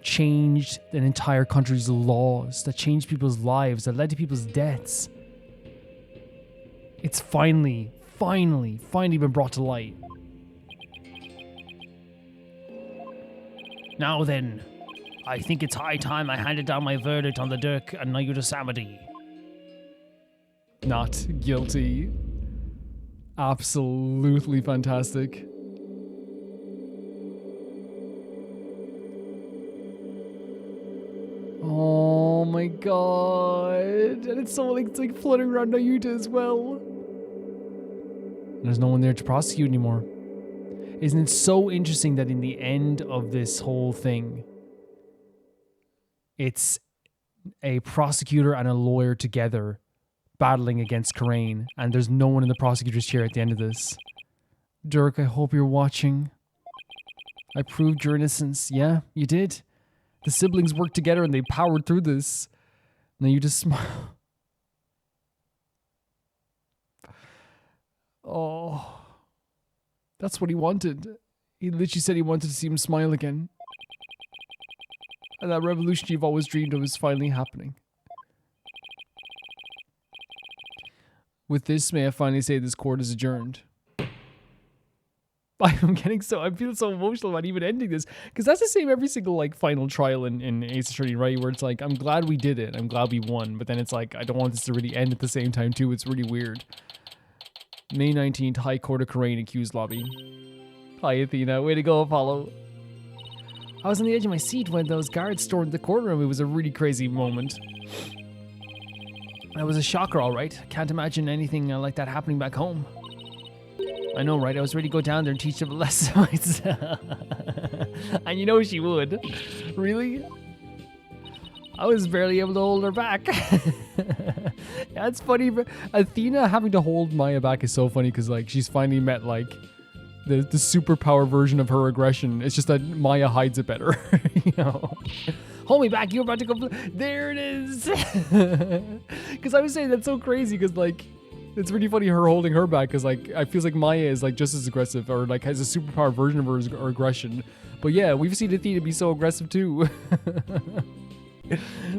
changed an entire country's laws, that changed people's lives, that led to people's deaths. It's finally finally been brought to light. Now then, I think it's high time I handed down my verdict on the Dirk and Nahyuta Samadi. Not guilty. Absolutely fantastic. Oh my god. And it's so like, it's like floating around Nahyuta as well. There's no one there to prosecute anymore. Isn't it so interesting that in the end of this whole thing, it's a prosecutor and a lawyer together battling against Karain, and there's no one in the prosecutor's chair at the end of this. Dirk, I hope you're watching. I proved your innocence. Yeah, you did. The siblings worked together and they powered through this. Now you just smile. Oh. That's what he wanted. He literally said he wanted to see him smile again. And that revolution you've always dreamed of is finally happening. With this, may I finally say this court is adjourned. I feel so emotional about even ending this, because that's the same every single like final trial in Ace Attorney, right? Where it's like, I'm glad we did it, I'm glad we won, but then it's like, I don't want this to really end at the same time too. It's really weird. May 19th, High Court of Karain, accused lobby. Hi Athena, way to go, Apollo. I was on the edge of my seat when those guards stormed the courtroom. It was a really crazy moment. That was a shocker, all right. Can't imagine anything like that happening back home. I know, right? I was ready to go down there and teach them a lesson myself. And you know she would. Really? I was barely able to hold her back. That's funny. But Athena having to hold Maya back is so funny because like she's finally met like the superpower version of her aggression. It's just that Maya hides it better. You know. Hold me back, you're about to go. There it is. Because I was saying that's so crazy because like it's really funny her holding her back because like I feel like Maya is like just as aggressive or like has a superpower version of her aggression. But yeah, we've seen Athena be so aggressive too.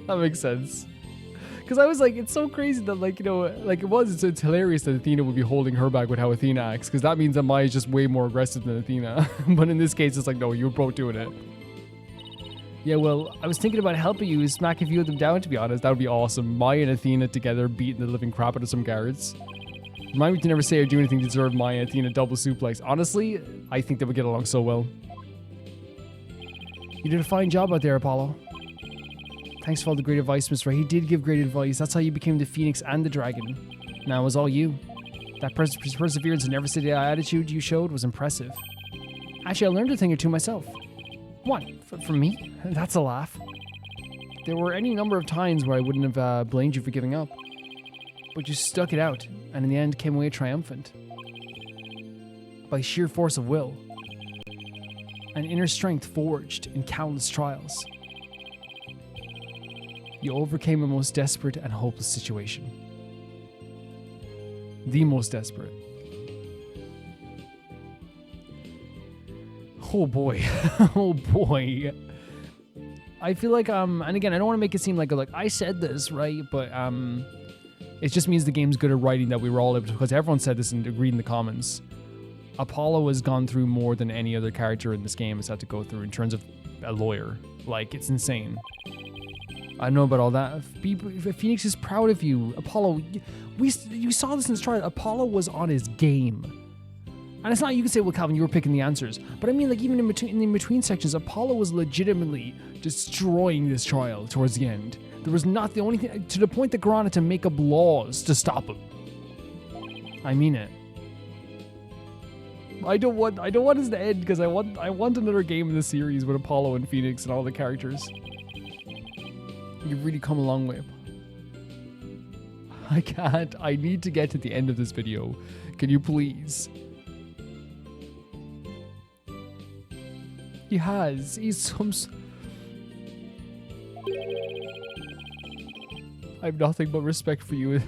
That makes sense. Because I was like, it's so crazy that like, you know, like it's hilarious that Athena would be holding her back with how Athena acts. Because that means that Maya is just way more aggressive than Athena. But in this case, it's like, no, you're both doing it. Yeah, well, I was thinking about helping you smack a few of them down, to be honest. That would be awesome. Maya and Athena together beating the living crap out of some guards. Remind me to never say or do anything to deserve Maya and Athena double suplex. Honestly, I think they would get along so well. You did a fine job out there, Apollo. Thanks for all the great advice, Mr. Wright. He did give great advice. That's how you became the Phoenix and the Dragon. Now it was all you. That perseverance and never say die attitude you showed was impressive. Actually, I learned a thing or two myself. What? From me? That's a laugh. There were any number of times where I wouldn't have blamed you for giving up. But you stuck it out, and in the end came away triumphant. By sheer force of will. An inner strength forged in countless trials. You overcame a most desperate and hopeless situation. The most desperate. Oh boy. Oh boy. I feel like, and again, I don't want to make it seem like I said this, right? But, it just means the game's good at writing that we were all able to, because everyone said this and agreed in the comments. Apollo has gone through more than any other character in this game has had to go through in terms of a lawyer. Like, it's insane. I don't know about all that. Phoenix is proud of you. Apollo, you saw this in this trial. Apollo was on his game. And it's not, you can say, well, Calvin, you were picking the answers. But I mean, like, even in between sections, Apollo was legitimately destroying this trial towards the end. There was not the only thing, to the point that Garana had to make up laws to stop him. I mean it. I don't want this to end because I want another game in the series with Apollo and Phoenix and all the characters. You've really come a long way. I can't. I need to get to the end of this video. Can you please? He has. He's some... I have nothing but respect for you.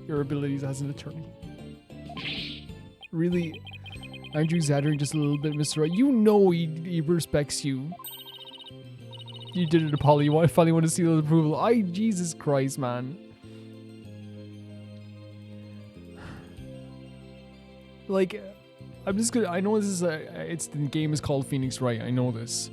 Your abilities as an attorney. Really? Aren't you exaggerating just a little bit, Mr. Wright? You know he respects you. You did it, Apollo. You finally want to see the approval. Jesus Christ, man. Like, I'm just gonna. I know this is the game is called Phoenix Wright. I know this,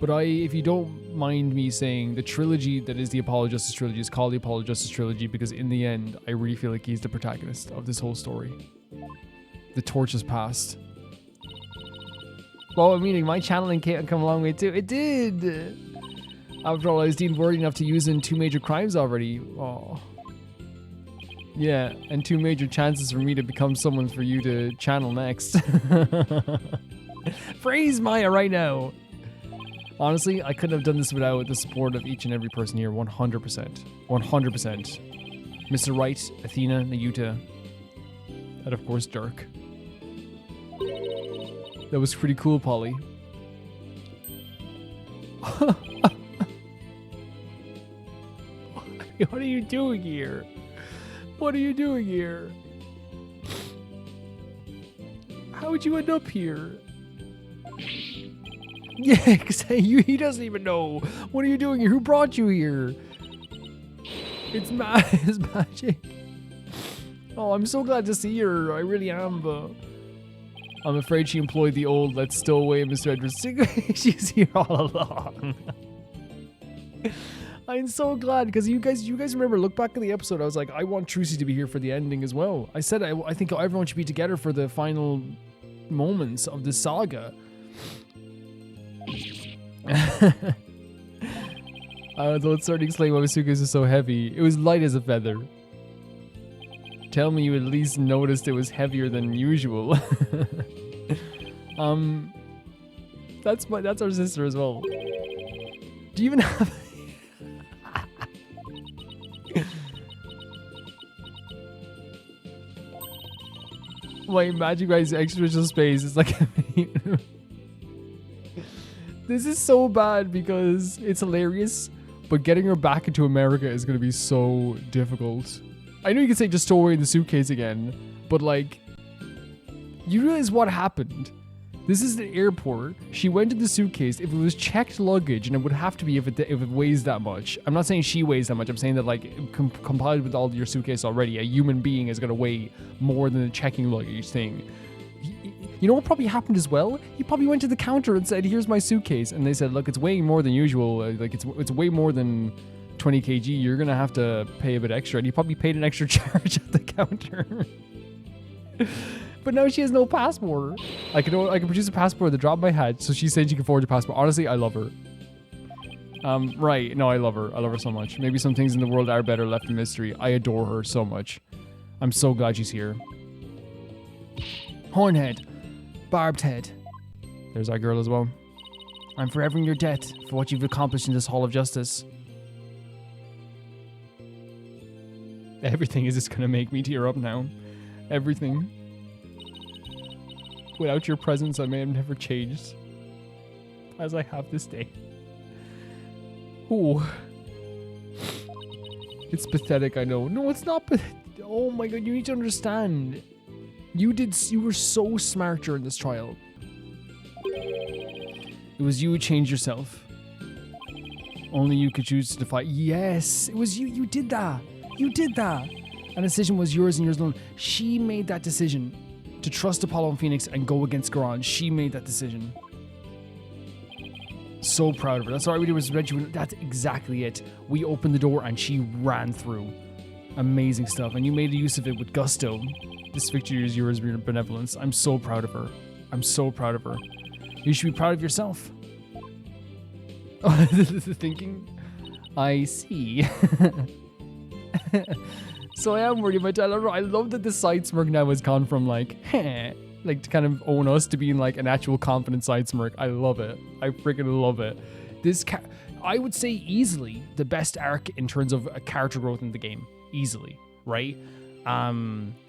but if you don't mind me saying, the trilogy that is the Apollo Justice trilogy is called the Apollo Justice trilogy because in the end, I really feel like he's the protagonist of this whole story. The torch has passed. Well, meaning my channeling can't come a long way too. It did. After all, I was deemed worthy enough to use in 2 major crimes already. Oh. Yeah, and 2 major chances for me to become someone for you to channel next. Praise Maya right now. Honestly, I couldn't have done this without the support of each and every person here. 100%. 100%. Mr. Wright, Athena, Nahyuta, and of course Dirk. That was pretty cool, Polly. What are you doing here? What are you doing here? How would you end up here? Yeah, cause he doesn't even know. What are you doing here? Who brought you here? It's magic. Oh, I'm so glad to see her. I really am, but I'm afraid she employed the old "let's stow away Mr. Edwards" cigarette. She's here all along. I'm so glad because you guys remember, look back at the episode. I was like, I want Trucy to be here for the ending as well. I said I think everyone should be together for the final moments of this saga. Though it's starting to explain why my suitcase is so heavy. It was light as a feather. Tell me you at least noticed it was heavier than usual. That's our sister as well. Do you even have? My Magic Rice extraterrestrial space is like. This is so bad because it's hilarious, but getting her back into America is going to be so difficult. I know you can say just stow away in the suitcase again, but like, you realize what happened. This is the airport. She went to the suitcase. If it was checked luggage, and it would have to be if it weighs that much. I'm not saying she weighs that much. I'm saying that like combined with all your suitcase already, a human being is going to weigh more than a checking luggage thing. You know what probably happened as well? He probably went to the counter and said, "Here's my suitcase," and they said, "Look, it's weighing more than usual. Like it's way more than 20 kg. You're gonna have to pay a bit extra." And he probably paid an extra charge at the counter. But now she has no passport. I can produce a passport at the drop of my hat. So she said she can forge a passport. Honestly, I love her. Right. No, I love her. I love her so much. Maybe some things in the world are better left in mystery. I adore her so much. I'm so glad she's here. Hornhead. Barbed head. There's our girl as well. I'm forever in your debt for what you've accomplished in this Hall of Justice. Everything is just gonna make me tear up now. Everything. Without your presence, I may have never changed as I have this day. Ooh. It's pathetic, I know. No, it's not pathetic. Oh my god, you need to understand. You were so smart during this trial. It was you who changed yourself. Only you could choose to defy. Yes, it was you. You did that. You did that. And the decision was yours and yours alone. She made that decision to trust Apollo and Phoenix and go against Garan. She made that decision. So proud of her. That's all we did was read you. That's exactly it. We opened the door and she ran through. Amazing stuff. And you made use of it with gusto. This victory is yours, your benevolence. I'm so proud of her. I'm so proud of her. You should be proud of yourself. The thinking. I see. So I am worried about that. I love that the side smirk now has gone from like, like to kind of own us to being like an actual confident side smirk. I love it. I freaking love it. This I would say easily the best arc in terms of character growth in the game. Easily, right?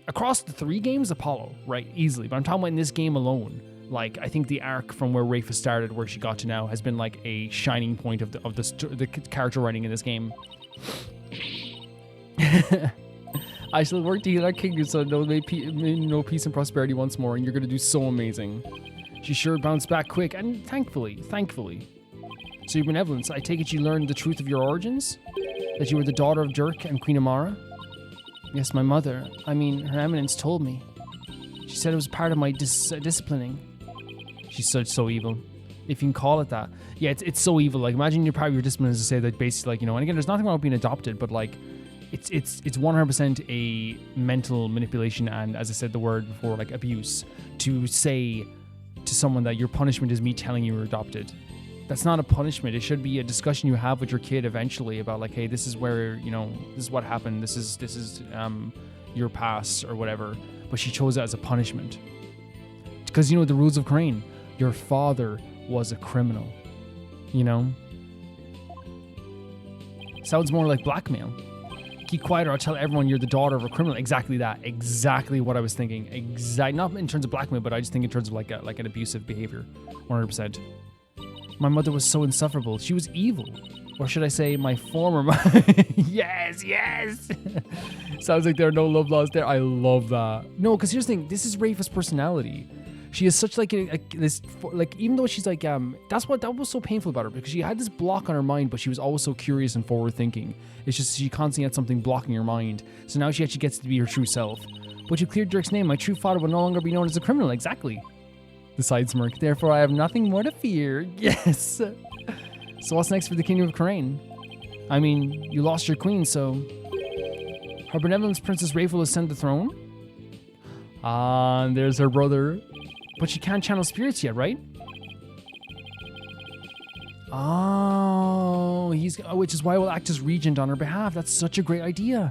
Across the 3 games, Apollo, right? Easily. But I'm talking about in this game alone. Like, I think the arc from where Rayfa started, where she got to now, has been like a shining point of the character writing in this game. I shall work to heal our kingdom so may know peace and prosperity once more, and you're going to do so amazing. She sure bounced back quick, and thankfully. So your benevolence, I take it you learned the truth of your origins? That you were the daughter of Dirk and Queen Amara? Yes, my mother, Her Eminence told me. She She said it was part of my disciplining. She's so evil, if you can call it that. Yeah, it's so evil. Like, imagine your part of your discipline is to say that basically, like, you know, and again, there's nothing wrong with being adopted, but like, it's 100% a mental manipulation, and as I said the word before, like abuse, to say to someone that your punishment is me telling you you're adopted. That's not a punishment. It should be a discussion you have with your kid eventually about like, hey, this is where, you know, this is what happened. This is your past or whatever. But she chose it as a punishment. Because, you know, the rules of Crane, your father was a criminal, you know? Sounds more like blackmail. Keep quiet or I'll tell everyone you're the daughter of a criminal. Exactly that. Exactly what I was thinking. Not in terms of blackmail, but I just think in terms of like an abusive behavior. 100%. My mother was so insufferable. She was evil. Or should I say my former mother? Yes. Sounds like there are no love laws there. I love that. No, because here's the thing. This is Rayfa's personality. She is such like this, like, even though she's like, that was so painful about her, because she had this block on her mind, but she was always so curious and forward thinking. It's just she constantly had something blocking her mind. So now she actually gets to be her true self. But you cleared Dirk's name. My true father will no longer be known as a criminal. Exactly. The side smirk. Therefore, I have nothing more to fear. Yes. So what's next for the Kingdom of Kharain? I mean, you lost your queen, so Her Benevolence Princess Rayfa will ascend the throne. And there's her brother. But she can't channel spirits yet, right? Oh, which is why we'll act as regent on her behalf. That's such a great idea.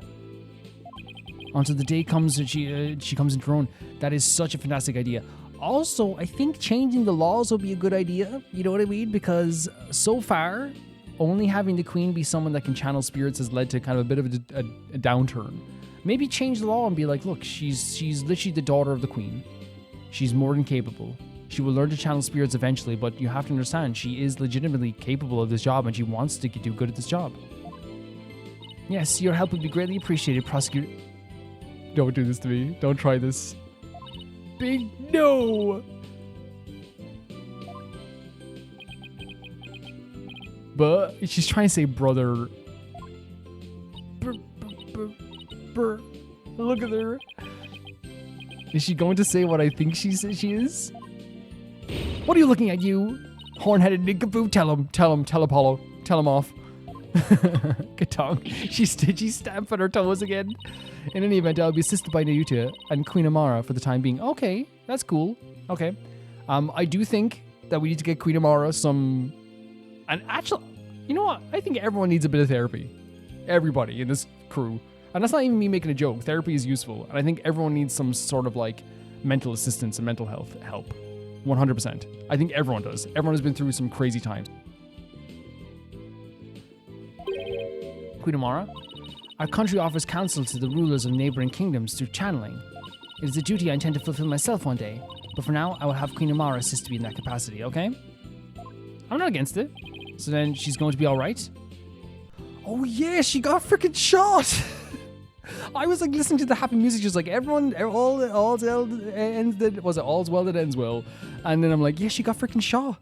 Until the day comes that she comes into her own. That is such a fantastic idea. Also, I think changing the laws will be a good idea. You know what I mean? Because so far, only having the queen be someone that can channel spirits has led to kind of a bit of a downturn. Maybe change the law and be like, look, she's literally the daughter of the queen. She's more than capable. She will learn to channel spirits eventually, but you have to understand, she is legitimately capable of this job and she wants to do good at this job. Yes, your help would be greatly appreciated, prosecutor. Don't do this to me. Don't try this. Big no! But she's trying to say brother. Look at her. Is she going to say what I think she is? What are you looking at, you horn-headed nincompoop? Tell Apollo. Tell him off. Katong. She's stamping her toes again. In any event, I'll be assisted by Nahyuta and Queen Amara for the time being. Okay, that's cool. Okay. I do think that we need to get Queen Amara some... And actually, you know what? I think everyone needs a bit of therapy. Everybody in this crew. And that's not even me making a joke. Therapy is useful. And I think everyone needs some sort of like mental assistance and mental health help. 100%. I think everyone does. Everyone has been through some crazy times. Queen Amara, our country offers counsel to the rulers of neighboring kingdoms through channeling. It is a duty I intend to fulfill myself one day, but for now, I will have Queen Amara assist me in that capacity, okay? I'm not against it. So then she's going to be alright? Oh yeah, she got freaking shot! I was like listening to the happy music, just like everyone, all's well that ends well? And then I'm like, yeah, she got freaking shot.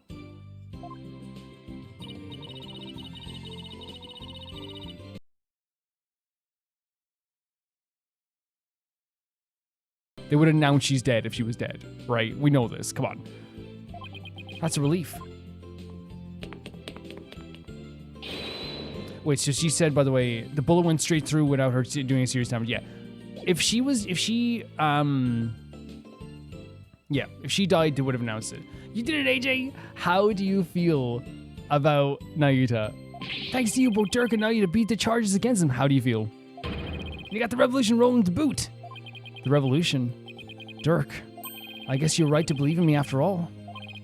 They would announce she's dead if she was dead, right? We know this. Come on. That's a relief. Wait, so she said, by the way, the bullet went straight through without her doing a serious damage. Yeah. If she died, they would have announced it. You did it, AJ! How do you feel about Nahyuta? Thanks to you, both Dirk and Nahyuta beat the charges against him. How do you feel? You got the revolution rolling to boot. The revolution? Dirk, I guess you're right to believe in me after all.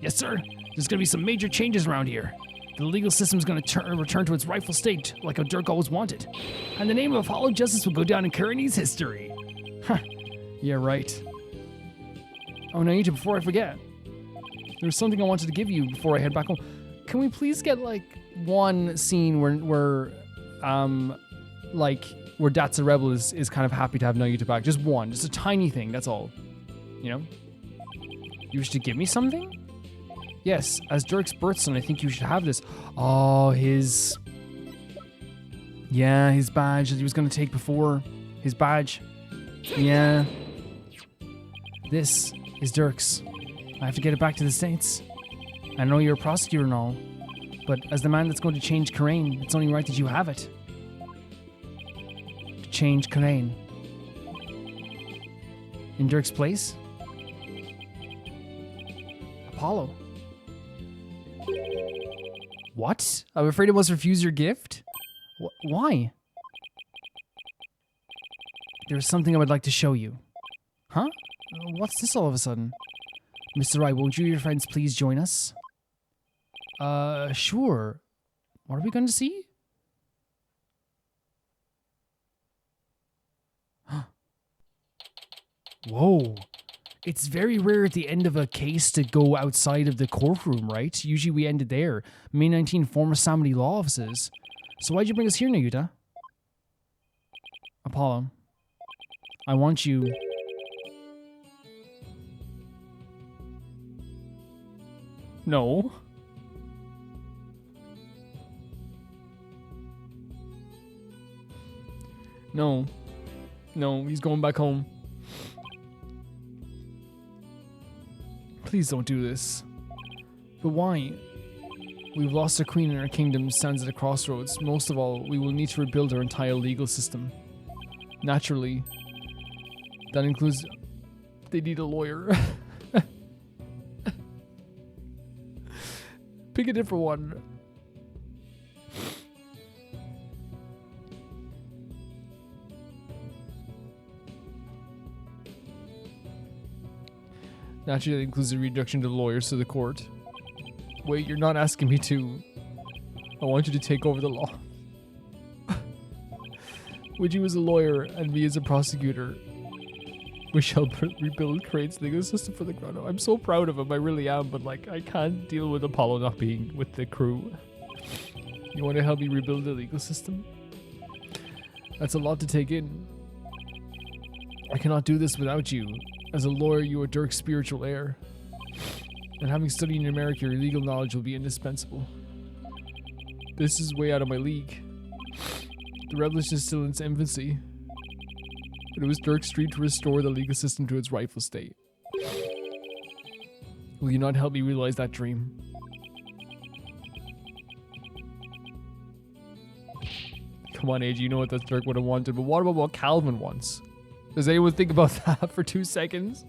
Yes, sir. There's gonna be some major changes around here. The legal system's gonna return to its rightful state, like how Dirk always wanted. And the name of Apollo Justice will go down in Kharain's history. Huh. Yeah, right. Oh, Nahyuta, before I forget, there's something I wanted to give you before I head back home. Can we please get, like, one scene where Datsa Rebel is kind of happy to have Nahyuta back? Just one. Just a tiny thing, that's all. You know? You wish to give me something? Yes, as Dirk's birthson, I think you should have this. Oh, his badge that he was going to take before. His badge. Yeah. This is Dirk's. I have to get it back to the States. I know you're a prosecutor and all, but as the man that's going to change Karain, it's only right that you have it. To change Karain. In Dirk's place? Apollo. What? I'm afraid I must refuse your gift? Why? There's something I would like to show you. Huh? What's this all of a sudden? Mr. Wright, won't you and your friends please join us? Sure. What are we going to see? Whoa. It's very rare at the end of a case to go outside of the courtroom, right? Usually we end it there. May 19 former Samity law offices. So why'd you bring us here, Nahyuta? Apollo, I want you... No. No. No, he's going back home. Please don't do this. But why? We've lost our queen and our kingdom stands at a crossroads. Most of all, we will need to rebuild our entire legal system. Naturally, that includes... They need a lawyer. Pick a different one. Naturally, that includes a reduction to lawyers to the court. Wait, you're not asking me to. I want you to take over the law. With you as a lawyer and me as a prosecutor, we shall rebuild Crane's legal system for the ground up. I'm so proud of him, I really am, but like, I can't deal with Apollo not being with the crew. You want to help me rebuild the legal system? That's a lot to take in. I cannot do this without you. As a lawyer, you are Dirk's spiritual heir. And having studied in America, your legal knowledge will be indispensable. This is way out of my league. The revolution is still in its infancy. But it was Dirk's dream to restore the legal system to its rightful state. Will you not help me realize that dream? Come on, AJ, you know what that Dirk would have wanted, but what about what Calvin wants? Does anyone think about that for 2 seconds?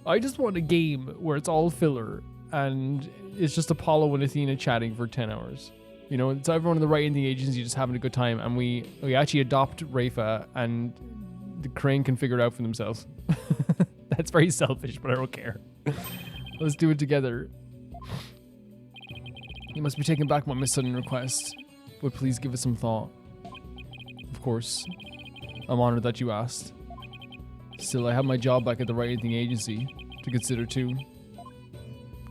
I just want a game where it's all filler and it's just Apollo and Athena chatting for 10 hours. You know, it's everyone in the Wright and the agency just having a good time, and we actually adopt Rayfa and the Crane can figure it out for themselves. That's very selfish, but I don't care. Let's do it together. You must be taken back by my sudden request, but please give it some thought. Of course, I'm honored that you asked. Still, I have my job back at the Wright agency to consider too.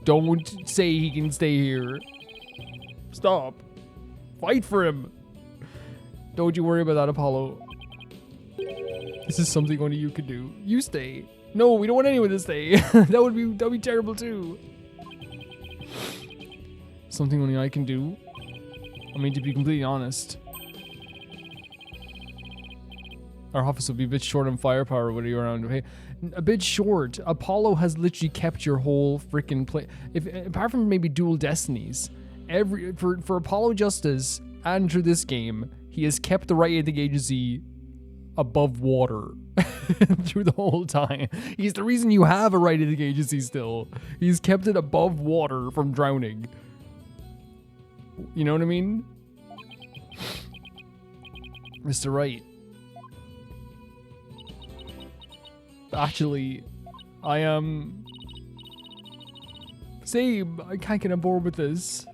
Don't say he can stay here. Stop. Fight for him. Don't you worry about that, Apollo. This is something only you can do. You stay. No, we don't want anyone to stay. That'd be terrible too. Something only I can do. I mean, to be completely honest, our office will be a bit short on firepower when you're around. Okay, a bit short. Apollo has literally kept your whole freaking play. Apart from maybe Dual Destinies, for Apollo Justice and for this game, he has kept the Wright agency above water through the whole time. He's the reason you have a Wright agency still. He's kept it above water from drowning. You know what I mean? Mr. Wright. Actually, I am... Same, I can't get on board with this.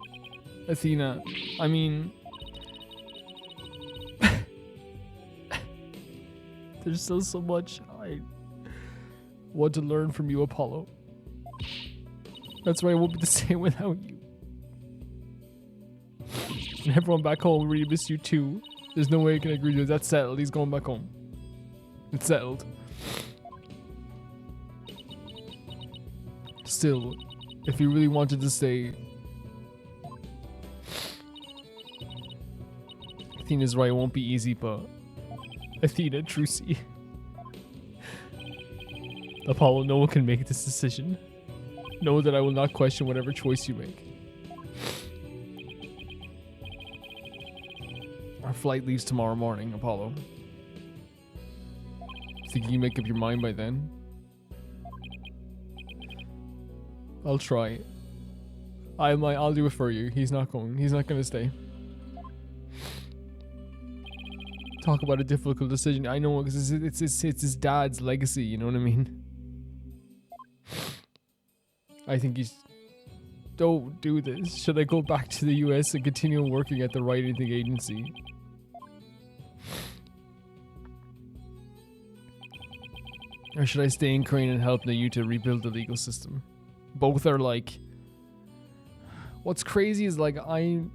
Athena, I mean... There's still so much I want to learn from you, Apollo. That's why I won't be the same without you. And everyone back home really miss you too. There's no way I can agree to it. That's settled. He's going back home. It's settled. Still, if you really wanted to stay, Athena's right, it won't be easy, but Athena, Trucy. Apollo, no one can make this decision. Know that I will not question whatever choice you make. Our flight leaves tomorrow morning, Apollo. Think you can make up your mind by then? I'll try. I'll do it for you. He's not gonna stay. Talk about a difficult decision. I know, because it's his dad's legacy, you know what I mean? I think he's... Don't do this. Should I go back to the US and continue working at the writing agency? Or should I stay in Crane and help Nahyuta rebuild the legal system? Both are like... What's crazy is like, I'm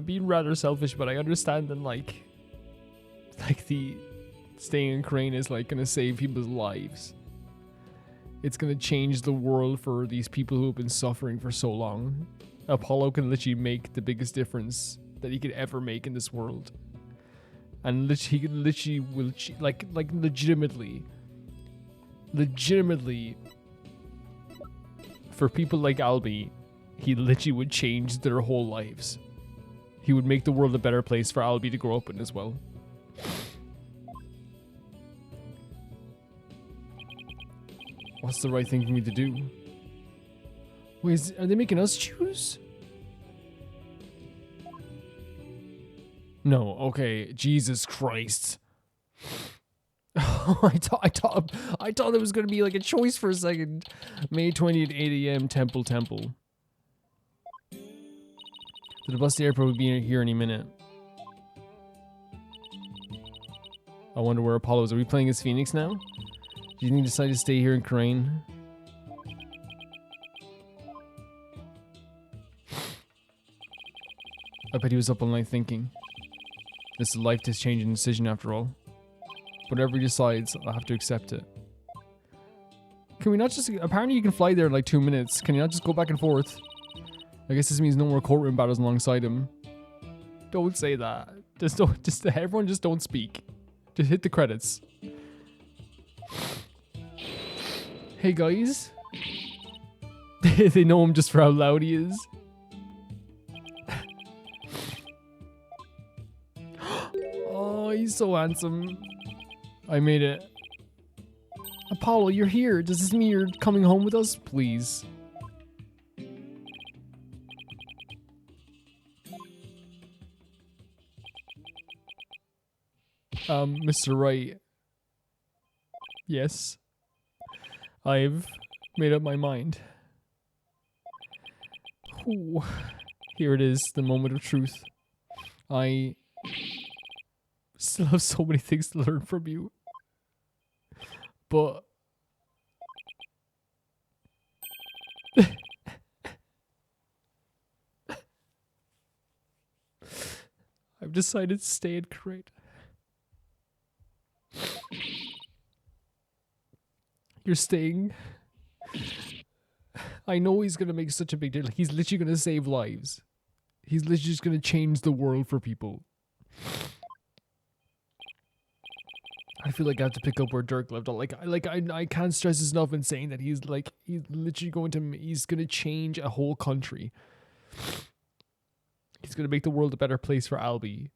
being rather selfish, but I understand that like the staying in Crane is like gonna save people's lives. It's gonna change the world for these people who have been suffering for so long. Apollo can literally make the biggest difference that he could ever make in this world, and he literally will like legitimately, for people like Albie, he literally would change their whole lives. He would make the world a better place for Albie to grow up in as well. What's the right thing for me to do? Wait, are they making us choose? No, okay. Jesus Christ. I thought there was gonna be like a choice for a second. May 20th, 8 a.m. Temple. The bus to the airport will be here any minute. I wonder where Apollo is. Are we playing as Phoenix now? Do you think he decided to stay here in Crane? I bet he was up all night thinking. This is a life-changing decision after all. Whatever he decides, I'll have to accept it. Can we not just... Apparently you can fly there in like 2 minutes. Can you not just go back and forth? I guess this means no more courtroom battles alongside him. Don't say that. Everyone just don't speak. Just hit the credits. Hey guys. They know him just for how loud he is. Oh, he's so handsome. I made it. Apollo, you're here. Does this mean you're coming home with us? Please. Mr. Wright. Yes. I've made up my mind. Ooh. Here it is, the moment of truth. I still have so many things to learn from you. But I've decided to stay in Kuwait. You're staying. I know he's gonna make such a big deal. He's literally gonna save lives. He's literally just gonna change the world for people. I feel like I have to pick up where Dirk left off. I can't stress this enough in saying that he's literally he's gonna change a whole country. He's gonna make the world a better place for Albie.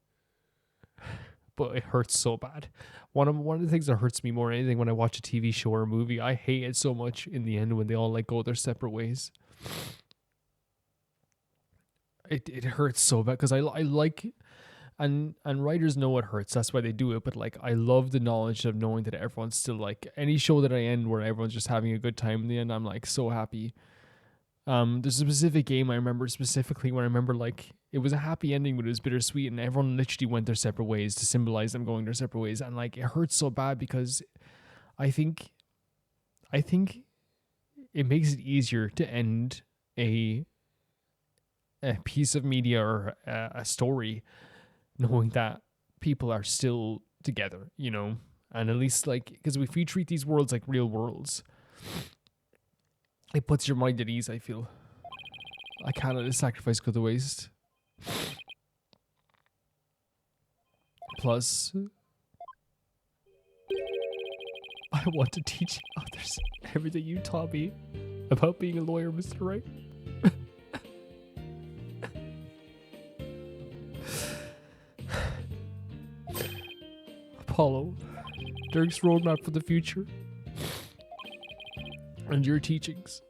But it hurts so bad. One of the things that hurts me more than anything when I watch a TV show or a movie, I hate it so much in the end when they all like go their separate ways. It hurts so bad because I like, and writers know it hurts. That's why they do it. But like, I love the knowledge of knowing that everyone's still like, any show that I end where everyone's just having a good time in the end, I'm like so happy. There's a specific game I remember specifically when I remember like it was a happy ending, but it was bittersweet, and everyone literally went their separate ways to symbolize them going their separate ways, and like it hurts so bad because I think it makes it easier to end a piece of media or a story knowing that people are still together, you know, and at least like because if we treat these worlds like real worlds, it puts your mind at ease, I feel. I can't let this sacrifice go to waste. Plus, I want to teach others everything you taught me about being a lawyer, Mr. Wright. Apollo, Dirk's roadmap for the future, and your teachings.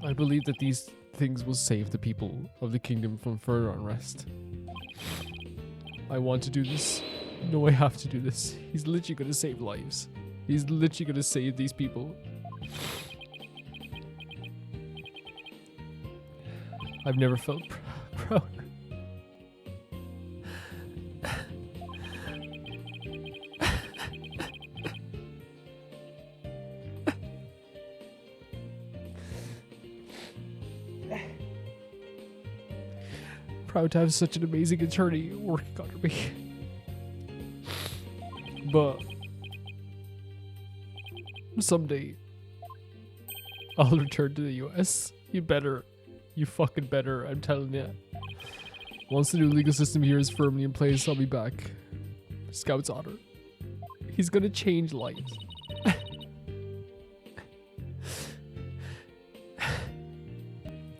I believe that these things will save the people of the kingdom from further unrest. I want to do this. No, I have to do this. He's literally going to save lives. He's literally going to save these people. I've never felt prouder. Proud to have such an amazing attorney working under me. But someday I'll return to the US. You better. You fucking better, I'm telling you. Once the new legal system here is firmly in place, I'll be back. Scout's honor. He's gonna change lives.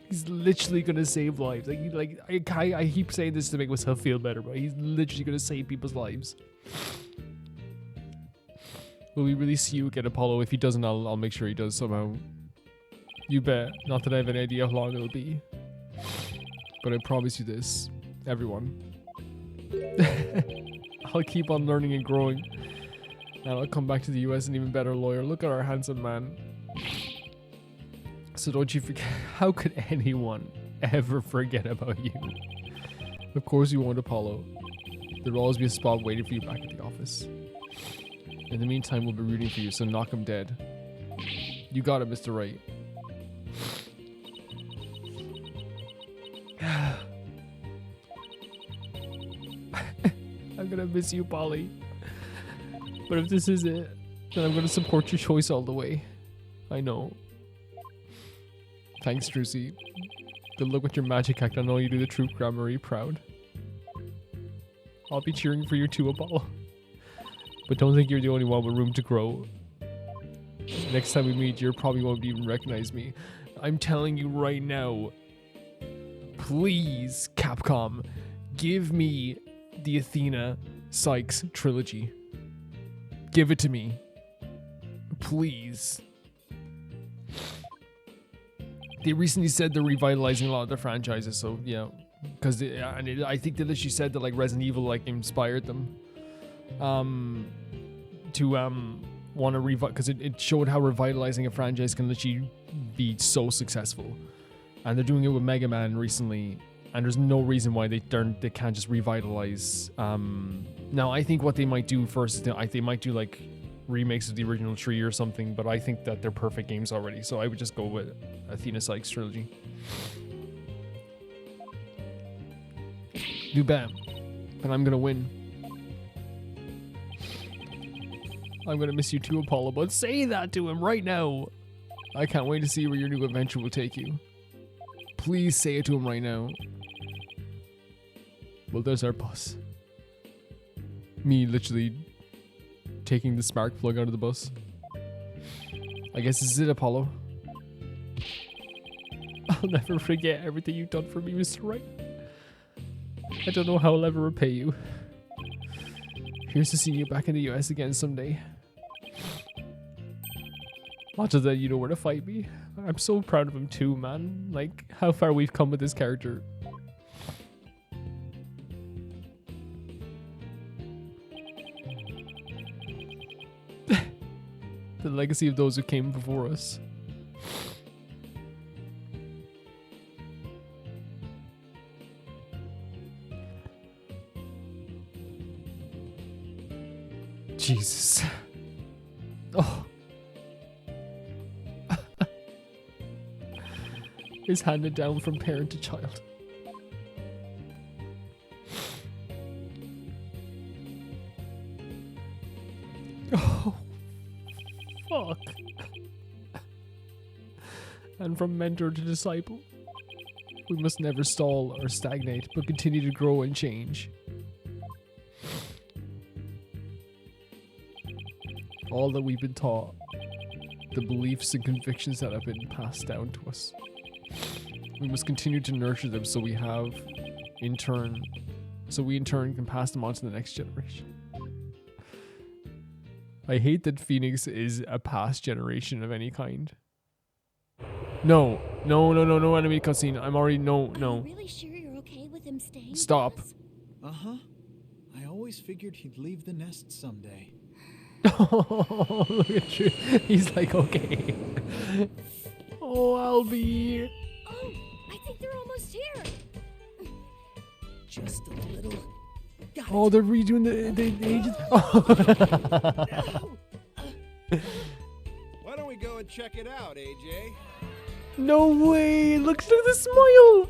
He's literally gonna save lives. I keep saying this to make myself feel better, but he's literally gonna save people's lives. Will we really see you again, Apollo? If he doesn't, I'll make sure he does somehow. You bet. Not that I have an idea how long it'll be. But I promise you this, everyone. I'll keep on learning and growing. And I'll come back to the US an even better lawyer. Look at our handsome man. So don't you forget. How could anyone ever forget about you? Of course you won't, Apollo. There'll always be a spot waiting for you back at the office. In the meantime, we'll be rooting for you, so knock him dead. You got it, Mr. Wright. I'm gonna miss you, Polly. But if this is it, then I'm gonna support your choice all the way. I know. Thanks, Druzy. Good luck with your magic act. I know you do the true Grammar proud. I'll be cheering for you too, Apollo. But don't think you're the only one with room to grow. Next time we meet, you probably won't even recognize me. I'm telling you right now. Please, Capcom, give me the Athena Sykes trilogy. Give it to me. Please. They recently said they're revitalizing a lot of their franchises, so yeah. Because I think they literally said that like Resident Evil like inspired them to want to because it showed how revitalizing a franchise can literally be so successful, and they're doing it with Mega Man recently, and there's no reason why they can't just revitalize. Now I think what they might do first is they might do like remakes of the original 3 or something, but I think that they're perfect games already, so I would just go with Athena Sykes trilogy. You bet. But I'm gonna win. I'm gonna miss you too, Apollo, but say that to him right now. I can't wait to see where your new adventure will take you. Please say it to him right now. Well, there's our bus. Me literally taking the spark plug out of the bus. I guess this is it, Apollo. I'll never forget everything you've done for me, Mr. Wright. I don't know how I'll ever repay you. Here's to seeing you back in the US again someday. Not that you know where to fight me. I'm so proud of him too, man. Like, how far we've come with this character. The legacy of those who came before us. Jesus. Oh. Is handed down from parent to child. Oh. Fuck. And from mentor to disciple. We must never stall or stagnate, but continue to grow and change. all that we've been taught, the beliefs and convictions that have been passed down to us. We must continue to nurture them so we in turn can pass them on to the next generation. I hate that Phoenix is a past generation of any kind. No enemy cutscene. I'm already Are you really sure you're okay with him staying? Stop. with us? Uh-huh. I always figured he'd leave the nest someday. Oh, look at you. He's like, okay. Oh, Albie. Oh, I think they're almost here. Just a little. Got Oh, they're redoing the ages. Oh. Why don't we go and check it out, AJ? No way. Look at the smile.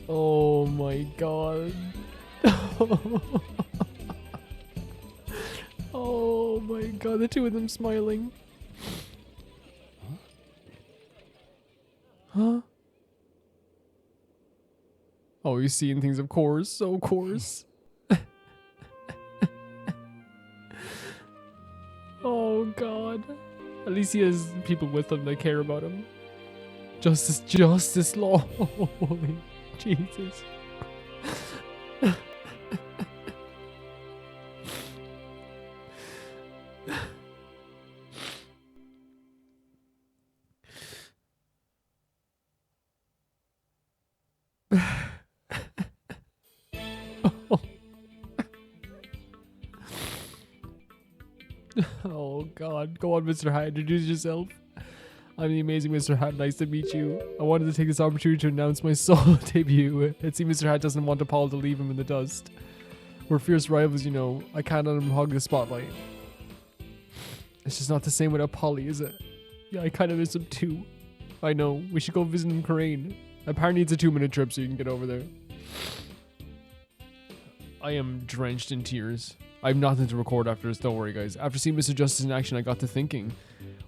Oh my god. Oh my god, the two of them smiling. Huh? Oh, you're seeing things, of course. Of course. Oh god. At least he has people with him that care about him. Justice law. Holy Jesus. Oh god. Go on, Mr. Hyde. Introduce yourself. I'm the amazing Mr. Hat. Nice to meet you. I wanted to take this opportunity to announce my solo debut. It seems Mr. Hat doesn't want Apollo to leave him in the dust. We're fierce rivals, you know. I can't let him hog the spotlight. It's just not the same without Polly, is it? Yeah, I kind of miss him too. I know. We should go visit him, Crane. Apparently it's a 2-minute trip so you can get over there. I am drenched in tears. I have nothing to record after this, don't worry guys. After seeing Mr. Justice in action, I got to thinking,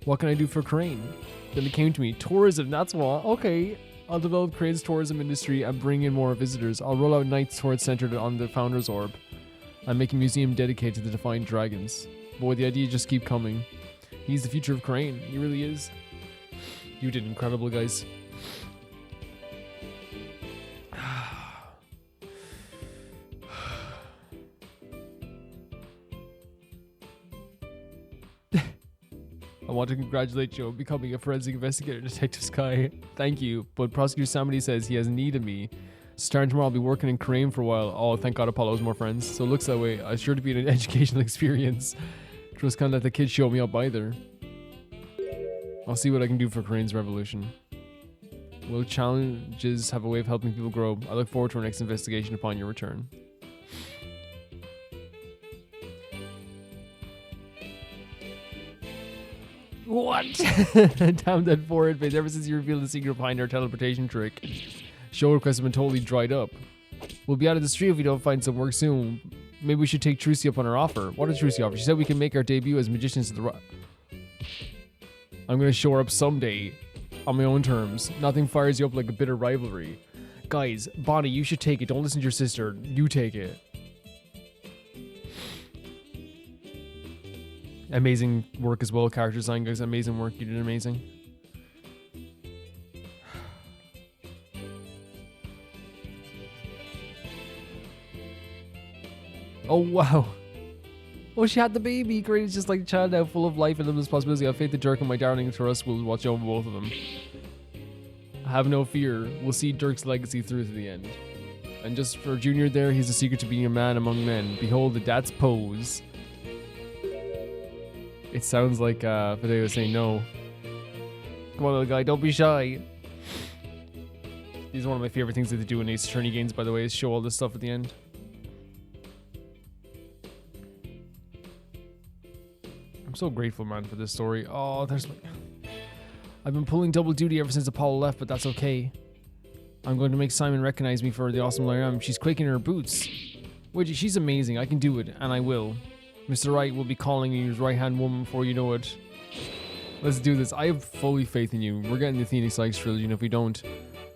what can I do for Crane? Then it came to me, tourism, that's what. Okay, I'll develop Crane's tourism industry and bring in more visitors. I'll roll out nights tours centered on the Founder's Orb. and make a museum dedicated to the Defiant Dragons. Boy, the ideas just keep coming. He's the future of Crane. He really is. You did incredible, guys. I want to congratulate you on becoming a forensic investigator, Detective Sky. Thank you, but Prosecutor Samity says he has need of me. Starting tomorrow, I'll be working in Crane for a while. Oh, thank God Apollo has more friends. So it looks that way. It's sure to be an educational experience. Just can't let the kids show me up either. I'll see what I can do for Crane's revolution. Will challenges have a way of helping people grow? I look forward to our next investigation upon your return. What? Damn that forehead face. Ever since you revealed the secret behind our teleportation trick, show requests have been totally dried up. We'll be out of the street if we don't find some work soon. Maybe we should take Trucy up on her offer. What does Trucy offer? She said we can make our debut as magicians of the rock. I'm gonna show her up someday on my own terms. Nothing fires you up like a bitter rivalry. Guys, Bonnie, you should take it. Don't listen to your sister. You take it. Amazing work as well, character design, guys. Amazing work. You did amazing. Oh, wow. Oh, she had the baby. Great. It's just like a child now, full of life and limitless possibility. I have faith that Dirk and my darling Taurus will watch over both of them. Have no fear. We'll see Dirk's legacy through to the end. And just for Junior there, he's the secret to being a man among men. Behold the dad's pose. It sounds like Fideo saying no. Come on, little guy, don't be shy. These are one of my favorite things that they do in Ace Attorney games, by the way, is show all this stuff at the end. I'm so grateful, man, for this story. Oh, there's like... I've been pulling double duty ever since Apollo left, but that's okay. I'm going to make Simon recognize me for the awesome lawyer I am. She's quaking in her boots. Wait, she's amazing. I can do it, and I will. Mr. Wright will be calling you his right-hand woman before you know it. Let's do this. I have fully faith in you. We're getting the Phoenix Lights trilogy, and if we don't,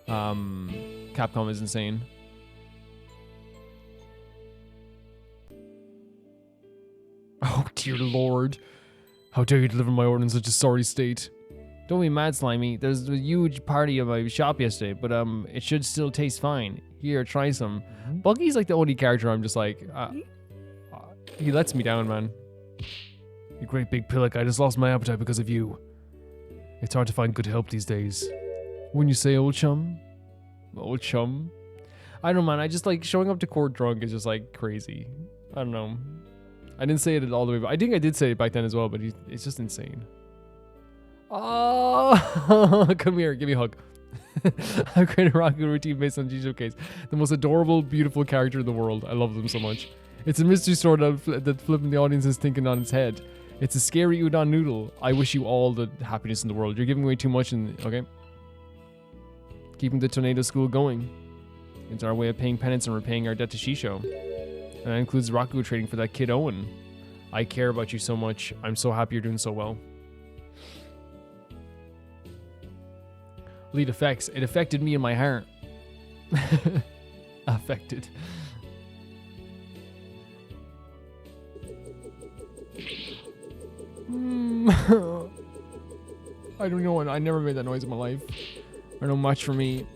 Capcom is insane. Dear Lord. How dare you deliver my order in such a sorry state? Don't be mad, Slimy. There's a huge party at my shop yesterday, but it should still taste fine. Here, try some. Buggy's like the only character I'm just like, he lets me down, man. You great big pillock, I just lost my appetite because of you. It's hard to find good help these days. When you say old chum? Old chum? I don't know, man. I just like showing up to court drunk is just like crazy. I don't know. I didn't say it all the way, but I think I did say it back then as well, but it's just insane. Oh, come here, give me a hug. I've created a Raku routine based on G Showcase. The most adorable, beautiful character in the world. I love them so much. It's a mystery story that flipping the audience is thinking on its head. It's a scary udon noodle. I wish you all the happiness in the world. You're giving away too much okay? Keeping the tornado school going. It's our way of paying penance and repaying our debt to Shisho. And that includes Raku trading for that kid Owen. I care about you so much. I'm so happy you're doing so well. Lead effects. It affected me in my heart. Affected. I don't know. I never made that noise in my life. I know much for me.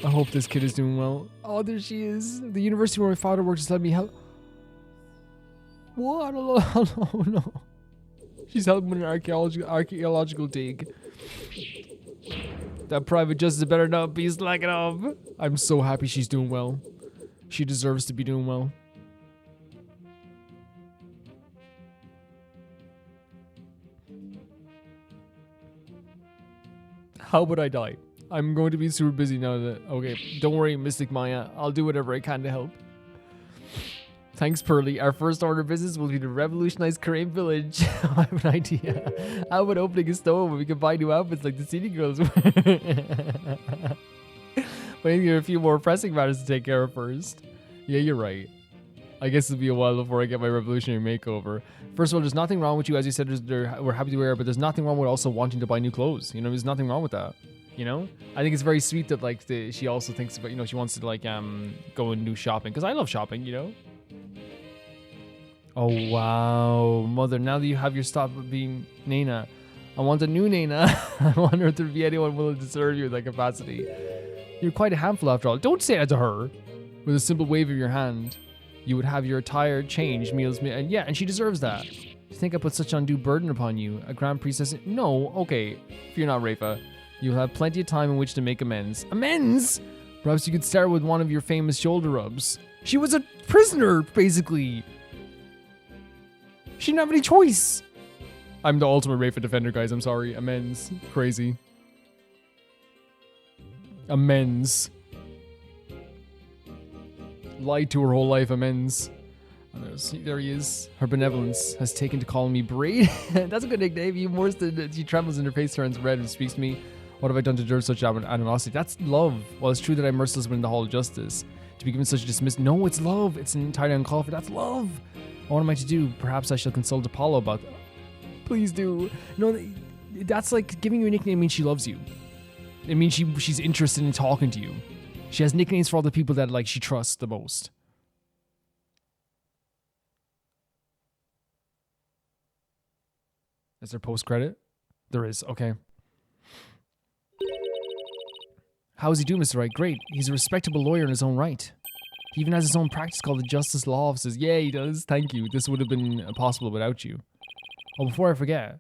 I hope this kid is doing well. Oh, there she is. The university where my father works just let me help. What? Oh no. She's helping with an archaeological dig. That private justice better not be slacking off. I'm so happy she's doing well. She deserves to be doing well. How would I die? I'm going to be super busy now that... Okay, don't worry, Mystic Maya. I'll do whatever I can to help. Thanks, Pearly. Our first order of business will be to revolutionize Crane Village. I have an idea. How about opening a store where we can buy new outfits like the city girls wear? But I think there are a few more pressing matters to take care of first. Yeah, you're right. I guess it'll be a while before I get my revolutionary makeover. First of all, there's nothing wrong with you. As you said, we're happy to wear it, but there's nothing wrong with also wanting to buy new clothes. You know, there's nothing wrong with that. You know? I think it's very sweet that, like, she also thinks about, you know, she wants to, like, go and do shopping. Because I love shopping, you know? Oh, wow. Mother, now that you have your stop being Nana, I want a new Nana. I wonder if there'd be anyone willing to serve you in that capacity. You're quite a handful after all. Don't say that to her. With a simple wave of your hand, you would have your attire changed, meals, and yeah, and she deserves that. You think I put such undue burden upon you? A grand priestess? No, okay. If you're not Rayfa, you'll have plenty of time in which to make amends. Amends? Perhaps you could start with one of your famous shoulder rubs. She was a prisoner, basically. She didn't have any choice. I'm the ultimate Rayfa defender, guys. I'm sorry. Amends. Crazy. Amends. Lied to her whole life. Amends. And there he is. Her benevolence has taken to calling me Braid. That's a good nickname. Even worse than she trembles and her face turns red and speaks to me. What have I done to deserve such animosity? That's love. Well, it's true that I'm merciless within the Hall of Justice. To be given such a dismiss. No, it's love. It's entirely uncalled for. That's love. What am I to do? Perhaps I shall consult Apollo about that. Please do. No, that's like giving you a nickname means she loves you. It means she's interested in talking to you. She has nicknames for all the people that like she trusts the most. Is there post-credit? There is. Okay. How is he doing, Mr. Wright? Great. He's a respectable lawyer in his own right. He even has his own practice called the Justice Law Offices. Yeah, he does. Thank you. This would have been impossible without you. Oh, before I forget,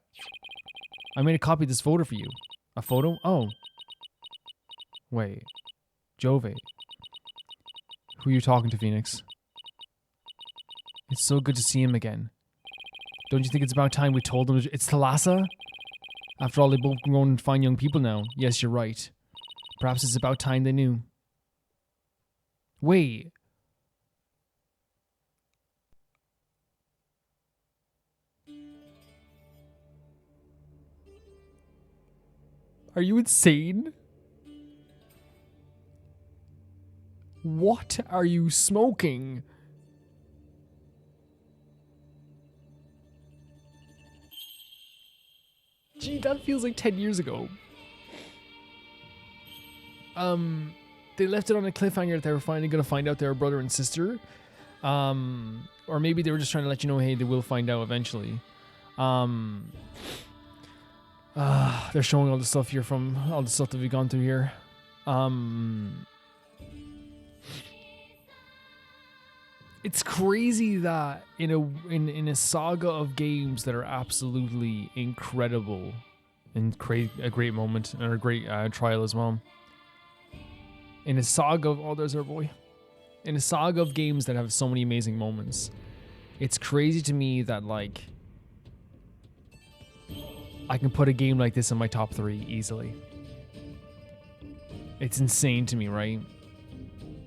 I made a copy of this photo for you. A photo? Oh. Wait. Jove. Who are you talking to, Phoenix? It's so good to see him again. Don't you think it's about time we told them it's Thalassa? After all, they've both grown fine young people now. Yes, you're right. Perhaps it's about time they knew. Wait. Are you insane? What are you smoking? Gee, that feels like 10 years ago. They left it on a cliffhanger that they were finally going to find out they were brother and sister. Or maybe they were just trying to let you know, hey, they will find out eventually. They're showing all the stuff here from all the stuff that we've gone through here. It's crazy that in a saga of games that are absolutely incredible and a great moment and a great trial as well. In a saga of there's our boy. In a saga of games that have so many amazing moments, it's crazy to me that like I can put a game like this in my top 3 easily. It's insane to me, right?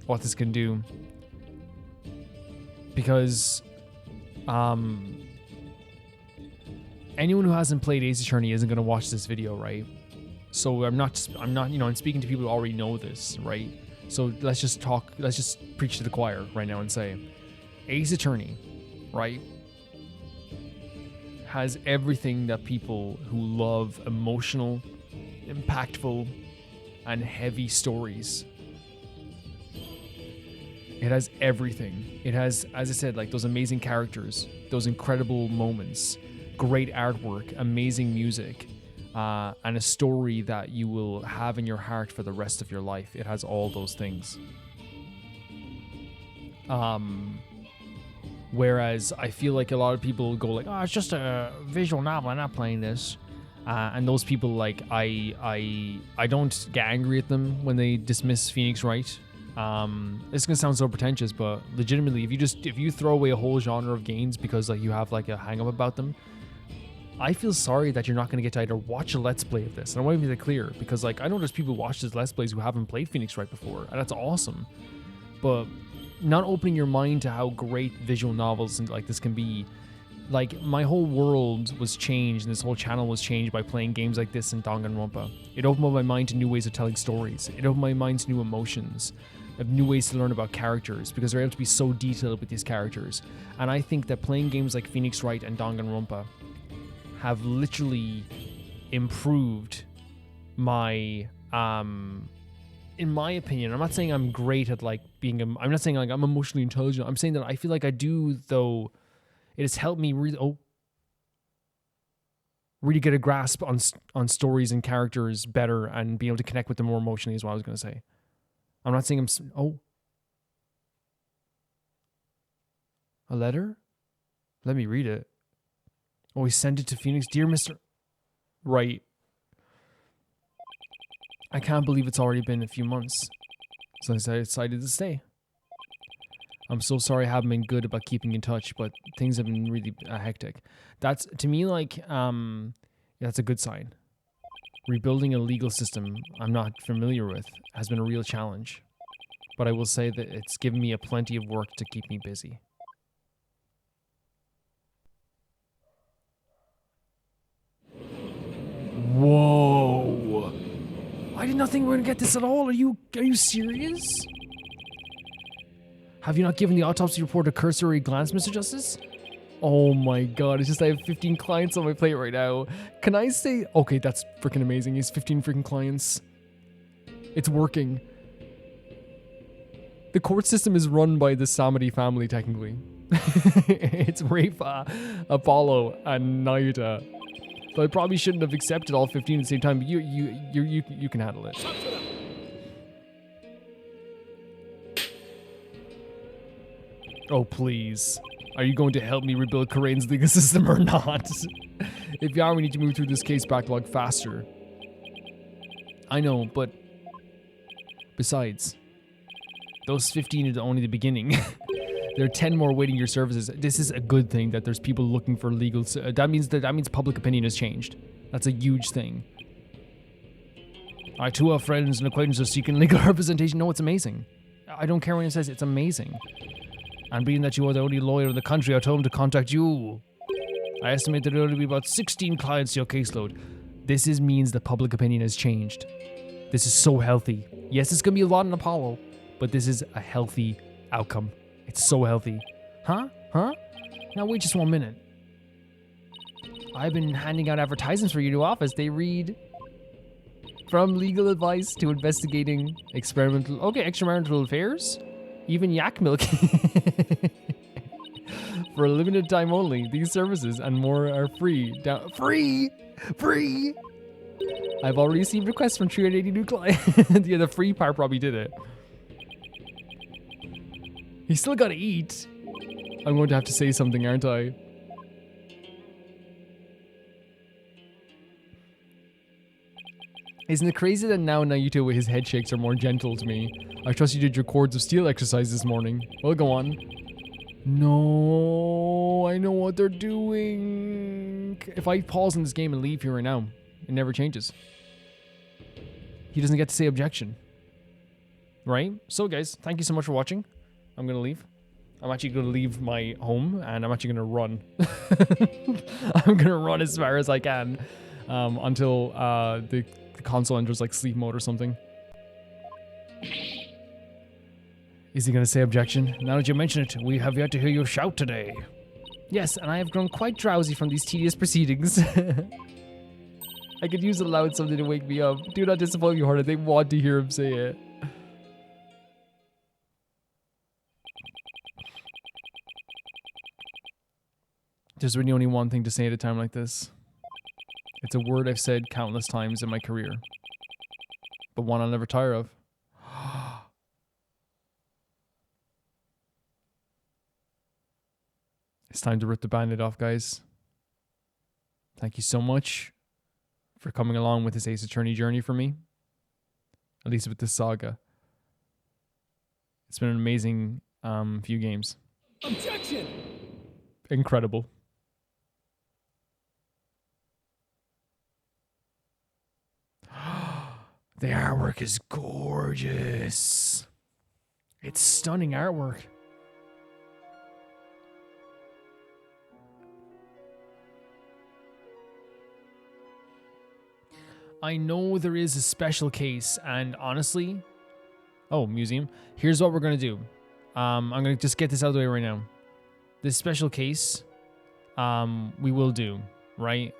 What this can do. Because anyone who hasn't played Ace Attorney isn't going to watch this video, right? So I'm not, I'm speaking to people who already know this, right? So let's just preach to the choir right now and say, Ace Attorney, right, has everything that people who love emotional, impactful, and heavy stories. It has everything. It has, as I said, like those amazing characters, those incredible moments, great artwork, amazing music, and a story that you will have in your heart for the rest of your life. It has all those things. Whereas I feel like a lot of people go like, oh, it's just a visual novel, I'm not playing this. And those people, like, I don't get angry at them when they dismiss Phoenix Wright. It's gonna sound so pretentious, but legitimately, if you throw away a whole genre of games because like you have like a hang up about them, I feel sorry that you're not gonna get to either watch a Let's Play of this. And I want to be that clear because like I know there's people who watch this Let's Plays who haven't played Phoenix Wright before, and that's awesome. But not opening your mind to how great visual novels and like this can be. Like, my whole world was changed and this whole channel was changed by playing games like this in Danganronpa. It opened up my mind to new ways of telling stories. It opened my mind to new emotions, of new ways to learn about characters, because they're able to be so detailed with these characters. And I think that playing games like Phoenix Wright and Danganronpa have literally improved my, in my opinion, I'm not saying I'm great at like being, I'm not saying like I'm emotionally intelligent. I'm saying that I feel like I do, though. It has helped me really get a grasp on stories and characters better and be able to connect with them more emotionally is what I was going to say. I'm not saying a letter? Let me read it. Oh, he sent it to Phoenix. Dear Mr. Wright, I can't believe it's already been a few months since I decided to stay. I'm so sorry I haven't been good about keeping in touch, but things have been really hectic. That's, to me, like, that's a good sign. Rebuilding a legal system I'm not familiar with has been a real challenge, but I will say that it's given me plenty of work to keep me busy. Whoa! I did not think we were gonna get this at all. Are you serious? Have you not given the autopsy report a cursory glance, Mr. Justice? Oh my god, it's just I have 15 clients on my plate right now. Can I say... Okay, that's freaking amazing. He has 15 freaking clients. It's working. The court system is run by the Samadi family, technically. It's Rayfa, Apollo, and Nahyuta. So I probably shouldn't have accepted all 15 at the same time, but you can handle it. Oh, please. Are you going to help me rebuild Karain's legal system or not? If you are, we need to move through this case backlog faster. I know, but... Besides, those 15 are only the beginning. There are 10 more waiting your services. This is a good thing that there's people looking for legal... That means public opinion has changed. That's a huge thing. I too have friends and acquaintances seeking legal representation. No, it's amazing. I don't care when it says it's amazing. And being that you are the only lawyer in the country, I told him to contact you. I estimate that there will only be about 16 clients to your caseload. This means the public opinion has changed. This is so healthy. Yes, it's going to be a lot in Apollo, but this is a healthy outcome. It's so healthy. Huh? Now wait just 1 minute. I've been handing out advertisements for your new office. They read... From legal advice to investigating extramarital affairs? Even yak milk. For a limited time only, these services and more are free. Free! Free! I've already received requests from 380 new clients. Yeah, the free part probably did it. He's still gotta eat. I'm going to have to say something, aren't I? Isn't it crazy that now Nahyuta with his head shakes are more gentle to me? I trust you did your cords of steel exercise this morning. Well, go on. No, I know what they're doing. If I pause in this game and leave here right now, it never changes. He doesn't get to say objection. Right? So guys, thank you so much for watching. I'm going to leave. I'm actually going to leave my home and I'm actually going to run. I'm going to run as far as I can until the console enters like sleep mode or something. Is he going to say objection? Now that you mention it, we have yet to hear you shout today. Yes, and I have grown quite drowsy from these tedious proceedings. I could use a loud something to wake me up. Do not disappoint me, Hornet. They want to hear him say it. There's really only one thing to say at a time like this. It's a word I've said countless times in my career, but one I'll never tire of. It's time to rip the band-aid off, guys. Thank you so much for coming along with this Ace Attorney journey for me, at least with this saga. It's been an amazing few games. Objection! Incredible. The artwork is gorgeous. It's stunning artwork. I know there is a special case, and honestly... Oh, museum. Here's what we're going to do. I'm going to just get this out of the way right now. This special case, we will do, right?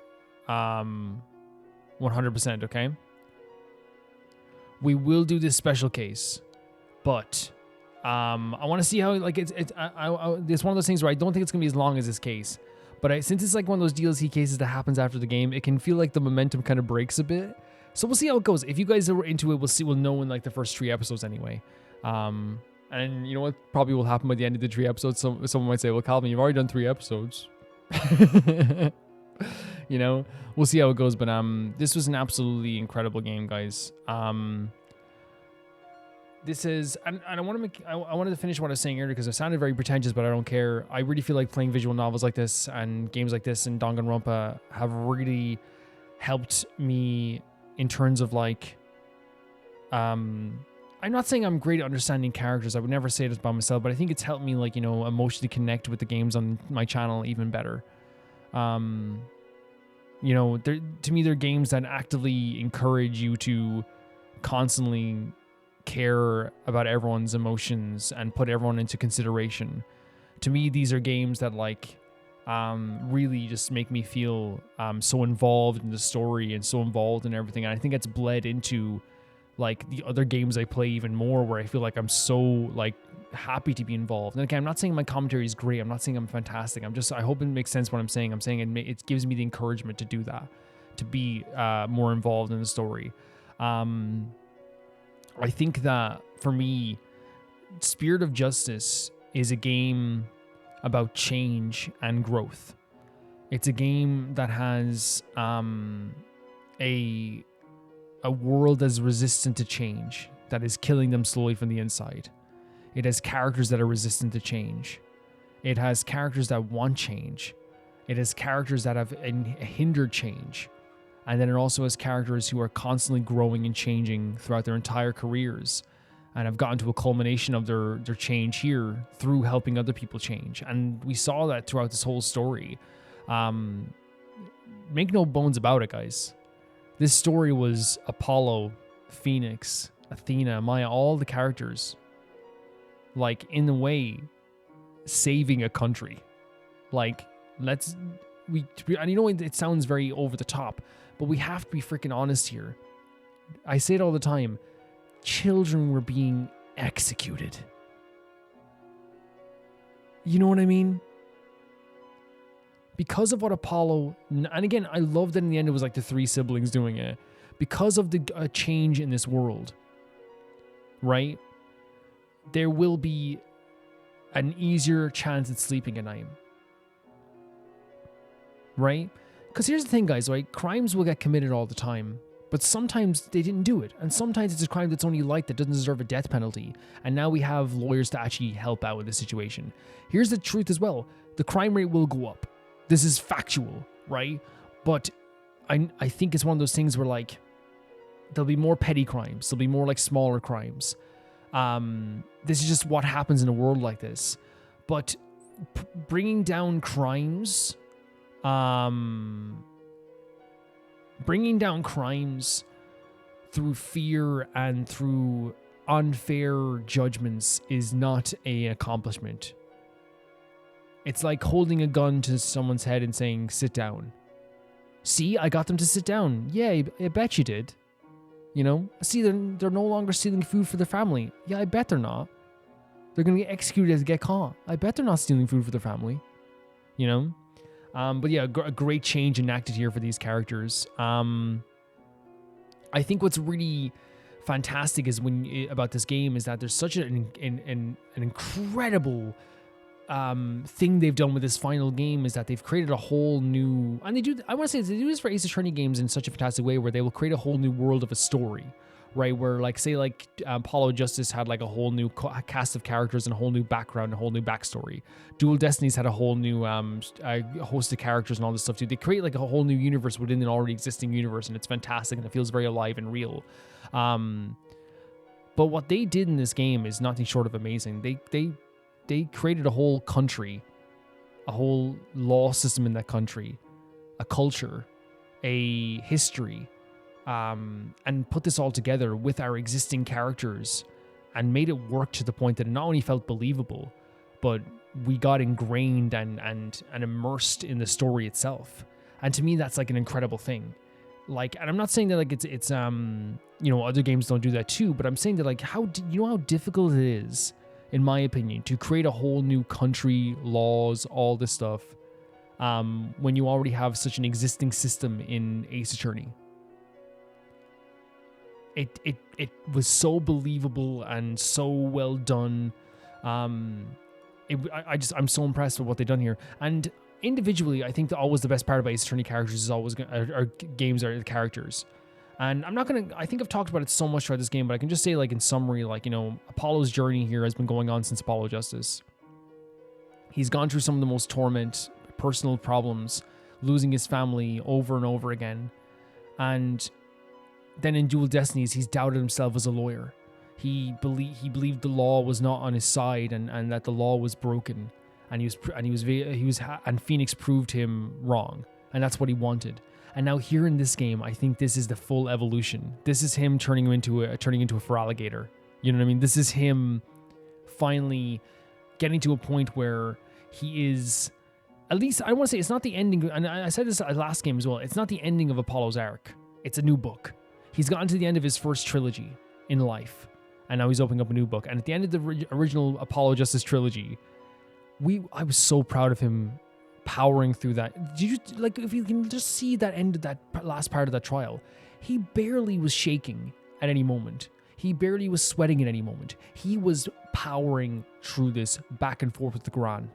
100%, okay? We will do this special case, but I want to see how, like, it's one of those things where I don't think it's going to be as long as this case. But since it's like one of those DLC cases that happens after the game, it can feel like the momentum kind of breaks a bit. So we'll see how it goes. If you guys are into it, we'll know in like the first 3 episodes anyway. And you know what probably will happen by the end of the 3 episodes? Someone might say, well, Calvin, you've already done 3 episodes. You know, we'll see how it goes. But this was an absolutely incredible game, guys. This is, and I wanted to finish what I was saying earlier because it sounded very pretentious, but I don't care. I really feel like playing visual novels like this and games like this and Danganronpa have really helped me in terms of like, I'm not saying I'm great at understanding characters. I would never say this by myself, but I think it's helped me like, you know, emotionally connect with the games on my channel even better. You know, to me, they're games that actively encourage you to constantly care about everyone's emotions and put everyone into consideration. To me, these are games that like really just make me feel so involved in the story and so involved in everything. And I think it's bled into like the other games I play even more, where I feel like I'm so like happy to be involved. And again, I'm not saying my commentary is great. I'm not saying I'm fantastic. I hope it makes sense what I'm saying. I'm saying it gives me the encouragement to do that, to be more involved in the story. I think that for me, Spirit of Justice is a game about change and growth. It's a game that has a world that's resistant to change, that is killing them slowly from the inside. It has characters that are resistant to change. It has characters that want change. It has characters that have hindered change. And then it also has characters who are constantly growing and changing throughout their entire careers and have gotten to a culmination of their change here through helping other people change. And we saw that throughout this whole story. Make no bones about it, guys. This story was Apollo, Phoenix, Athena, Maya, all the characters, like, in the way, saving a country. Like, and you know, it sounds very over the top, but we have to be freaking honest here. I say it all the time. Children were being executed. You know what I mean? because of what Apollo, and again, I love that in the end it was like the three siblings doing it, because of the change in this world, right? There will be an easier chance at sleeping at night, right? Because here's the thing, guys, right? Crimes will get committed all the time, but sometimes they didn't do it. And sometimes it's a crime that's only light that doesn't deserve a death penalty. And now we have lawyers to actually help out with the situation. Here's the truth as well. The crime rate will go up. This is factual, right? But I think it's one of those things where, like, there'll be more petty crimes. There'll be more, like, smaller crimes. This is just what happens in a world like this. But bringing down crimes... bringing down crimes through fear and through unfair judgments is not an accomplishment. It's like holding a gun to someone's head and saying, sit down. See, I got them to sit down. Yeah, I bet you did. You know? See, they're no longer stealing food for their family. Yeah, I bet they're not. They're going to get executed as they get caught. I bet they're not stealing food for their family. You know? But yeah, a great change enacted here for these characters. I think what's really fantastic is about this game is that there's such an incredible thing they've done with this final game is that they've created a whole new, and they do this for Ace Attorney games in such a fantastic way where they will create a whole new world of a story. Right, where like say like Apollo Justice had like a whole new cast of characters and a whole new background, a whole new backstory. Dual Destinies had a whole new host of characters and all this stuff too. They create like a whole new universe within an already existing universe, and it's fantastic and it feels very alive and real. But what they did in this game is nothing short of amazing. They created a whole country, a whole law system in that country, a culture, a history. And put this all together with our existing characters and made it work to the point that it not only felt believable, but we got ingrained and immersed in the story itself. And to me, that's like an incredible thing. Like, and I'm not saying that like it's other games don't do that too, but I'm saying that like how difficult it is, in my opinion, to create a whole new country, laws, all this stuff, when you already have such an existing system in Ace Attorney. It was so believable and so well done. I'm so impressed with what they've done here. And individually, I think that always the best part about Ace Attorney characters is always games are the characters. And I think I've talked about it so much throughout this game, but I can just say like in summary, like, Apollo's journey here has been going on since Apollo Justice. He's gone through some of the most torment, personal problems, losing his family over and over again. And then in Dual Destinies, he's doubted himself as a lawyer. He believed the law was not on his side and that the law was broken, and Phoenix proved him wrong, and that's what he wanted. And now here in this game, I think this is the full evolution. This is him turning into a feraligator. You know what I mean? This is him finally getting to a point where he is, at least I want to say it's not the ending, and I said this last game as well, it's not the ending of Apollo's arc. It's a new book. He's gotten to the end of his first trilogy in life, and now he's opening up a new book. And at the end of the original Apollo Justice trilogy, I was so proud of him powering through that. Did you, like, if you can just see that end of that last part of that trial, he barely was shaking at any moment. He barely was sweating at any moment. He was powering through this back and forth with the Quran.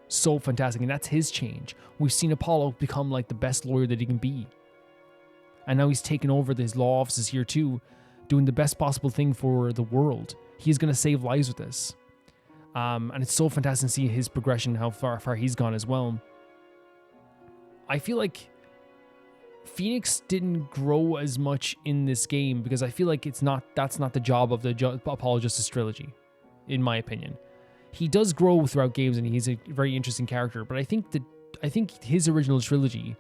So fantastic, and that's his change. We've seen Apollo become like the best lawyer that he can be. And now he's taken over his law offices here too, doing the best possible thing for the world. He's going to save lives with this. And it's so fantastic to see his progression, how far he's gone as well. I feel like Phoenix didn't grow as much in this game because I feel like that's not the job of the Apollo Justice trilogy, in my opinion. He does grow throughout games and he's a very interesting character, but I think his original trilogy,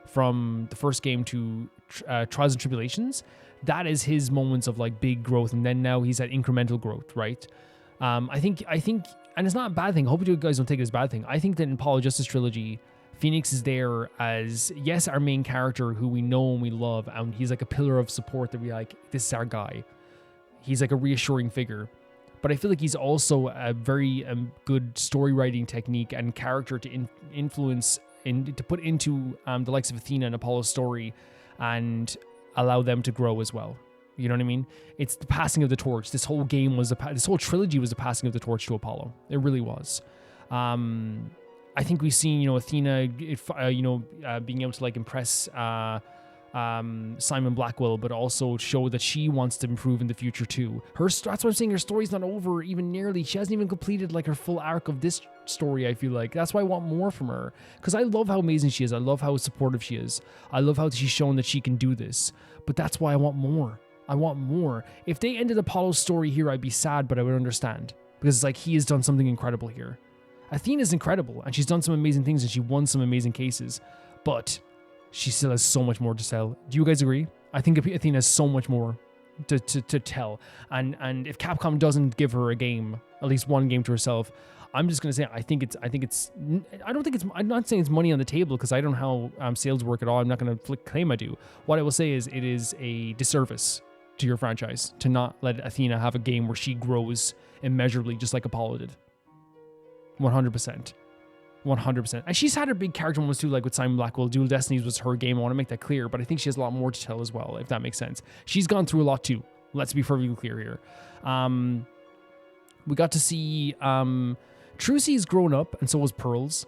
from the first game to Trials and Tribulations, that is his moments of like big growth, and then now he's at incremental growth, right? I think, and it's not a bad thing. I hope you guys don't take it as a bad thing. I think that in Apollo Justice trilogy, Phoenix is there as, yes, our main character who we know and we love, and he's like a pillar of support that we like, this is our guy. He's like a reassuring figure. But I feel like he's also a very good story writing technique and character to influence into the likes of Athena and Apollo's story, and allow them to grow as well. You know what I mean? It's the passing of the torch. This whole game was this whole trilogy was the passing of the torch to Apollo. It really was. I think we've seen, Athena, being able to like impress Simon Blackwell, but also show that she wants to improve in the future too. That's what I'm saying. Her story's not over even nearly. She hasn't even completed like her full arc of this story. I feel like that's why I want more from her, because I love how amazing she is. I love how supportive she is. I love how she's shown that she can do this. But that's why I want more. I want more. If they ended Apollo's story here, I'd be sad, but I would understand, because it's like he has done something incredible here. Athena's incredible, and she's done some amazing things, and she won some amazing cases, but she still has so much more to tell. Do you guys agree? I think Athena has so much more to tell, and if Capcom doesn't give her a game, at least one game to herself, I'm just gonna say I'm not saying it's money on the table, because I don't know how sales work at all. I'm not gonna claim I do. What I will say is it is a disservice to your franchise to not let Athena have a game where she grows immeasurably, just like Apollo did. 100%. 100%. And she's had her big character moments too, like with Simon Blackwell. Dual Destinies was her game. I want to make that clear, but I think she has a lot more to tell as well, if that makes sense. She's gone through a lot too. Let's be perfectly clear here. We got to see Trucy's grown up, and so was Pearls.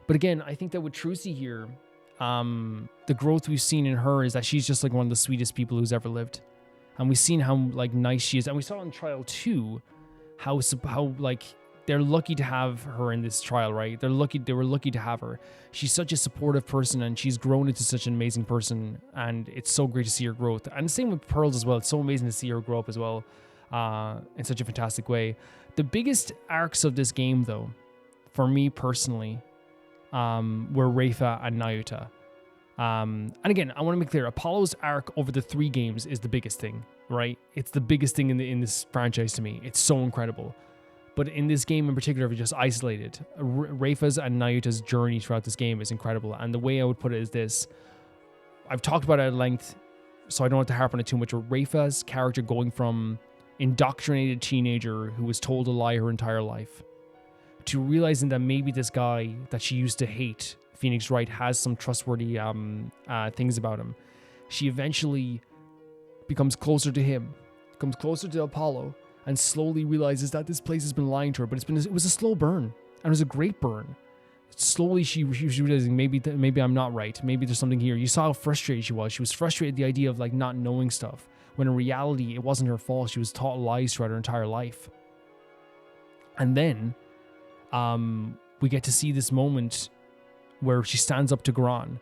But again, I think that with Trucy here, the growth we've seen in her is that she's just like one of the sweetest people who's ever lived. And we've seen how like nice she is. And we saw in trial 2 how like they're lucky to have her in this trial, right? They were lucky to have her. She's such a supportive person, and she's grown into such an amazing person, and it's so great to see her growth. And the same with Pearls as well. It's so amazing to see her grow up as well, in such a fantastic way. The biggest arcs of this game, though, for me personally, were Rayfa and Nahyuta. And again, I want to make clear, Apollo's arc over the 3 games is the biggest thing, right? It's the biggest thing in this franchise to me. It's so incredible. But in this game in particular, if you just isolated, Rayfa's and Nahyuta's journey throughout this game is incredible. And the way I would put it is this. I've talked about it at length, so I don't have to harp on it too much. Rayfa's character going from indoctrinated teenager who was told a lie her entire life to realizing that maybe this guy that she used to hate, Phoenix Wright, has some trustworthy things about him. She eventually becomes closer to him, comes closer to Apollo, and slowly realizes that this place has been lying to her. But it was a slow burn, and it was a great burn. Slowly, she was realizing maybe I'm not right. Maybe there's something here. You saw how frustrated she was. She was frustrated at the idea of like not knowing stuff, when in reality it wasn't her fault. She was taught lies throughout her entire life. And then, we get to see this moment where she stands up to Gran,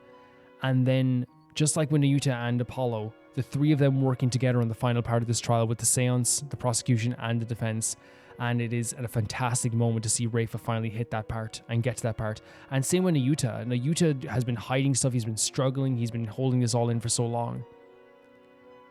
and then just like with Nahyuta and Apollo, the 3 of them working together on the final part of this trial with the seance, the prosecution, and the defense. And it is a fantastic moment to see Rayfa finally hit that part and get to that part. And same with Nahyuta. Nahyuta has been hiding stuff. He's been struggling. He's been holding this all in for so long.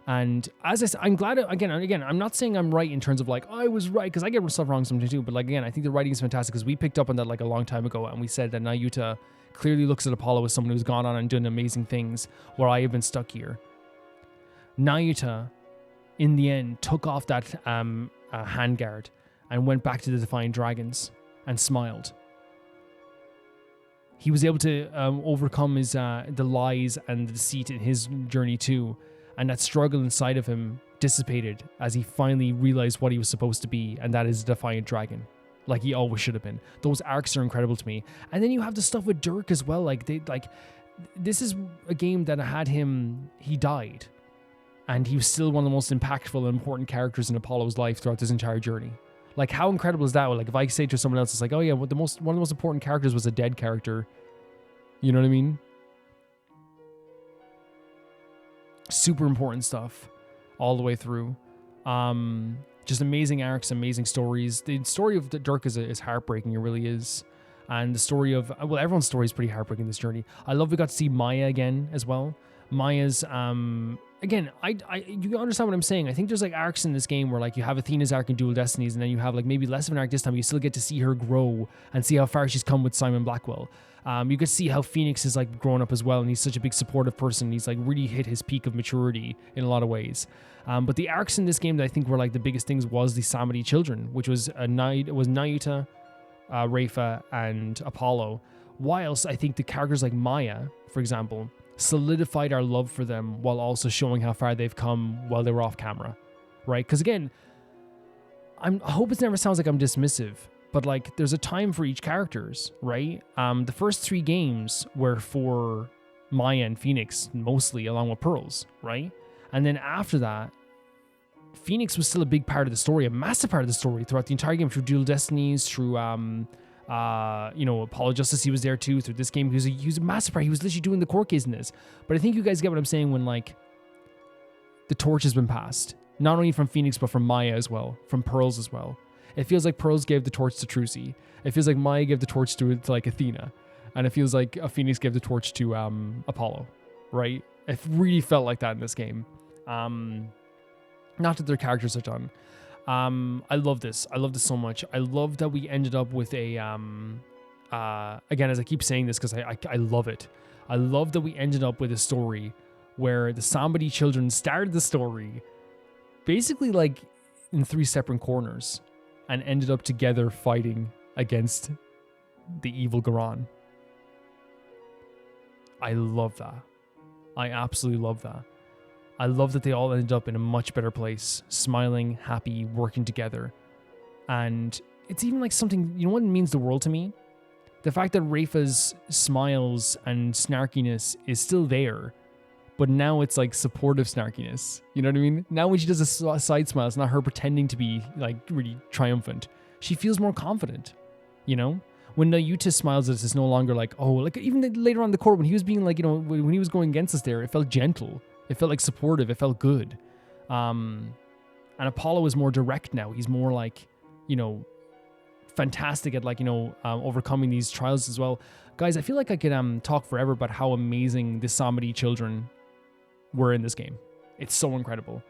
And as I said, I'm glad, again, I'm not saying I'm right in terms of like, I was right, because I get stuff wrong sometimes too. But like, again, I think the writing is fantastic, because we picked up on that like a long time ago, and we said that Nahyuta clearly looks at Apollo as someone who's gone on and done amazing things, where I have been stuck here. Nahyuta, in the end, took off that handguard and went back to the Defiant Dragons and smiled. He was able to overcome his the lies and the deceit in his journey too, and that struggle inside of him dissipated as he finally realized what he was supposed to be, and that is a Defiant Dragon, like he always should have been. Those arcs are incredible to me. And then you have the stuff with Dirk as well. This is a game that had him. He died. And he was still one of the most impactful and important characters in Apollo's life throughout this entire journey. Like, how incredible is that? Like, if I say to someone else, it's like, oh yeah, one of the most important characters was a dead character. You know what I mean? Super important stuff all the way through. Just amazing arcs, amazing stories. The story of Dirk is heartbreaking. It really is. And the story of, well, everyone's story is pretty heartbreaking in this journey. I love we got to see Maya again as well. Maya's, again, you understand what I'm saying. I think there's like arcs in this game where like you have Athena's arc in Dual Destinies, and then you have like maybe less of an arc this time, but you still get to see her grow and see how far she's come with Simon Blackwell. You could see how Phoenix is like grown up as well, and he's such a big supportive person. He's like really hit his peak of maturity in a lot of ways. But the arcs in this game that I think were like the biggest things was the Samadi children, which was Nahyuta, Rayfa, and Apollo, Whilst I think the characters like Maya, for example, solidified our love for them while also showing how far they've come while they were off camera, right? Because again, I hope it never sounds like I'm dismissive, but like there's a time for each characters, right? The first 3 games were for Maya and Phoenix mostly, along with Pearls, right? And then after that, Phoenix was still a big part of the story, a massive part of the story throughout the entire game, through Dual Destinies, through Apollo Justice, he was there too. Through this game, he was a massive part. He was literally doing the court case in this. But I think you guys get what I'm saying when like the torch has been passed, not only from Phoenix but from Maya as well, from Pearls as well. It feels like Pearls gave the torch to Trucy. It feels like Maya gave the torch to like Athena, and it feels like Phoenix gave the torch to Apollo, right? It really felt like that in this game. Not that their characters are done. I love this. I love this so much. I love that we ended up with a, again, as I keep saying this because I love it. I love that we ended up with a story where the Somebody children started the story basically like in 3 separate corners and ended up together fighting against the evil Garan. I love that. I absolutely love that. I love that they all ended up in a much better place, smiling, happy, working together. And it's even like something, you know what means the world to me? The fact that Rayfa's smiles and snarkiness is still there, but now it's like supportive snarkiness. You know what I mean? Now when she does a side smile, it's not her pretending to be like really triumphant. She feels more confident, you know? When Nahyuta smiles at us, it's no longer like, oh, like even later on in the court when he was being like, you know, when he was going against us there, it felt gentle. It felt like supportive. It felt good. And Apollo is more direct now. He's more like, you know, fantastic at like, you know, overcoming these trials as well. Guys, I feel like I could talk forever about how amazing the Somebody children were in this game. It's so incredible.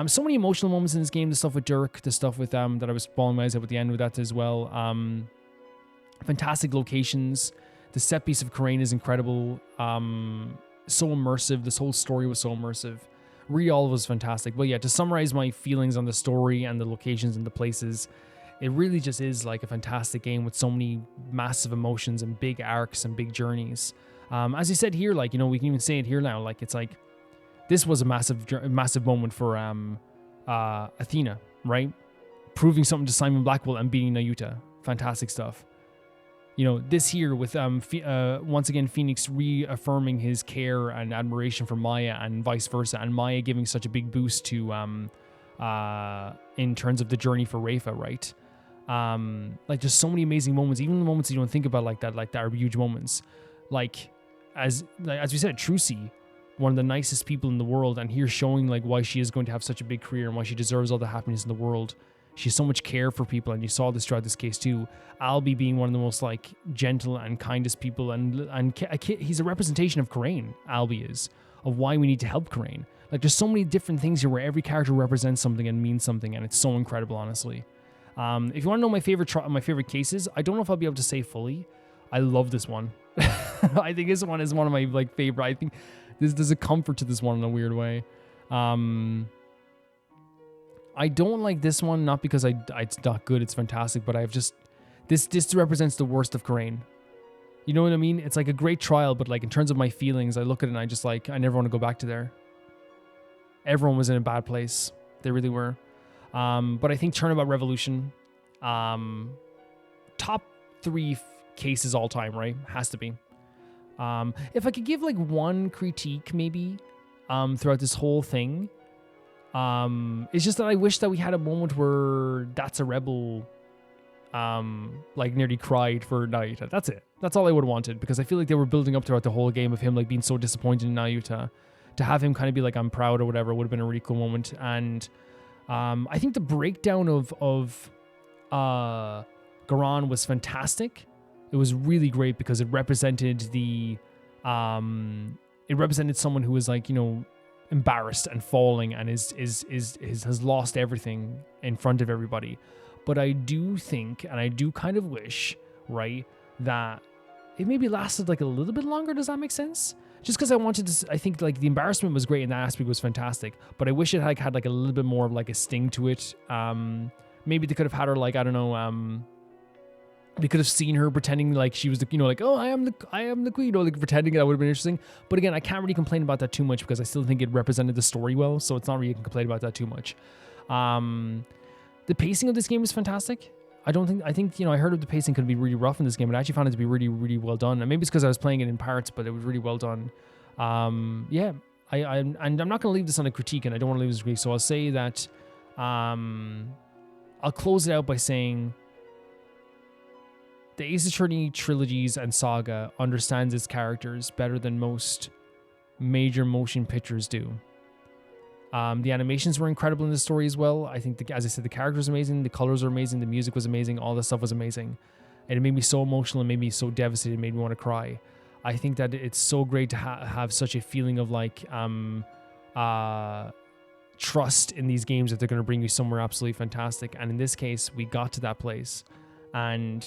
So many emotional moments in this game. The stuff with Dirk, the stuff with that I was bawling my eyes out at the end with that as well. Fantastic locations. The set piece of Karain is incredible. So immersive. This whole story was so immersive. Really, all of it was fantastic. But yeah, to summarize my feelings on the story and the locations and the places, it really just is like a fantastic game with so many massive emotions and big arcs and big journeys. As you said here, like, you know, we can even say it here now. Like, it's like, this was a massive moment for Athena, right? Proving something to Simon Blackwell and beating Nahyuta. Fantastic stuff. You know, this here with once again Phoenix reaffirming his care and admiration for Maya and vice versa, and Maya giving such a big boost to in terms of the journey for Rayfa, right? Like just so many amazing moments, even the moments you don't think about like that are huge moments. Like as we said, Trucy, one of the nicest people in the world, and here showing like why she is going to have such a big career and why she deserves all the happiness in the world. She has so much care for people, and you saw this throughout this case too. Albie being one of the most like gentle and kindest people, and he's a representation of Karain. Albie is of why we need to help Karain. Like there's so many different things here where every character represents something and means something, and it's so incredible, honestly. If you want to know my favorite cases, I don't know if I'll be able to say fully. I love this one. I think this one is one of my like favorite. I think there's a comfort to this one in a weird way. I don't like this one, not because it's not good, it's fantastic, but I've just, this represents the worst of Karain. You know what I mean? It's like a great trial, but like in terms of my feelings, I look at it and I just like, I never want to go back to there. Everyone was in a bad place. They really were. But I think Turnabout Revolution, top 3 cases all time, right? Has to be. If I could give like one critique maybe throughout this whole thing, it's just that I wish that we had a moment where That's a Rebel like nearly cried for Nahyuta. That's it. That's all I would have wanted, because I feel like they were building up throughout the whole game of him like being so disappointed in Nahyuta. To have him kind of be like, I'm proud or whatever, would have been a really cool moment. And I think the breakdown of Garan was fantastic. It was really great because it represented someone who was like, you know, embarrassed and falling and has lost everything in front of everybody. But I do think, and I do kind of wish, right, that it maybe lasted like a little bit longer. Does that make sense? Just because I think like the embarrassment was great and that aspect was fantastic, but I wish it had like a little bit more of like a sting to it. Maybe they could have had her like, I don't know, We could have seen her pretending like she was the, like, oh, I am the queen, like pretending. That would have been interesting. But again, I can't really complain about that too much because I still think it represented the story well. So it's not really, you can complain about that too much. The pacing of this game is fantastic. I think, I heard of the pacing could be really rough in this game, but I actually found it to be really, really well done. And maybe it's because I was playing it in parts, but it was really well done. Yeah, and I'm not going to leave this on a critique, and I don't want to leave this critique. So I'll say that, I'll close it out by saying, the Ace Attorney trilogies and saga understands its characters better than most major motion pictures do. The animations were incredible in the story as well. I think, as I said, the characters are amazing, the colors are amazing, the music was amazing, all the stuff was amazing. And it made me so emotional, it made me so devastated, it made me want to cry. I think that it's so great to have such a feeling of like trust in these games that they're going to bring you somewhere absolutely fantastic. And in this case, we got to that place. And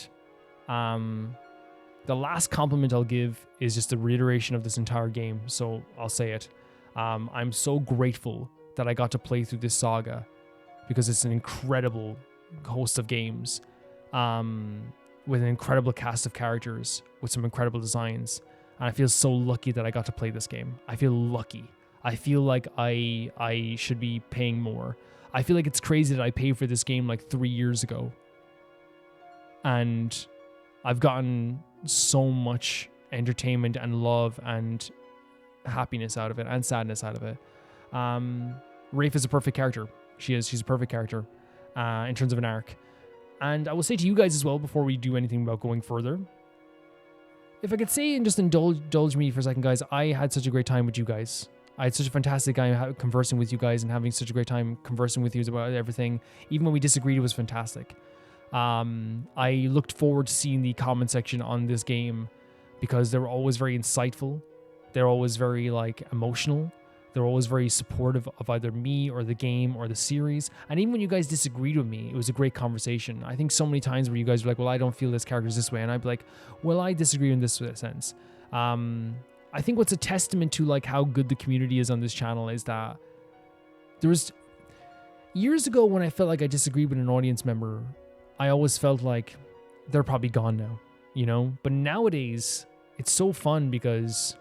the last compliment I'll give is just a reiteration of this entire game. So I'll say it. I'm so grateful that I got to play through this saga because it's an incredible host of games with an incredible cast of characters with some incredible designs. And I feel so lucky that I got to play this game. I feel lucky. I feel like I should be paying more. I feel like it's crazy that I paid for this game like 3 years ago. And I've gotten so much entertainment and love and happiness out of it and sadness out of it. Rayfa is a perfect character. She's a perfect character in terms of an arc. And I will say to you guys as well, before we do anything about going further, if I could say and just indulge me for a second, guys, I had such a great time with you guys. I had such a fantastic time conversing with you guys and having such a great time conversing with you about everything. Even when we disagreed, it was fantastic. I looked forward to seeing the comment section on this game because they were always very insightful. They're always very emotional. They're always very supportive of either me or the game or the series. And even when you guys disagreed with me, it was a great conversation. I think so many times where you guys were like, well, I don't feel this character's this way. And I'd be like, well, I disagree in this sense. I think what's a testament to how good the community is on this channel is that there was years ago when I felt like I disagreed with an audience member, I always felt like they're probably gone now, But nowadays, it's so fun because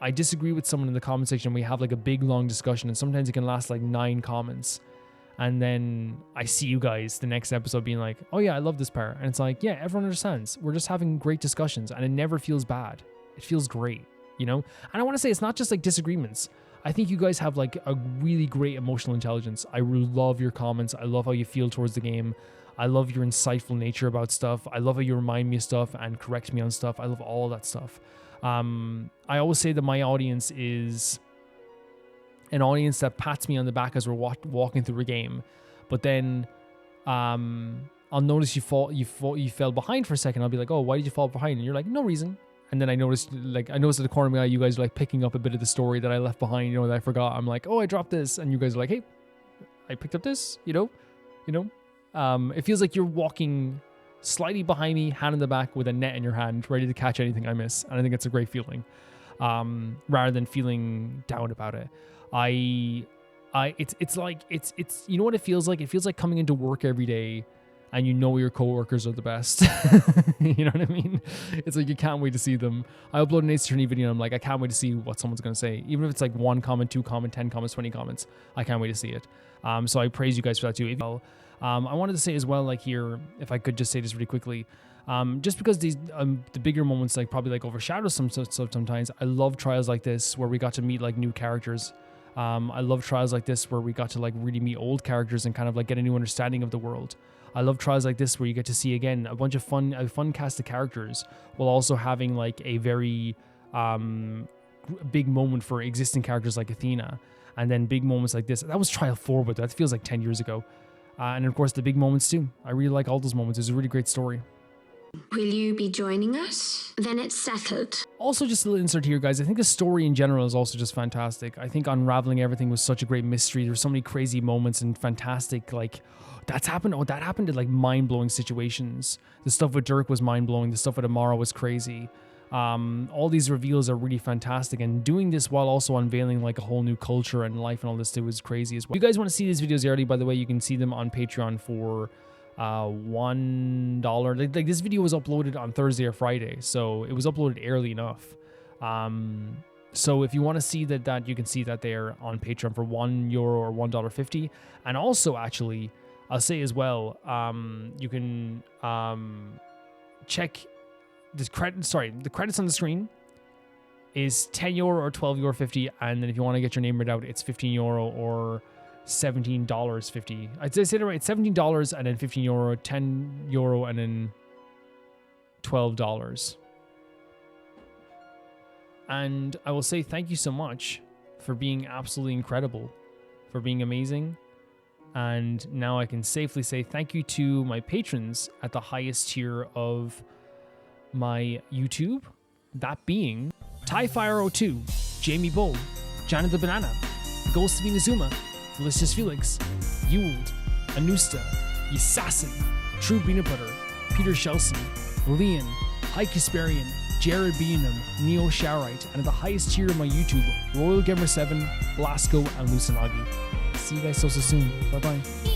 I disagree with someone in the comment section. We have a big long discussion, and sometimes it can last 9 comments. And then I see you guys the next episode being like, oh yeah, I love this part. And it's like, yeah, everyone understands. We're just having great discussions and it never feels bad. It feels great, And I want to say it's not just disagreements. I think you guys have a really great emotional intelligence. I really love your comments. I love how you feel towards the game. I love your insightful nature about stuff. I love how you remind me of stuff and correct me on stuff. I love all that stuff. I always say that my audience is an audience that pats me on the back as we're walking through a game, but then I'll notice you fell behind for a second. I'll be like, oh, why did you fall behind? And you're like, no reason. And then I noticed at the corner of my eye, you guys are picking up a bit of the story that I left behind, that I forgot. I'm like, oh, I dropped this, and you guys are like, hey, I picked up this, It feels like you're walking slightly behind me, hand in the back with a net in your hand, ready to catch anything I miss. And I think it's a great feeling, rather than feeling down about it. It's you know what it feels like? It feels like coming into work every day and your coworkers are the best. You know what I mean? It's like you can't wait to see them. I upload an Ace Attorney video and I'm like, I can't wait to see what someone's going to say. Even if it's 1 comment, 2 comment, 10 comments, 20 comments, I can't wait to see it. So I praise you guys for that too. I wanted to say as well, here, if I could just say this really quickly, just because these the bigger moments probably overshadow some stuff sometimes. I love trials like this where we got to meet new characters. I love trials like this where we got to really meet old characters and kind of get a new understanding of the world. I love trials like this where you get to see again a bunch of fun cast of characters while also having a very big moment for existing characters like Athena, and then big moments like this. That was trial 4, but that feels 10 years ago. And of course the big moments too. I really like all those moments. It's a really great story. Will you be joining us? Then it's settled. Also, just a little insert here, guys. I think the story in general is also just fantastic. I think unraveling everything was such a great mystery. There's so many crazy moments and fantastic, that's happened. Oh, that happened to mind-blowing situations. The stuff with Dirk was mind-blowing. The stuff with Amara was crazy. All these reveals are really fantastic, and doing this while also unveiling a whole new culture and life and all this too is crazy as well. If you guys want to see these videos early, by the way, you can see them on Patreon for $1. Like this video was uploaded on Thursday or Friday, so it was uploaded early enough. So if you want to see that you can see that there on Patreon for €1 or $1.50. And also, actually, I'll say as well, you can check the credits on the screen is €10 or €12.50, and then if you want to get your name read out, it's €15 or $17.50. I'd say it right. It's $17 and then €15, €10 and then $12. And I will say thank you so much for being absolutely incredible, for being amazing. And now I can safely say thank you to my patrons at the highest tier of my YouTube, that being Tyfire02, Jamie Bull, Janet the Banana, Ghost of Inazuma, Delicious Felix, Yuld, Anusta, Assassin, True Peanut Butter, Peter Chelsea, Leon, High Kasperian, Jared Beanham, Neo Showerite, and at the highest tier of my YouTube, Royal Gamer 7, Blasco, and Lucinagi. See you guys so soon. Bye bye.